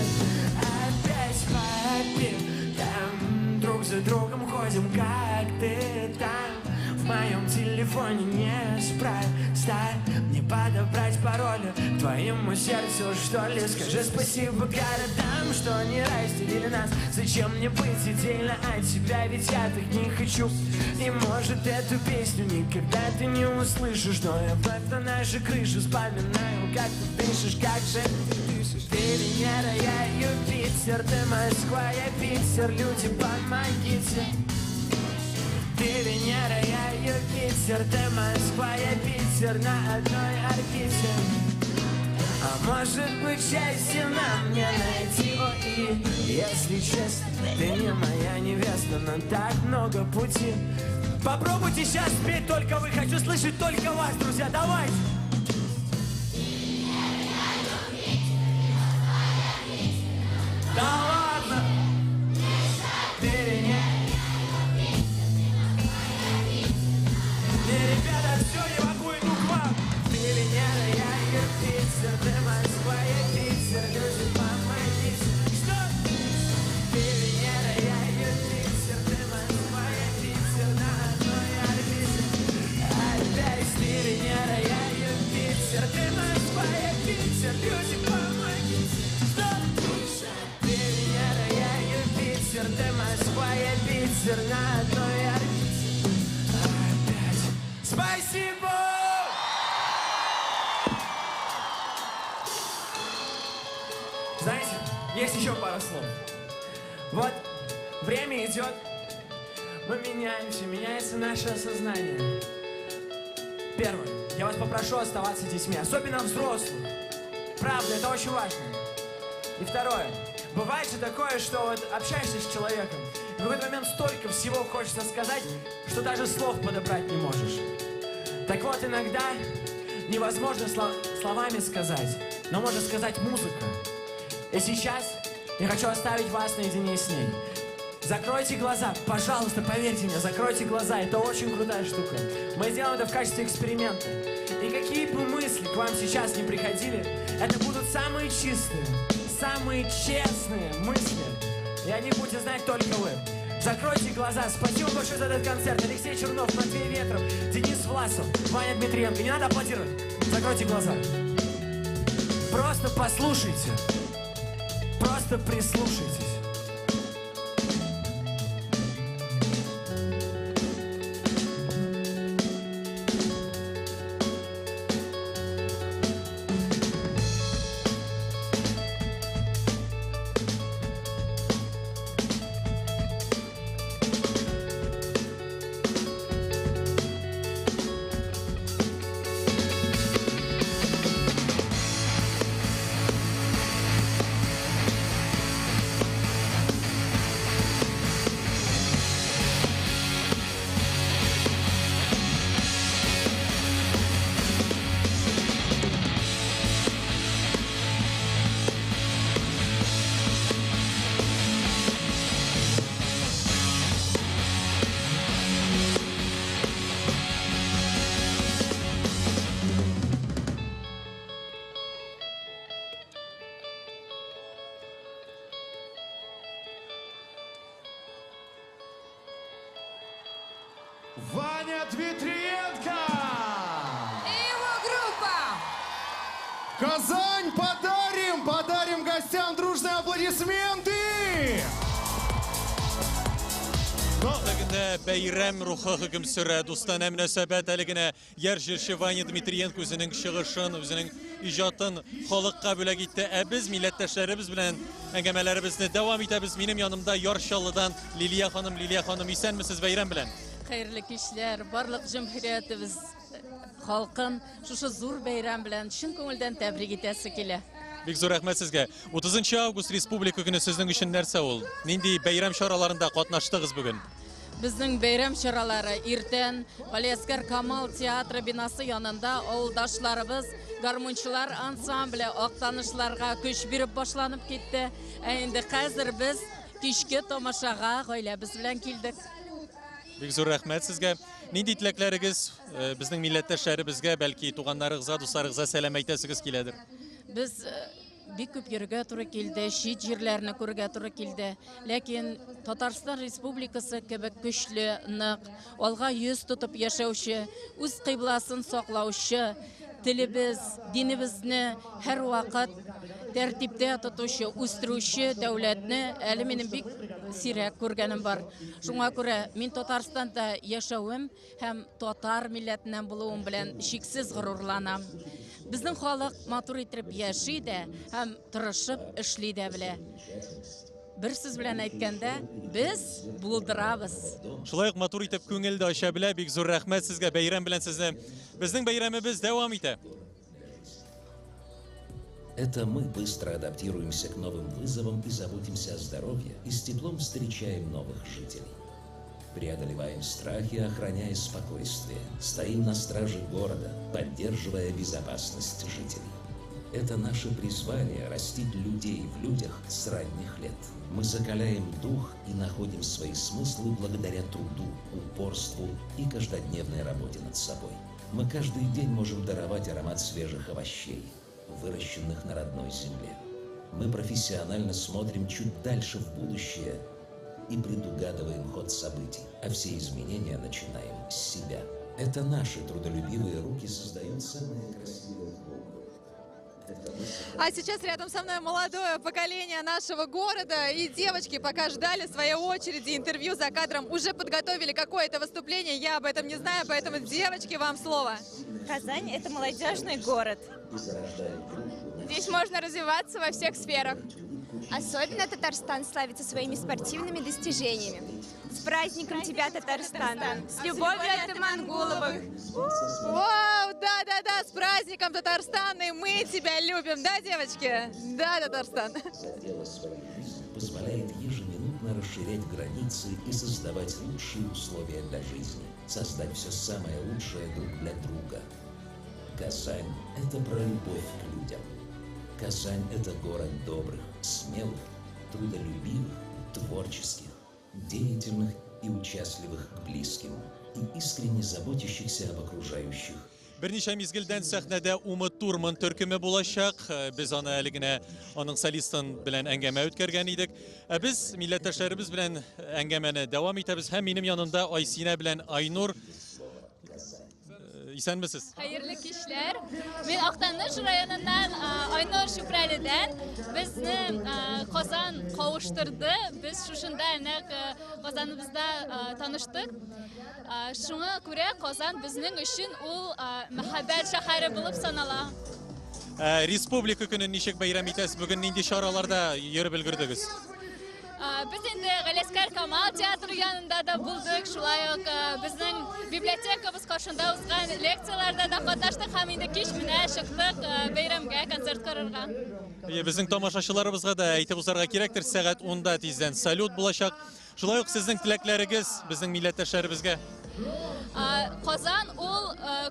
P: Опять попил, там друг за другом ходим, как ты там. В моем телефоне не спроста не подобрать пароля твоему сердцу, что ли. Скажи спасибо городам, что не разделили нас. Зачем мне быть отдельно от тебя, ведь я так не хочу. И может эту песню никогда ты не услышишь, но я вновь на нашей крыше вспоминаю, как ты дышишь, как же ты дышишь. Ты Венера, я Юпитер, Питер, ты Москва, я Питер, люди, помогите. Ты Венера, я Юпитер, ты Москва, я Питер, на одной орбите. А может быть, счастье нам не найти, и если честно, ты не моя невеста, но так много пути. Попробуйте сейчас спеть только вы, хочу слышать только вас, друзья, давайте! Да ладно! Ты Венера. Ребята, все, я могу, иду к вам. Ты Венера, я Юпитер, ты Москва, я Питер, люди, помогите. Что? Ты Венера, я Юпитер, ты Москва, я Питер, на одной орбите. Опять ты Венера, я Юпитер, ты Москва, я Питер, люди, помогите. Что? Ты Венера, я Юпитер, ты Москва, я Питер, на одной орбите. Спасибо!
B: Знаете, есть еще пара слов. Вот, время идет, мы меняемся, меняется наше осознание. Первое, я вас попрошу оставаться детьми, особенно взрослых. Правда, это очень важно. И второе, бывает же такое, что вот общаешься с человеком, и в какой-то момент столько всего хочется сказать, что даже слов подобрать не можешь. Так вот, иногда невозможно словами сказать, но можно сказать музыка. И сейчас я хочу оставить вас наедине с ней. Закройте глаза, пожалуйста, поверьте мне, закройте глаза, это очень крутая штука. Мы сделаем это в качестве эксперимента. И какие бы мысли к вам сейчас не приходили, это будут самые чистые, самые честные мысли. И они будете знать только вы. Закройте глаза. Спасибо большое за этот концерт. Алексей Чернов, Матвей Ветров, Денис Власов, Ваня Дмитриенко. Не надо аплодировать. Закройте глаза. Просто послушайте. Просто прислушайтесь.
L: Ваня Дмитриенко!
I: И его группа!
L: Казань подарим! Подарим гостям дружные аплодисменты!
E: Тагында бәйрәм рухы хөкем сүрә. Дустан мөнәсәбәт әлегенә яр җырчы Ваня Дмитриенко үзенең чыгышын, үзенең иҗатын халыкка бүләк итте. Ә без милләттәшләребез белән әңгәмәләребезне дәвам итәбез. Минем янымда Ярчалыдан Лилия ханым, исәнмесез бәйрәм белән?
F: Хәерле кичләр, барлык җәмгыятебез халкын шушы зур бәйрәм белән чын күңелдән тәбрик итәсе килә.
E: Бик зур рәхмәт сезгә. 30 август республика көне сезнең өчен нәрсә ул? Нинди бәйрәм чараларында катнаштыгыз бүген?
F: Безнең бәйрәм чаралары иртән Галиәскәр Камал театры бинасы янында авылдашларыбыз гармунчылар ансамбле актанышларга көч биреп башланып китте. Ә инде хәзер без кичке тамашага гаиләбез белән килдек.
E: Бик зур рәхмәт сезгә. Нинди теләкләрегез безнең милләттәшләребезгә, бәлки туганнарыгызга, дусларыгызга сәлам әйтәсегез киләдер?
F: Без бик күп йөргә туры килде, чит җирләрне күргә туры килде. Ләкин Татарстан Республикасы кебек көчле, нык, алга йөз тотып яшәүче, үз кыйбласын саклаучы, телебез, динебезне һәр вакыт тәртиптә тотучы, үстерүче дәүләтне әле минем бик сирәк күргәнем бар. Шуңа күрә мин Татарстанда яшәвем һәм татар милләтеннән булуым белән чиксез горурланам. Безнең халык матур итеп яши дә һәм тырышып эшли дә белә. Бер сүз белән әйткәндә, без булдырабыз.
E: Шулай ук матур итеп күңелде ача белә, бик зур рәхмәт сезгә, бәйрәм белән сезне. Безнең бәйрәмебез дәвам итә.
O: Это мы быстро адаптируемся к новым вызовам и заботимся о здоровье, и с теплом встречаем новых жителей. Преодолеваем страхи, охраняя спокойствие. Стоим на страже города, поддерживая безопасность жителей. Это наше призвание растить людей в людях с ранних лет. Мы закаляем дух и находим свои смыслы благодаря труду, упорству и каждодневной работе над собой. Мы каждый день можем даровать аромат свежих овощей, выращенных на родной земле. Мы профессионально смотрим чуть дальше в будущее и предугадываем ход событий, а все изменения начинаем с себя. Это наши трудолюбивые руки создают самые красивые формы.
A: А сейчас рядом со мной молодое поколение нашего города. И девочки, пока ждали своей очереди интервью за кадром, уже подготовили какое-то выступление. Я об этом не знаю, поэтому, девочки, вам слово.
Q: Казань – это молодежный город. Здесь можно развиваться во всех сферах. Особенно Татарстан славится своими спортивными достижениями. С праздником тебя, Татарстан! С любовью от Имангуловых!
A: Вау, да-да-да, с праздником, Татарстан, и мы тебя любим, да, девочки? Да, Татарстан.
O: Дело своей жизни позволяет ежеминутно расширять границы и создавать лучшие условия для жизни, создать все самое лучшее друг для друга. Казань – это про любовь к людям. Казань – это город добрых, смелых, трудолюбивых, творческих, деятельных и участливых к близким, и искренне заботящихся об окружающих.
E: Берничә мизгелдән сәхнәдә Умыт Турман төркеме булачак. Без аны әле генә аның солистын белән әңгәмә үткәргән идек. Без милләттәшләребез белән әңгәмәне дәвам итәбез. Һәм минем янымда Айсина белән Айнур. Исәнмесез?
U: Hayırlı kişler. Мен Актаныш районунан Айнур Шүпрәледән безне Казан кавыштырды. Без шушында Казаныбызда таныштык. Шуңа күрә Казан безнең өчен ул мәхәббәт шәһәре булып санала.
E: Республика көнен ничек бәйрәм итәсез? Бүген нинди чараларда йөреп өлгердегез?
U: Biz indi Галескар Камал театры янында да булдык. Шулай ук безнең библиотекабыз каршында узган лекцияларда да катнаштык һәм инде кич менә чыктык бәйрәмгә, концерт карарга.
E: Безнең тамашачыларыбызга да әйтеп узарга кирәктер, сәгать 10-да тиздән салют булачак. Шулай ук сезнең теләкләрегез безнең милләттәшләребезгә?
U: Казан ул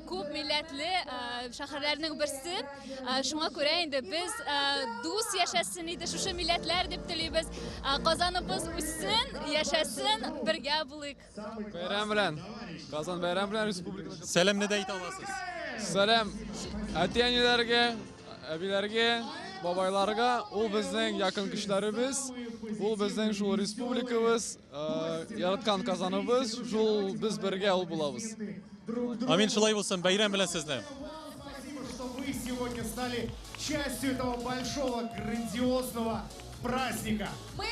U: күп милләтле шәһәрләрнең берсе. Шуңа күрә инде без дус яшәсен иде шушы милләтләр дип телибез. Казаныбыз үссен, яшәсен, бергә булыйк.
W: Бәйрәм белән. Казан бәйрәм белән республика.
E: Сәламне дә әйтә аласыз.
W: Сәлам әти-әниләргә, әбиләргә, бабайларга, ул безнең якын кешеләребез. Ул безнең шул республикабыз, яраткан Казаныбыз, шул без бергә ул булабыз.
E: Амин, шулай булсын, бәйрәм белән сезне.
L: Что вы сегодня стали частью этого большого, грандиозного праздника.
I: Мы,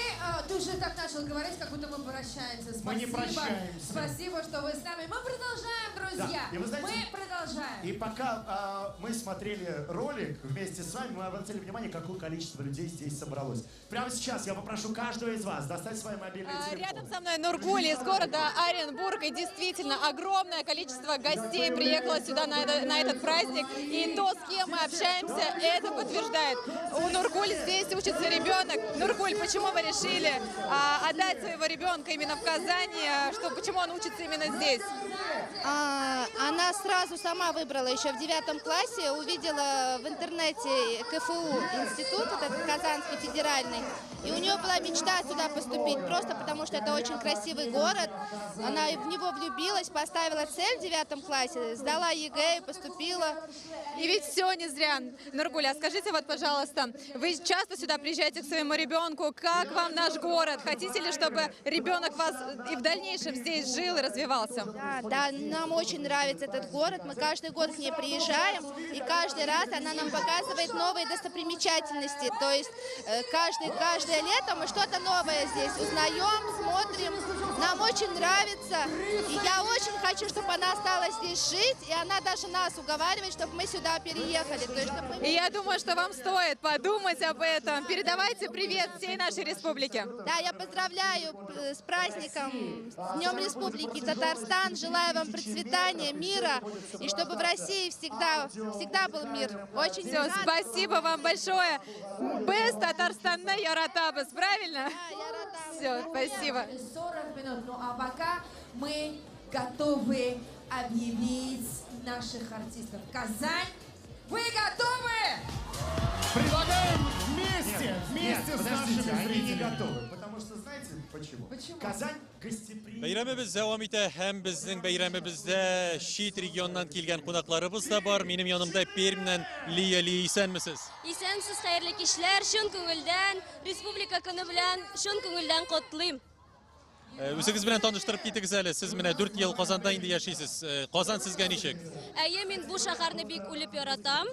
I: ты уже так начал говорить, как будто мы прощаемся. Спасибо.
L: Мы не прощаемся.
I: Спасибо, что вы с нами. Мы продолжаем, друзья.
L: Да. И вы знаете,
I: мы продолжаем.
L: И пока мы смотрели ролик вместе с вами, мы обратили внимание, какое количество людей здесь собралось. Прямо сейчас я попрошу каждого из вас достать свои мобильные телефоны.
A: Рядом со мной Нургуль из города Оренбург. И действительно, огромное количество гостей приехало сюда на этот праздник. И то, с кем мы общаемся, это подтверждает. У Нургуль здесь учится ребенок. Нургуль, почему вы решили отдать своего ребенка именно в Казани? Почему он учится именно здесь?
X: Она сразу сама выбрала еще в 9 классе, увидела в интернете КФУ институт, этот Казанский федеральный, и у нее была мечта сюда поступить, просто потому что это очень красивый город. Она в него влюбилась, поставила цель в 9 классе, сдала ЕГЭ и поступила.
A: И ведь все не зря. Нургуль, а скажите вот, пожалуйста, вы часто сюда приезжаете к своим своему ребенку, как вам наш город? Хотите ли, чтобы ребенок вас и в дальнейшем здесь жил и развивался?
X: Да, нам очень нравится этот город. Мы каждый год к ней приезжаем, и каждый раз она нам показывает новые достопримечательности. То есть каждое лето мы что-то новое здесь узнаем, смотрим. Нам очень нравится. И я очень хочу, чтобы она осталась здесь жить, и она даже нас уговаривает, чтобы мы сюда переехали. То есть, чтобы мы...
A: И я думаю, что вам стоит подумать об этом. Передавайте привет всей нашей республике.
X: Да, я поздравляю с праздником, с Днем Республики Татарстан. Желаю вам процветания, мира, и чтобы в России всегда был мир. Очень
A: все, спасибо вам большое. Без Татарстана яратабыз, правильно?
X: Да, яратабыз.
A: Все, спасибо.
I: 40 минут. Ну а пока мы готовы объявить наших артистов. Казань, вы готовы?
L: Предлагаем вместе с нашими
H: они не
L: зрителями.
H: готовы. Потому что знаете почему? Казань гостеприимна.
E: Бәйрәмебез дәвам итә һәм безнең бәйрәмебездә чит регионнан килгән кунакларыбыз да бар. Минем янымда Пермьнән Лия. Лия, исәнмесез?
G: Исәнсез, хәерле кичләр, шын күңелдән, республика көне белән шын күңелдән котлыйм.
E: Үзегез белән таныштырып китегез әле. Сез менә 4 ел Казанда инде яшисез. Казан сезгә ничек?
G: Әйе, мин бу шәһәрне бик үлеп яратам.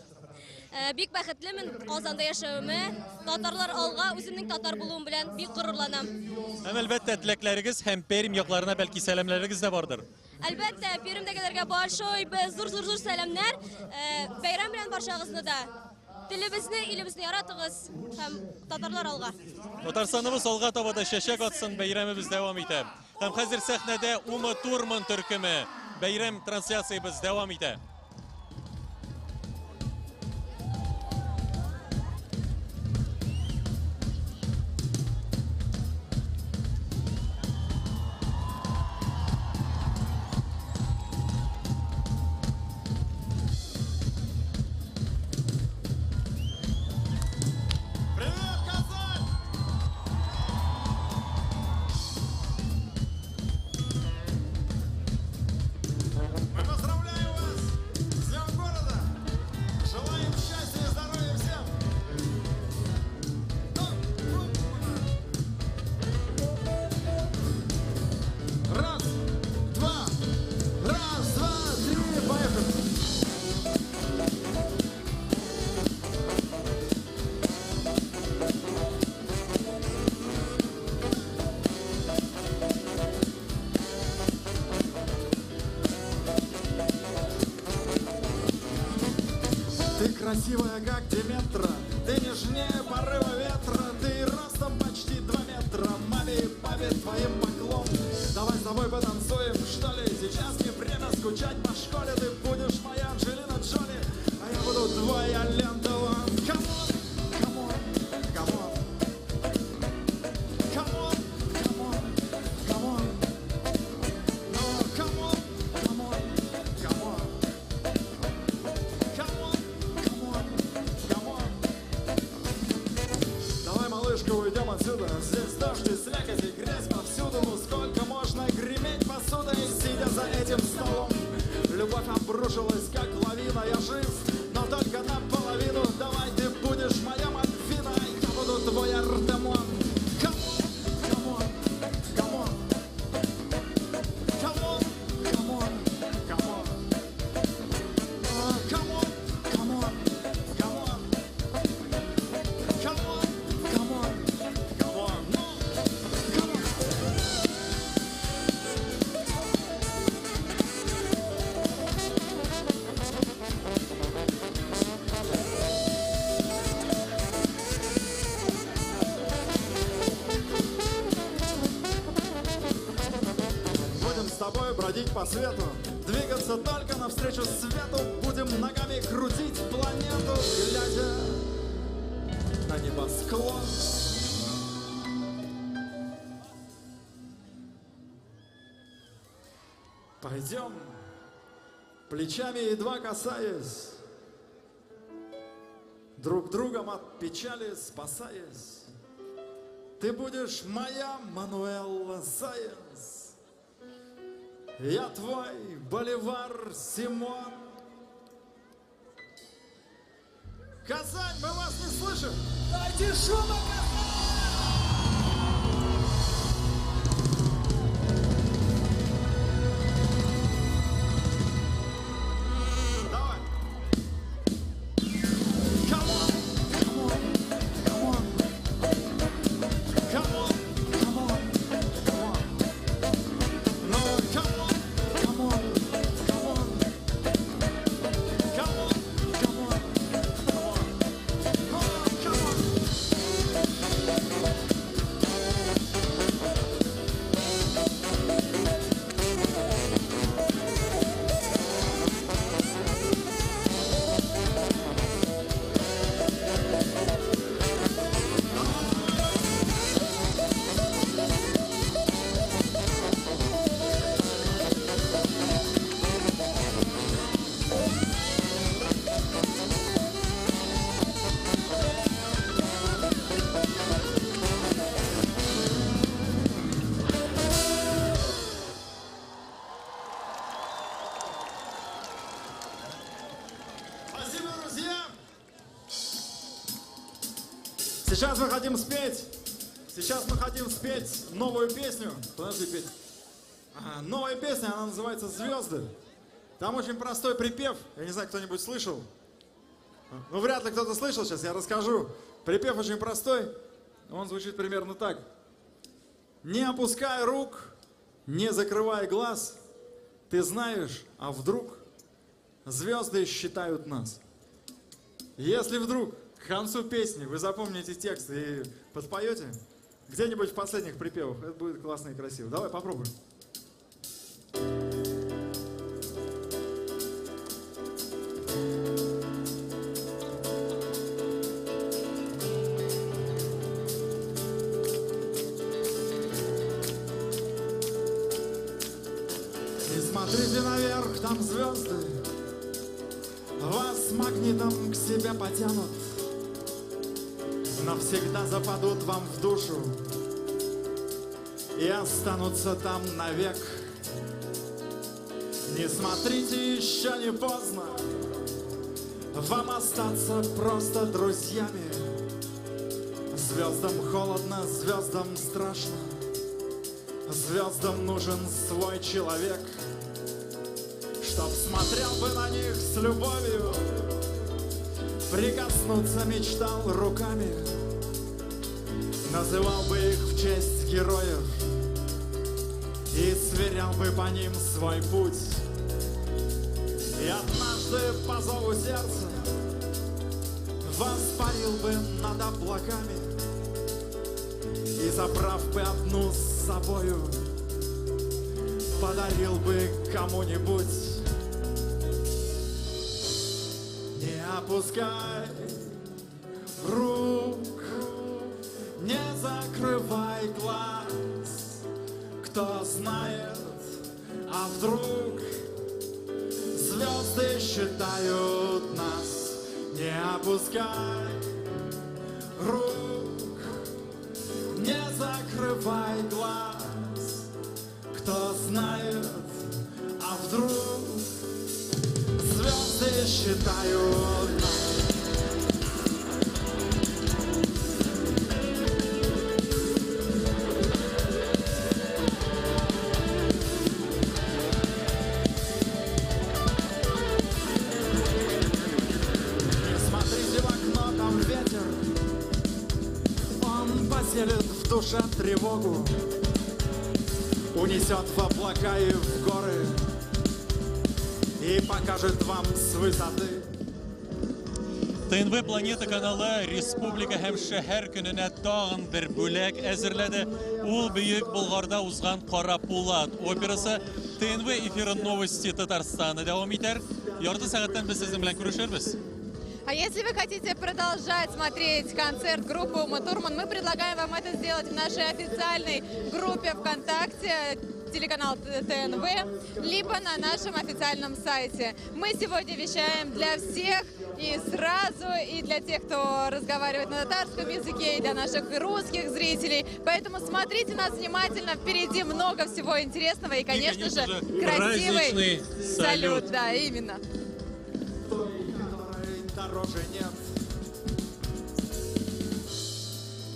G: Бик бәхетлемен Казанда яшәвемә. Татарлар алга үземнең татар булуым белән бик горурланам.
E: Һәм әлбәттә теләкләрегез һәм Пермь якларына бәлки сәламләрегез дә бардыр.
G: Әлбәттә, Пермдәгеләргә большой зур сәламнәр. Бәйрәм белән барчагызны да. Телебезне, илебезне яратыгыз һәм татарлар алга.
E: Татарстаныбыз алга таба да чәчәк атсын, бәйрәмебез дәвам итә. Һәм хәзер сәхнәдә Ума Турман төркеме бәйрәм трансляциябыз дәвам итә.
D: Ты красивая, как Диметра, ты нежнее порыва ветра, ты ростом почти 2 метра. Маме и папе твоим поклон. Давай с тобой потанцуем, что ли? Сейчас не время скучать по школе. Ты будешь моя Анджелина Джоли, а я буду твоя Лента Ван. Камон, камон, камон. Камон, камон, камон. Ну, камон, камон, камон. Давай, малышка, уйдем отсюда. Здесь дождь и слякоть и грязь повсюду. Ну сколько можно греметь посудой, сидя за этим столом? Любовь обрушилась, как лавина. Я жив, но только наполовину. Давай, ты будешь моя Мальвина, я буду твой Артемон. Камон, камон, камон. Камон, камон, камон. Камон, камон, камон. Камон, камон, камон. Будем с тобой бродить по свету, двигаться только навстречу свету. Будем ногами крутить планету, глядя на небосклон. Пойдем, плечами едва касаясь, друг другом от печали спасаясь. Ты будешь моя Мануэлла Сайенс, я твой Боливар Симон. Казань, мы вас не слышим!
P: Дайте шума, Казань!
D: Сейчас мы хотим спеть новую песню. Подожди, Петь. Новая песня, она называется «Звезды». Там очень простой припев. Я не знаю, кто-нибудь слышал. Ну, вряд ли кто-то слышал, сейчас я расскажу. Припев очень простой. Он звучит примерно так. Не опускай рук, не закрывай глаз. Ты знаешь, а вдруг звезды считают нас. Если вдруг к концу песни вы запомните текст и подпоете, где-нибудь в последних припевах, это будет классно и красиво. Давай попробуем. Не смотрите наверх, там звезды вас магнитом к себе потянут, навсегда западут вам в душу и останутся там навек. Не смотрите, еще не поздно вам остаться просто друзьями. Звездам холодно, звездам страшно, звездам нужен свой человек, чтоб смотрел бы на них с любовью, прикоснуться мечтал руками, называл бы их в честь героев и сверял бы по ним свой путь. И однажды по зову сердца воспарил бы над облаками и, забрав бы одну с собою, подарил бы кому-нибудь. Не опускай рук, не закрывай глаз. Кто знает, а вдруг звезды считают нас. Не опускай рук, не закрывай глаз. Кто знает, а вдруг звезды считают нас. В душе тревогу унесет в облака и в горы и покажет вам с высоты.
E: ТНВ Планета каналы Республика һәм шәһәр көненә тагын бер бүләк әзерләде. Ул Бөек Болгарда узган Кара Пулат операсы. ТНВ эфиры новости Татарстана дәвам итәр. Ярты сәгатьтән без сезнең белән күрешербез.
A: А если вы хотите продолжать смотреть концерт группы Ума Турман, мы предлагаем вам это сделать в нашей официальной группе ВКонтакте, телеканал ТНВ, либо на нашем официальном сайте. Мы сегодня вещаем для всех и сразу, и для тех, кто разговаривает на татарском языке, и для наших русских зрителей. Поэтому смотрите нас внимательно, впереди много всего интересного и, конечно же, красивый салют. Да, именно.
D: Дороже нет.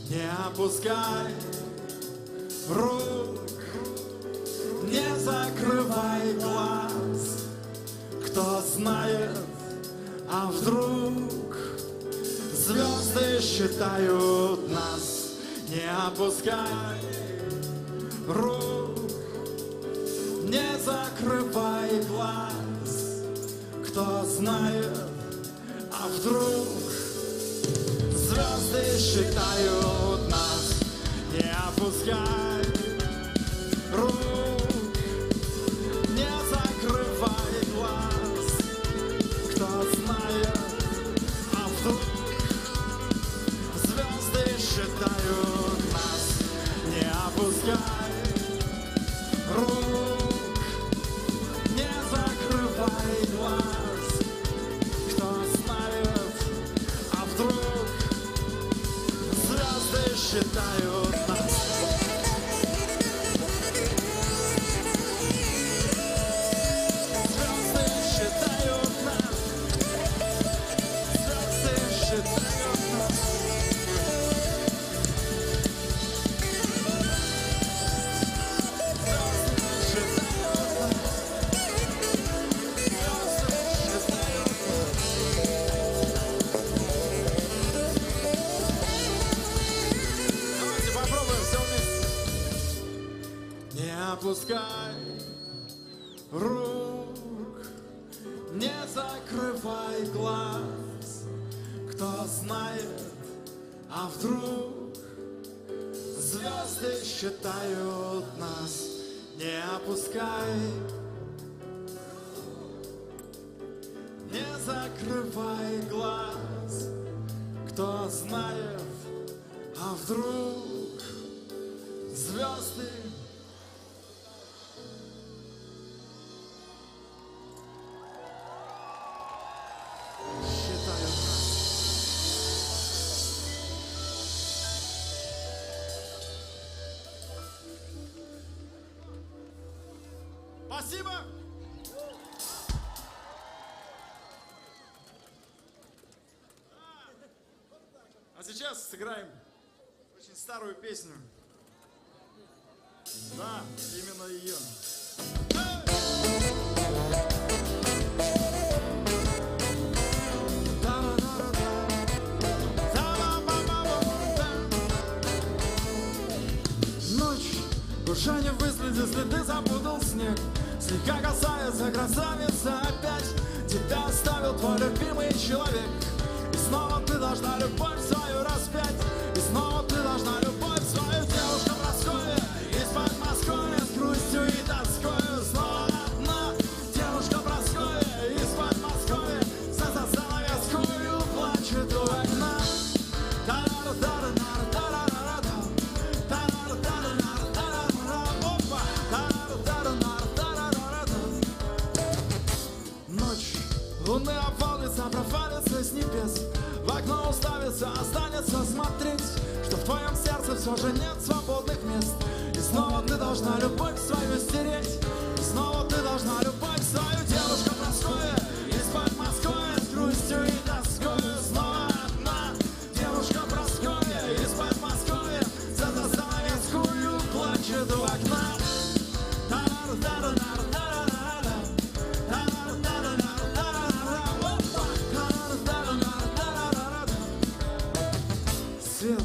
D: Не опускай рук, не закрывай глаз. Кто знает, а вдруг звезды считают нас. Не опускай рук, не закрывай глаз. Кто знает, а вдруг звезды считают нас. Не опускай рук, не закрывай глаз. Кто знает, а вдруг звезды считают нас. Не опускай рук, не закрывай глаз. Считают нас. Звезды считают нас. Звезды считают нас. Не опускай рук, не закрывай глаз. Кто знает, а вдруг звезды считают нас. Не опускай, не закрывай глаз. Кто знает, а вдруг звезды считают нас. Спасибо! А сейчас сыграем очень старую песню. Да, именно ее. Ночь уже не выследит следы, запутал снег. Слегка касается красавица опять. Тебя оставил твой любимый человек. И снова ты должна любовь свою распять. И снова ты должна любовь свою. Девушка Прасковья из Подмосковья с грустью и тоскою. Снова одна девушка Прасковья из Подмосковья за занавескою плачет у окна. Ночь, луны опалится, провалится с небес. В окно уставится, останется смотреть, что в твоем сердце все же нет свободных мест. И снова ты должна любовь свою стереть. И снова ты должна любовь свою. Девушка Прасковья из Подмосковья с грустью и тоскою. Снова одна девушка Прасковья из Подмосковья за занавескую плачет у окна. Свет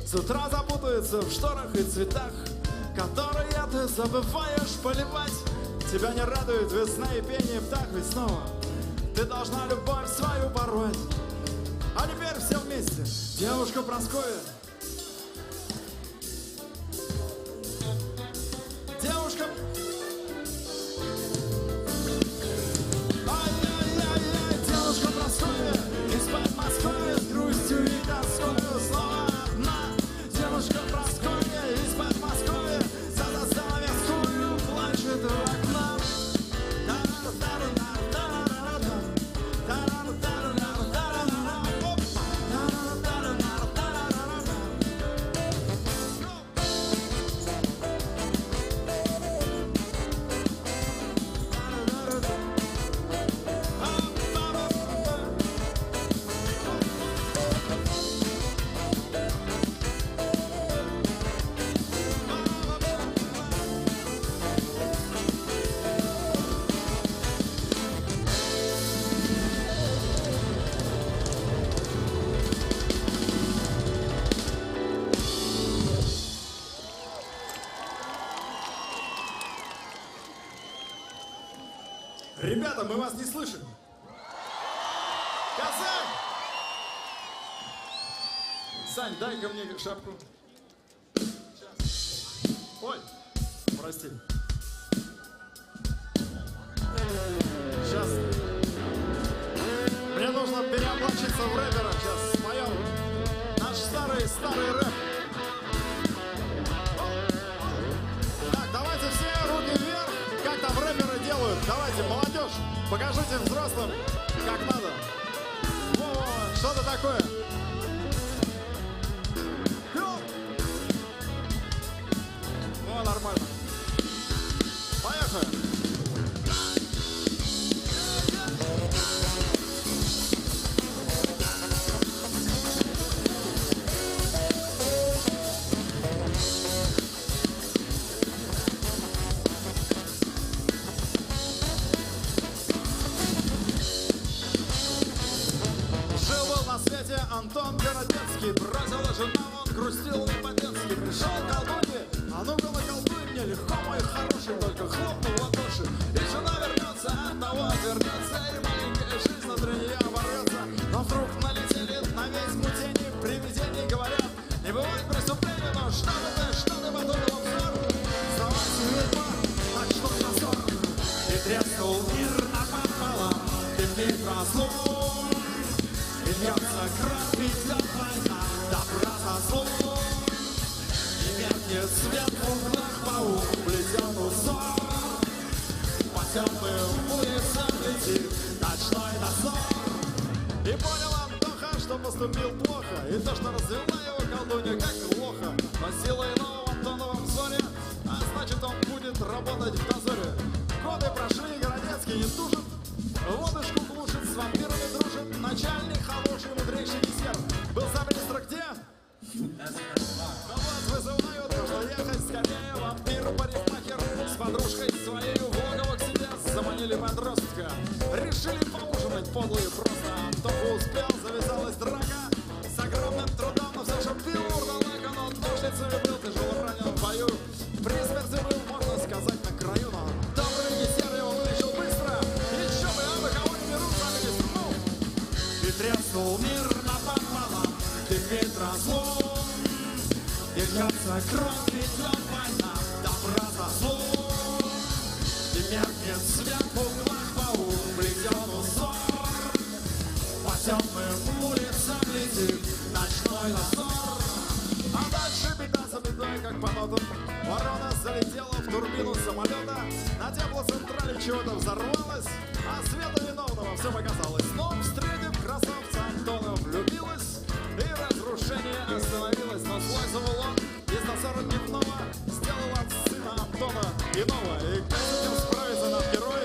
D: с утра запутается в шторах и цветах, которые ты забываешь поливать. Тебя не радует весна и пение птах, ведь снова ты должна любовь свою порвать. А теперь все вместе. Девушка Прасковья. Девушка. Ай-яй-яй-яй, девушка Прасковья из Подмосковья с грустью и тоскою. Снова одна девушка Прасковья из Подмосковья за занавескую плачет у окна. Ребята, мы вас не слышим. Казань! Сань, дай-ка мне шапку. Ой, прости. Сейчас. Мне нужно переоблачиться в рэпера. Сейчас споем наш старый рэп. Так, давайте все руки вверх. Как там рэперы делают? Давайте, молодежь, покажите взрослым, как надо. Во-во-во, что-то такое. О, нормально. Поехали. Антон Городецкий, бросила жена, он грустил не по-детски. Пришел к колдунье, а ну-ка наколдуй мне.
M: мне легко, мой хороший, только хлопнул в ладоши. И жена вернется, от того отвернется, и маленькая жизнь внутри нее оборвется. Но вдруг налетели на весь мутень привидений, говорят, не бывает преступления, но что ты подумал взор? Сдавайся, ведьма, ночной дозор. И треснул мир напополам, теперь разлом. И льется кровь, ведет война, добра за злом. И меркнет свет в углах паук, плетен узор. По темным улицам летит ночной дозор. И понял Антоха, что поступил плохо, и то, что развела его колдунья, как лоха. Но сила иного в Антоновом взоре, а значит, он будет работать в дозоре. Годы прошли, Городецкий не тужит, водочку глушит, с вампирами дружит. Начальник хороший, мудрейший десерт. Был замминистра где? Но вот вызывают, нужно ехать скорее. Вампир-парикмахер с подружкой своей в логово к себе заманили подростка. Решили поужинать подлые просто. Антоха успел, завязалась драка. С огромным трудом, но все же пил урдалака. Но ножницами был тяжело ранен в бою. При смерти был, можно сказать, на краю. Но добрый десерт его вылечил быстро. Еще бы, абы кого не берут, сами не струнул. И треснул мир напополам, теперь разлом. И льется кровь, ведет война, добра за злом. И меркнет свет в углах паук, плетен узор. По темным улицам летит ночной дозор. А дальше беда за бедой, как по нотам. Ворона залетела в турбину самолета. На теплоцентрале чего-то взорвалось, а света виновного все показалось. Но, встретив красавца, Антона влюбилась, и разрушение остановилось. Но свой завулон из дозора дневного сделал от сына Антона иного. И как с этим справится наш герой?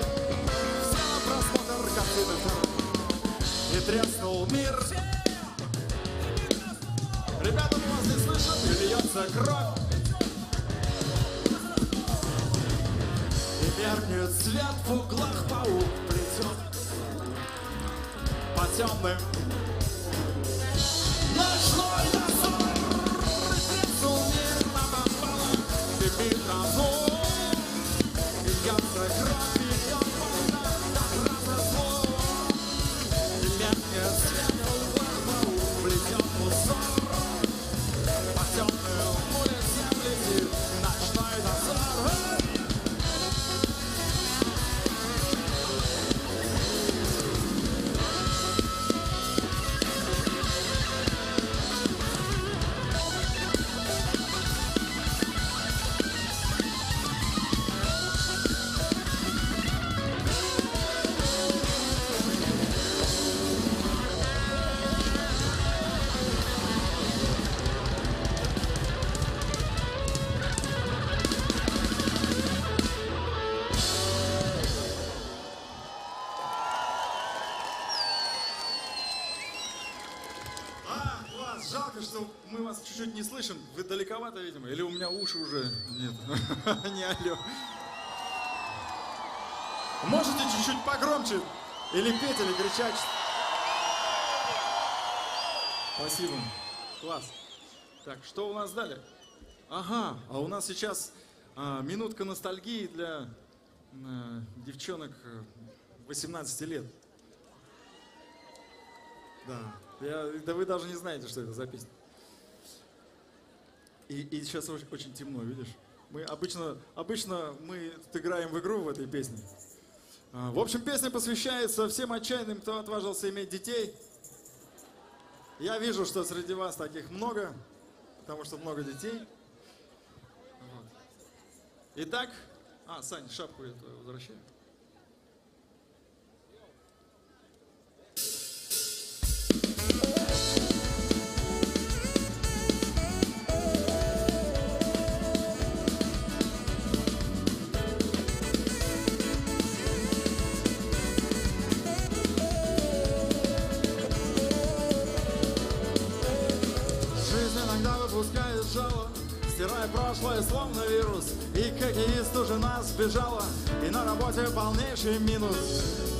M: Все на просмотр картины. И треснул мир. Ребята, мы вас не слышат, и льется кровь. И меркнет свет в углах паук, плетет по темным. Ночной дозор. Треснул мир напополам, теперь разлом. И льется кровь, ведет война, добра за злом. И меркнет свет в углах паук, плетет узор. По темным улицам летит ночной дозор. Жалко, что мы вас чуть-чуть не слышим. Вы далековато, видимо. Или у меня уши уже нет. Не алло. Можете чуть-чуть погромче? Или петь, или кричать? Спасибо. Класс. Так, что у нас далее? Ага, а у нас сейчас минутка ностальгии для девчонок 18 лет. Да. Да вы даже не знаете, что это за песня. И сейчас очень темно, видишь? Мы обычно мы играем в игру в этой песне. В общем, песня посвящается всем отчаянным, кто отважился иметь детей. Я вижу, что среди вас таких много, потому что много детей. Вот. Итак, Сань, шапку я твою возвращаю. Выпускает жало, стирая прошлое, словно вирус. И к хоккеисту жена сбежала, и на работе полнейший минус.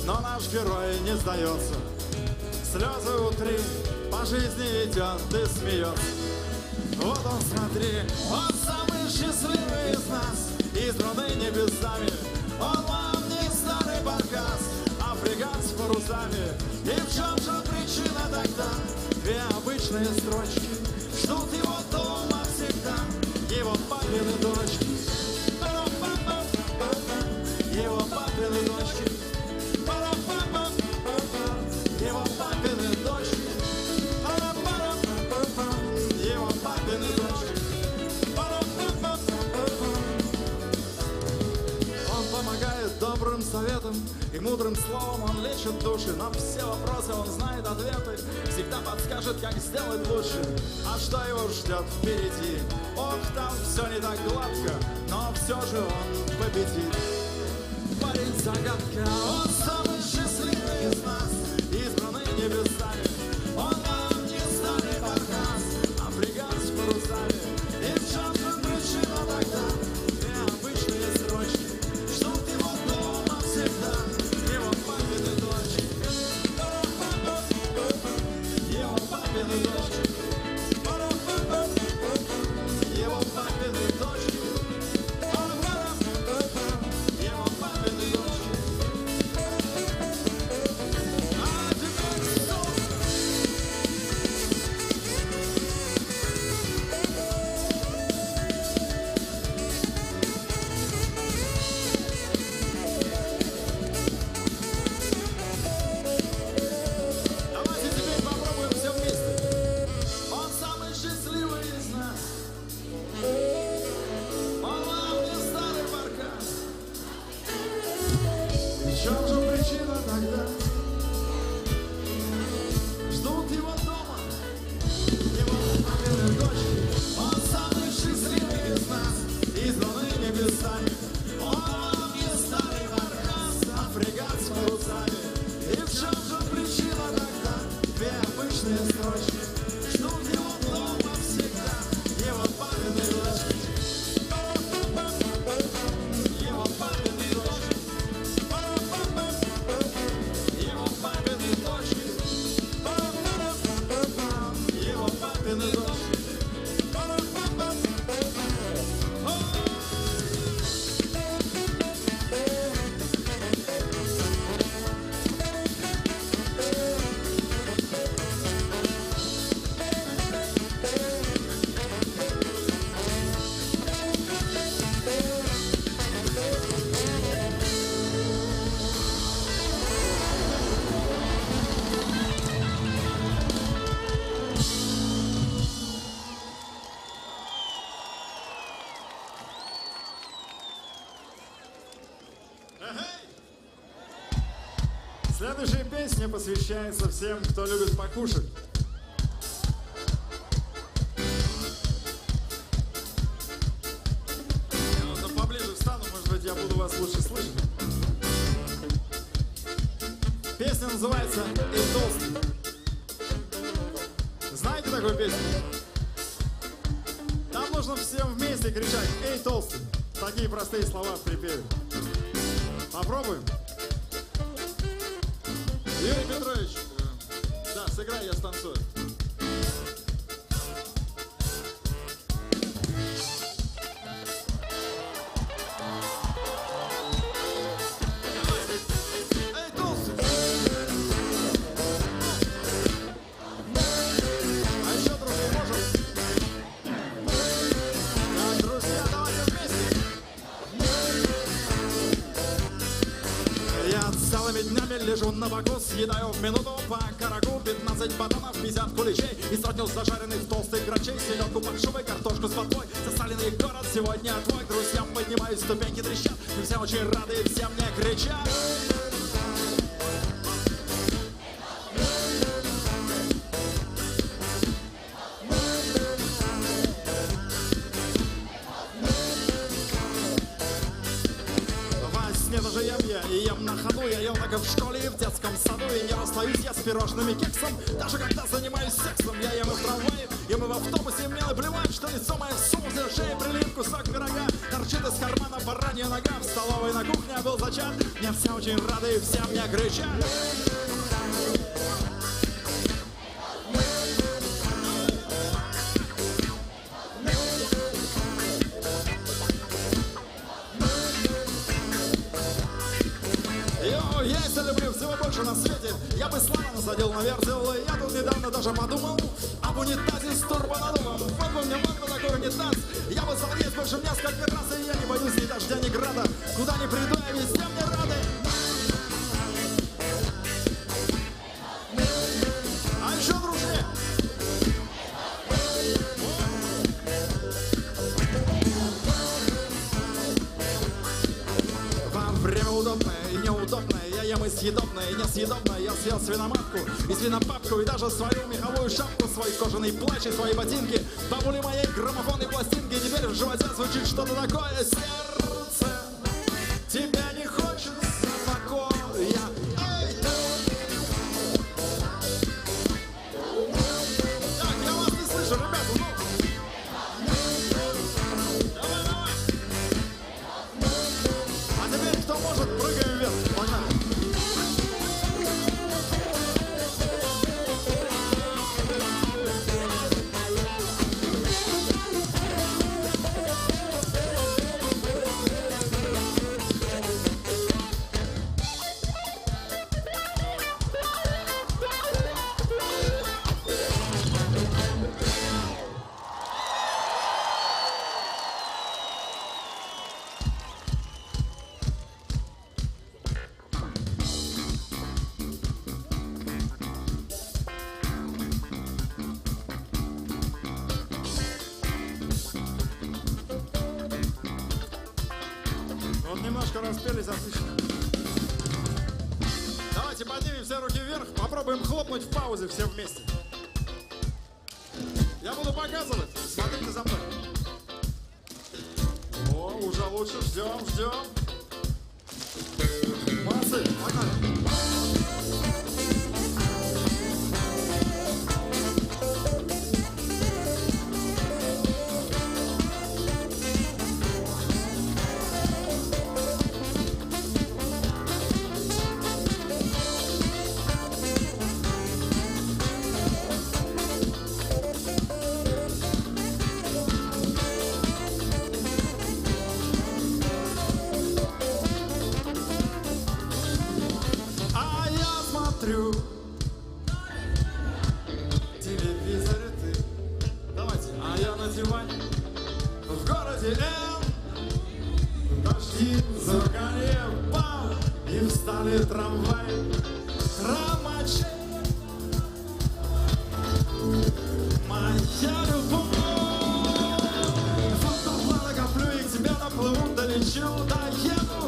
M: Но наш герой не сдается, слезы утри, по жизни идет и смеется. Вот он, смотри, он самый счастливый из нас. обычные строчки ждут его дома всегда, его папины дочки. Его папины дочки. Его папины дочки. Его папины дочки. Он помогает добрым советом и мудрым словом, он лечит души. На все вопросы он знает ответы, всегда подскажет, как сделать лучше. А что его ждет впереди? Ох, там все не так гладко, но все же он победит. Парень загадка, он самый счастливый из нас, избранный небесами. Он нам не старый баркас, а фрегат с парусами. И в чем же причина тогда? Две обычные строчки ждут его дома всегда, его папины дочки. Его папины дочки. Его папины дочки. Его папины дочки. А теперь стоп! Давайте теперь попробуем все вместе. Он самый счастливый из нас. Он вам не старый баркас. И в чем же причина тогда? Ждут его дома, его папины дочки. Он самый счастливый из нас, избранный небесами. Он вам не старый баркас, а фрегат с парусами. И в чем же причина тогда? Две обычные строчки ждут его дома всегда, его папины дочки. Его папины дочки. Его папины дочки. Его папины дочки. Следующая песня посвящается всем, кто любит покушать. Я вот поближе встану, может быть, я буду вас лучше слышать. Песня называется «Эй, толстый». Знаете такую песню? Там нужно всем вместе кричать «Эй, толстый». Такие простые слова в припеве. Попробуем? Юрий Петрович, да, сыграй, я станцую. Эй, толстый! А еще, друзья, можем? Так, друзья, давайте вместе! Я целыми днями лежу на боку, съедаю в минуту по карагу 15 батонов, 50 куличей и сотню зажаренных толстых грачей, селедку под шубой, картошку с ботвой, засаленный город сегодня твой. Друзьям поднимаюсь, ступеньки трещат, и все очень рады, и все мне кричат. Даже ем я и ем на ходу. Я ел так и в школе, и в детском саду. И не расстаюсь я с пирожными кексом. Даже когда занимаюсь сексом, я ем и в трамвае, ем и в автобусе. Мне наплевать, что лицо мое в соусе, шея прилип кусок пирога. Торчит из кармана баранья нога. В столовой на кухне был зачат. Мне все очень рады, и все мне кричат. Яйца люблю, всего было больше на свете, я бы славно насадил на вертел. Я тут недавно даже подумал об унитазе с турбонаддувом. Вот бы мне мог такой унитаз, я бы залез больше несколько раз. И я не боюсь ни дождя, ни града, куда ни приду, я везде мне рады. А еще дружнее. Время удобное и неудобное, я ем и съедобное, и несъедобное. Я съел свиноматку и свинопапку, и даже свою меховую шапку, свой кожаный плащ и свои ботинки. Бабули моей граммофонной пластинки, теперь в животе звучит что-то такое. Сердце, тебя не хочется покоя. Эй, так, я вас не слышу, ребята, ну. Кто может, прыгаем вверх. Погнали. Вот немножко распелись, отлично. Давайте поднимем все руки вверх, попробуем хлопнуть в паузе все вместе. Я буду показывать, смотрите за мной. О, уже лучше, ждем, ждем. Молодцы, погнали. Телевизоре ты. Давайте. А я на диване в городе Н. Дожди, зурканье, бам, и встали трамваи. Трамачи. Моя любовь. Фотопланы коплю и к тебе наплыву, долечу, доеду.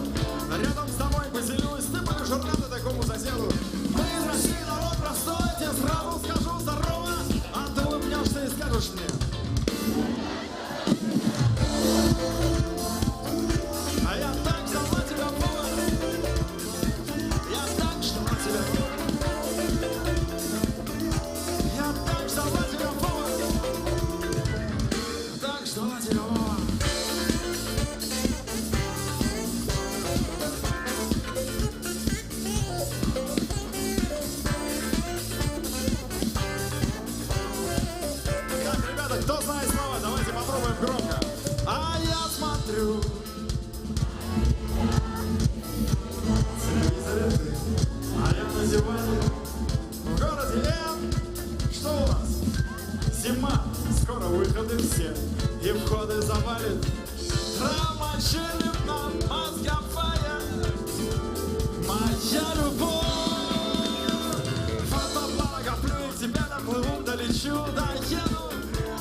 M: Рядом с тобой поселюсь, ты будешь рада такому соседу. Мы из России, народ простой, тебе сразу скажу здорово, а ты улыбнешься и скажешь мне. А я так ждала тебя, Вова. Я так ждала тебя, Вова. Я так ждала тебя, Вова. Так ждала тебя, Вова. Кто знает слова, давайте попробуем громко. А я смотрю. Телевизоре ты, а я на диване. В городе Н. Что у нас? Зима, скоро выходы все, и входы завалит. Трамачили нам мозговая. Моя любовь. Фотоплана коплю и к тебе наплыву, долечу, доеду.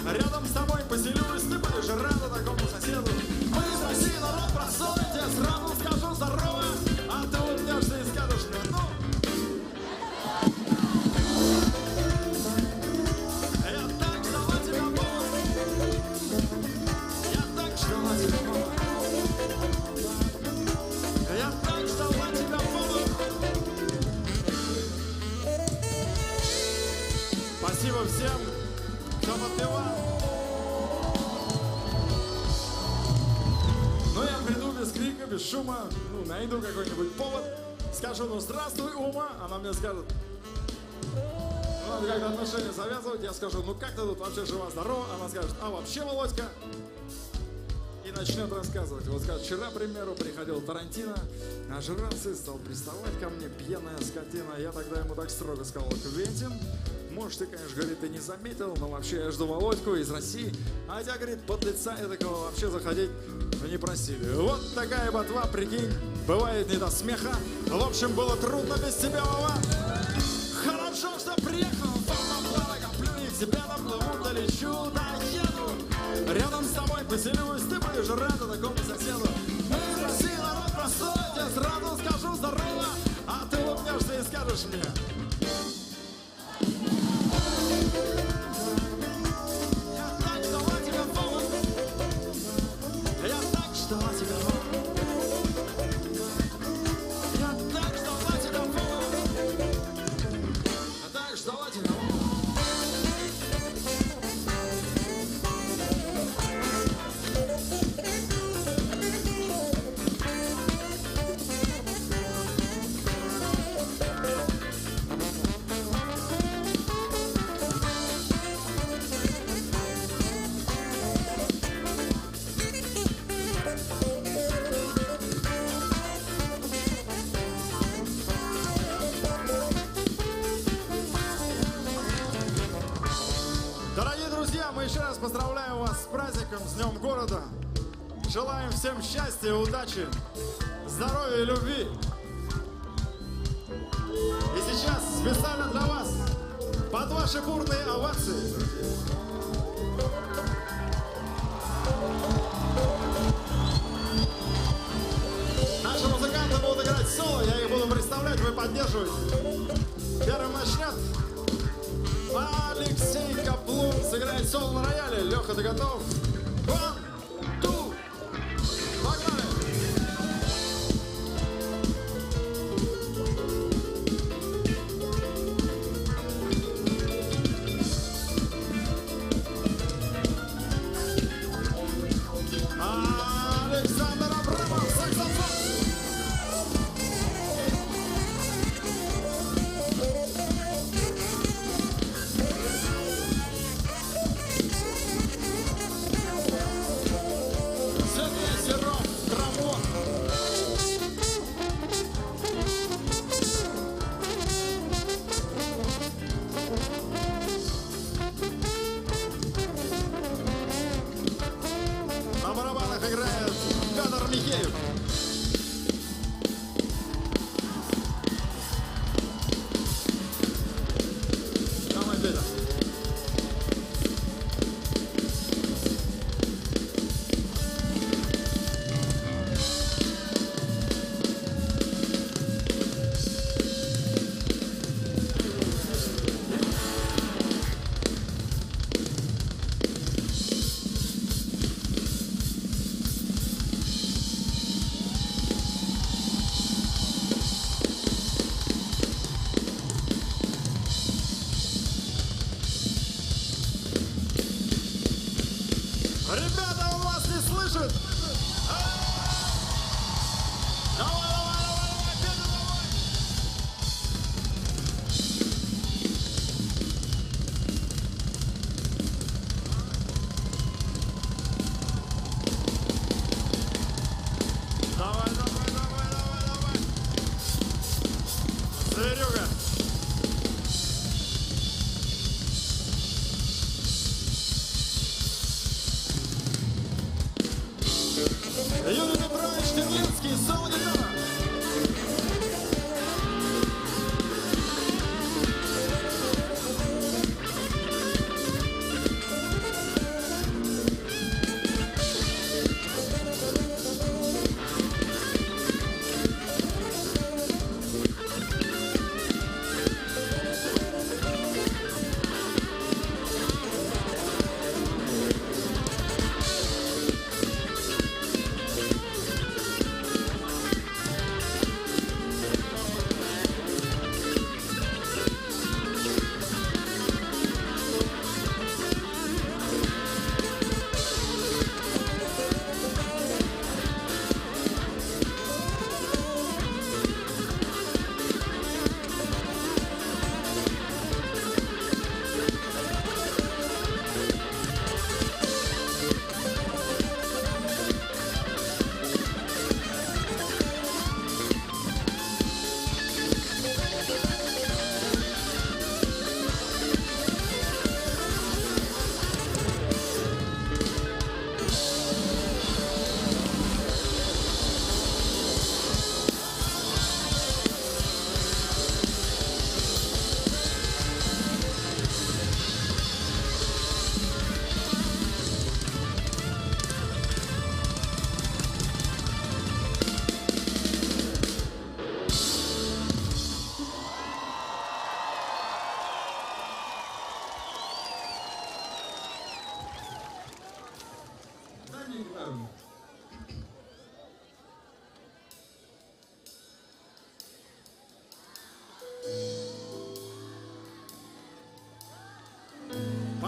M: Рядом с тобой поселюсь, ты будешь рада такому соседу. Мы из России, народ простой, тебе сразу скажу здорово, а ты улыбнешься и скажешь мне, ну. Я так ждала тебя, Бог. Я так ждала тебя, Бог. Я так ждала тебя, Бог. Спасибо всем, кто подпевал. Ну, я приду без крика, без шума, ну, найду какой-нибудь повод, скажу, ну, здравствуй, Ума, она мне скажет, ну, надо как-то отношения завязывать, я скажу, ну, как ты тут вообще жива-здорова, она скажет, а вообще, Володька, и начнет рассказывать. Вот скажет, вчера, к примеру, приходил Тарантино, ожрался и стал приставать ко мне, пьяная скотина. Я тогда ему так строго сказал: Квентин, может, ты, конечно, говорит, ты не заметил, но вообще я жду Володьку из России. А тебя, говорит, подлеца этакого вообще заходить не просили. Вот такая ботва, прикинь, бывает не до смеха. В общем, было трудно без тебя, Вова. Хорошо, что приехал, плюни к тебе, наплыву, долечу, доеду. Рядом с тобой поселюсь, ты будешь рада такому соседу. Мы из России, народ простой, я сразу скажу здорово, а ты улыбнешься и скажешь мне: я так ждала тебя, Вова. Я так ждала тебя, Вова. Я так ждала тебя, Вова. Я так ждала тебя, Вова. Дорогие друзья, мы еще раз поздравляем вас с праздником, с Днем города. Желаем всем счастья, удачи, здоровья и любви. И сейчас специально для вас, под ваши бурные овации, наши музыканты будут играть соло, я их буду представлять, вы поддерживаете. Первым начнет Алексей Каплун, сыграет соло на рояле. Леха, ты готов? One, two, погнали! Александр Абрамов, саксофон!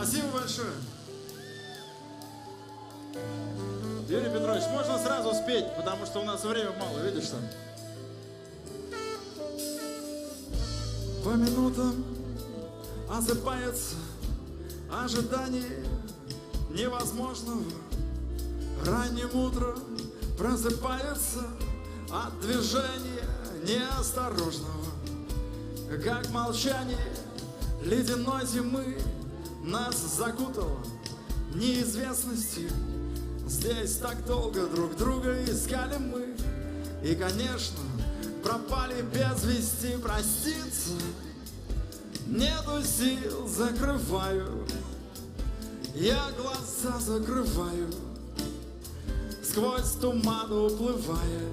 D: Спасибо большое. Юрий Петрович, можно сразу спеть, потому что у нас времени мало, видишь там? По минутам осыпается ожидание невозможного. Ранним утром просыпается от движения неосторожного. Как молчание ледяной зимы нас закутало неизвестностью. Здесь так долго друг друга искали мы. И, конечно, пропали без вести. Проститься нету сил, закрываю. Я глаза закрываю, сквозь туман уплывая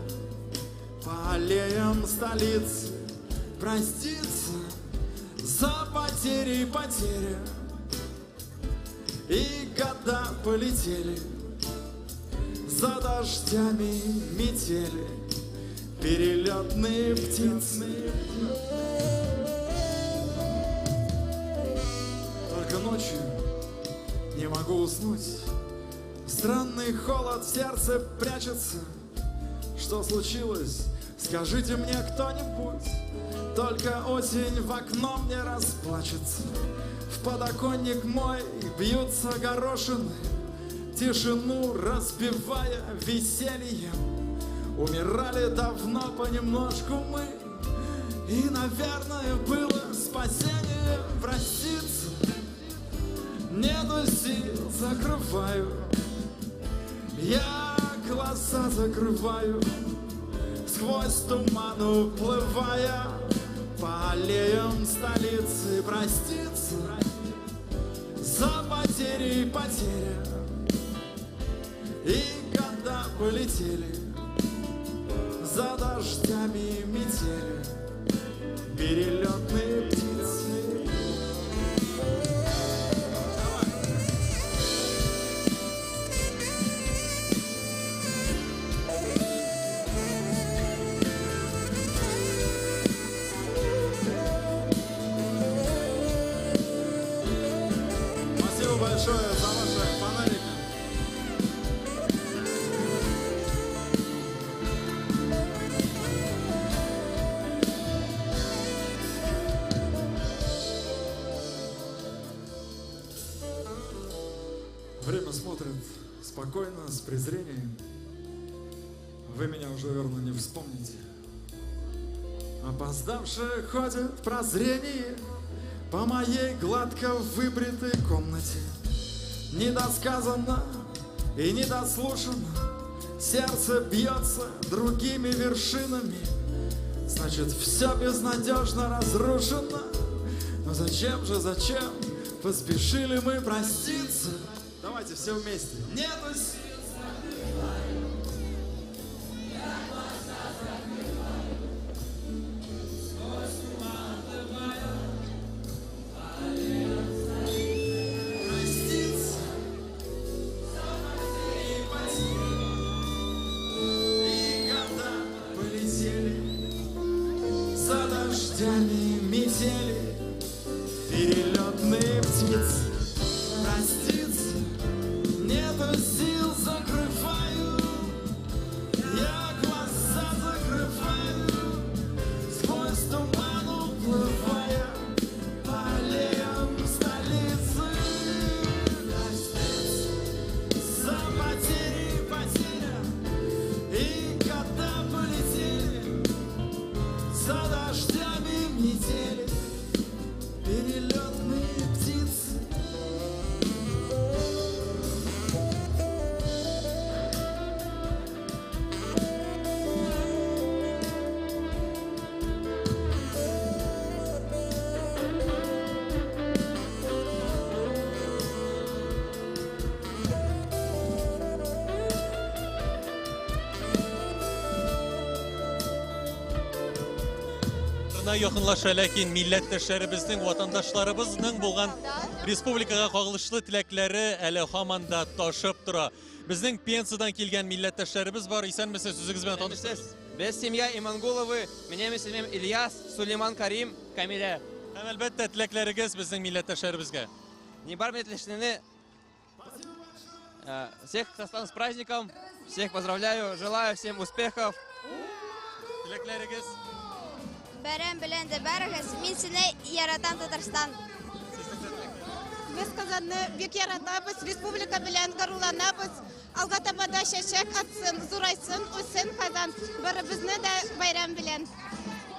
D: по аллеям столицы. Проститься за потери и потеря. И года полетели за дождями метели, перелетные птицы. Только ночью не могу уснуть. Странный холод в сердце прячется. Что случилось? Скажите мне кто-нибудь. Только осень в окно мне расплачется. В подоконник мой бьются горошины, тишину разбивая весельем. Умирали давно понемножку мы, и, наверное, было спасение. Проститься нету сил, закрываю. Я глаза закрываю, сквозь туман уплывая по аллеям столицы. Проститься за потери и потеря. И года полетели за дождями метели, перелетные птицы. Спасибо большое за ваши фонарики. Время смотрит спокойно, с презрением. Вы меня уже, верно, не вспомните. Опоздавшие ходят в прозрении по моей гладко выбритой комнате. Недосказанно и недослушано сердце бьется другими вершинами. Значит, все безнадежно разрушено. Но зачем поспешили мы проститься? Давайте все вместе. Нету сил. За дождями метели, перелетные птицы. Проститься нету сил, закрываю. Я глаза закрываю, сквозь туман уплывая по аллеям столицы. Проститься за потери и потеря. И года полетели за дождями метели, перелетные птицы.
E: Якынлаша, ләкин милләттәшләребезнең, ватандашларыбызның булган республикага кагылышлы теләкләре әле һаман да ташып тора. Безнең Пензадан килгән милләттәшләребез бар. Исәнмесез, сүзегез белән таныштырыгыз.
N: Без семья Имангуловы, минем исемем Ильяс, Сулейман Карим, Камилә.
E: Һәм әлбәттә теләкләрегез безнең милләттәшләребезгә.
N: Небарметлишнины. Всех Татарстан с праздником. Всех поздравляю. Желаю всем успехов.
Q: Бәрәм белән дә бәрегез. Мин сине яратам, Татарстан.
R: Без Казанны бик яратабыз, республика белән горурланабыз. Алга табада чәчәк атсын, зурайсын, үссен Казан. Барыбызны да бәйрәм белән.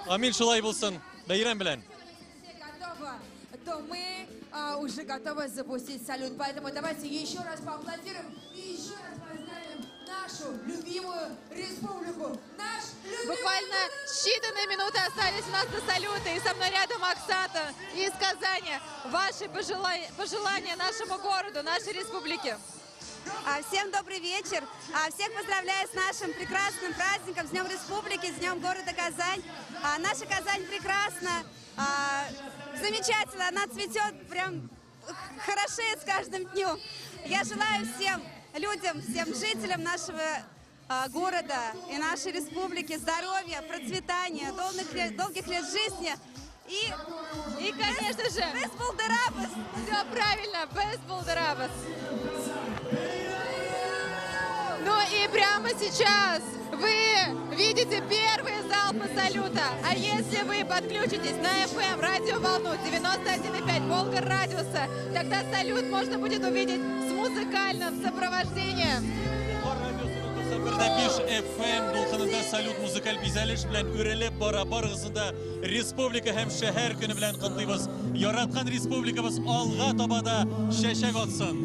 E: Амин, шулай булсын. Бәйрәм белән.
I: То мы уже готовы запустить салют. Поэтому давайте еще раз поаплодируем и еще раз поздравим нашу любимую республику.
A: Буквально считанные минуты остались у нас до салюта. И со мной рядом Оксана из Казани. Ваши пожелания нашему городу, нашей республике.
S: Всем добрый вечер. Всех поздравляю с нашим прекрасным праздником, с Днем Республики, с Днем города Казань. Наша Казань прекрасна, замечательно, она цветет, прям хорошеет с каждым днем. Я желаю всем людям, всем жителям нашего города и нашей республики здоровья, процветания, долгих лет жизни. И конечно же, без булдырабас.
A: Все правильно, без булдырабас. Ну и прямо сейчас вы видите первые залпы салюта. А если вы подключитесь на FM радиоволну 91,5 Болгар радиуса, тогда салют можно будет увидеть с музыкальным сопровождением.
E: FM дулкынында салют музыкаль бизәлеш белән үрелеп бара барыгызында республика һәм шәһәр көне белән котлыйбыз. Яраткан республикабыз алга табада чәчәк атсын.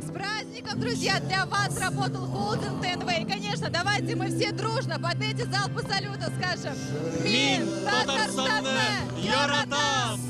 A: С праздником, друзья! Для вас работал холдинг ТНВ. И, конечно, давайте мы все дружно под эти залпы салюта скажем: Мин Татарстанны яратам!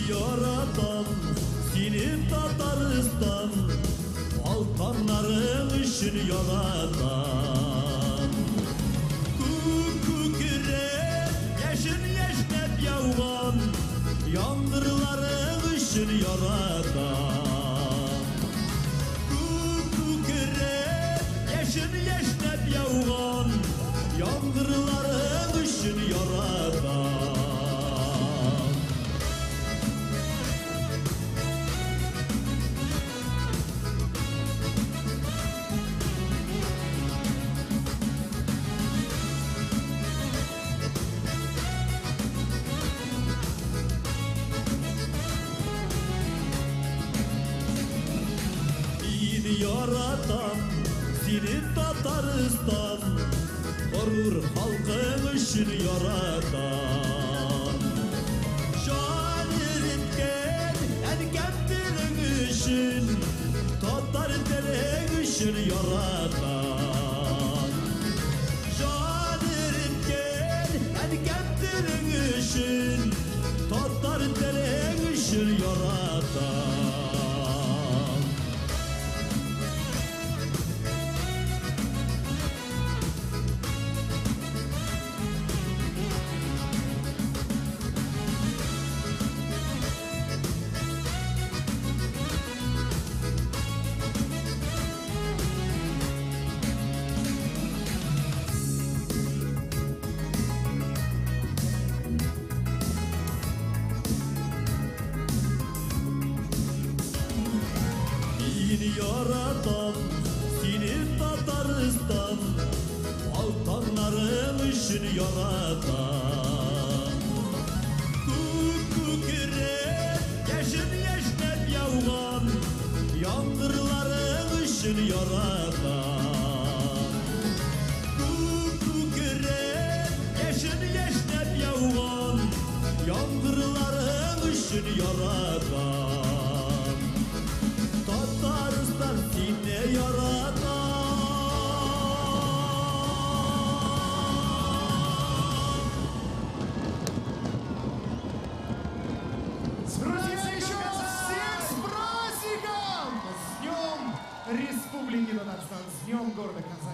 T: Yaratan seni Tataristan, Balkanların için yaratan. Kukire yaşın yaşnep yavgan, yangırların için yaratan. Kukire yaşın yaşnep yavgan, yangırların için yaratan. Yaratan seni Tataristan, gurur halkın için yaratan. Şair etken erkeklerin için, Tatar dilin için yaratan. Şair etken erkeklerin için, Tatar dilin için yaratan. Seni yaratan, seni Tataristan, altanların için yaratan. Kukukire, yaşın yaşnep yavgan, yandırların için yaratan. Kukukire, yaşın yaşnep yavgan, yandırların için yaratan. Tataristan seni yaratan.
L: Друзья, еще раз всех с праздником! С Днем Республики Татарстан, с Днем города Казани!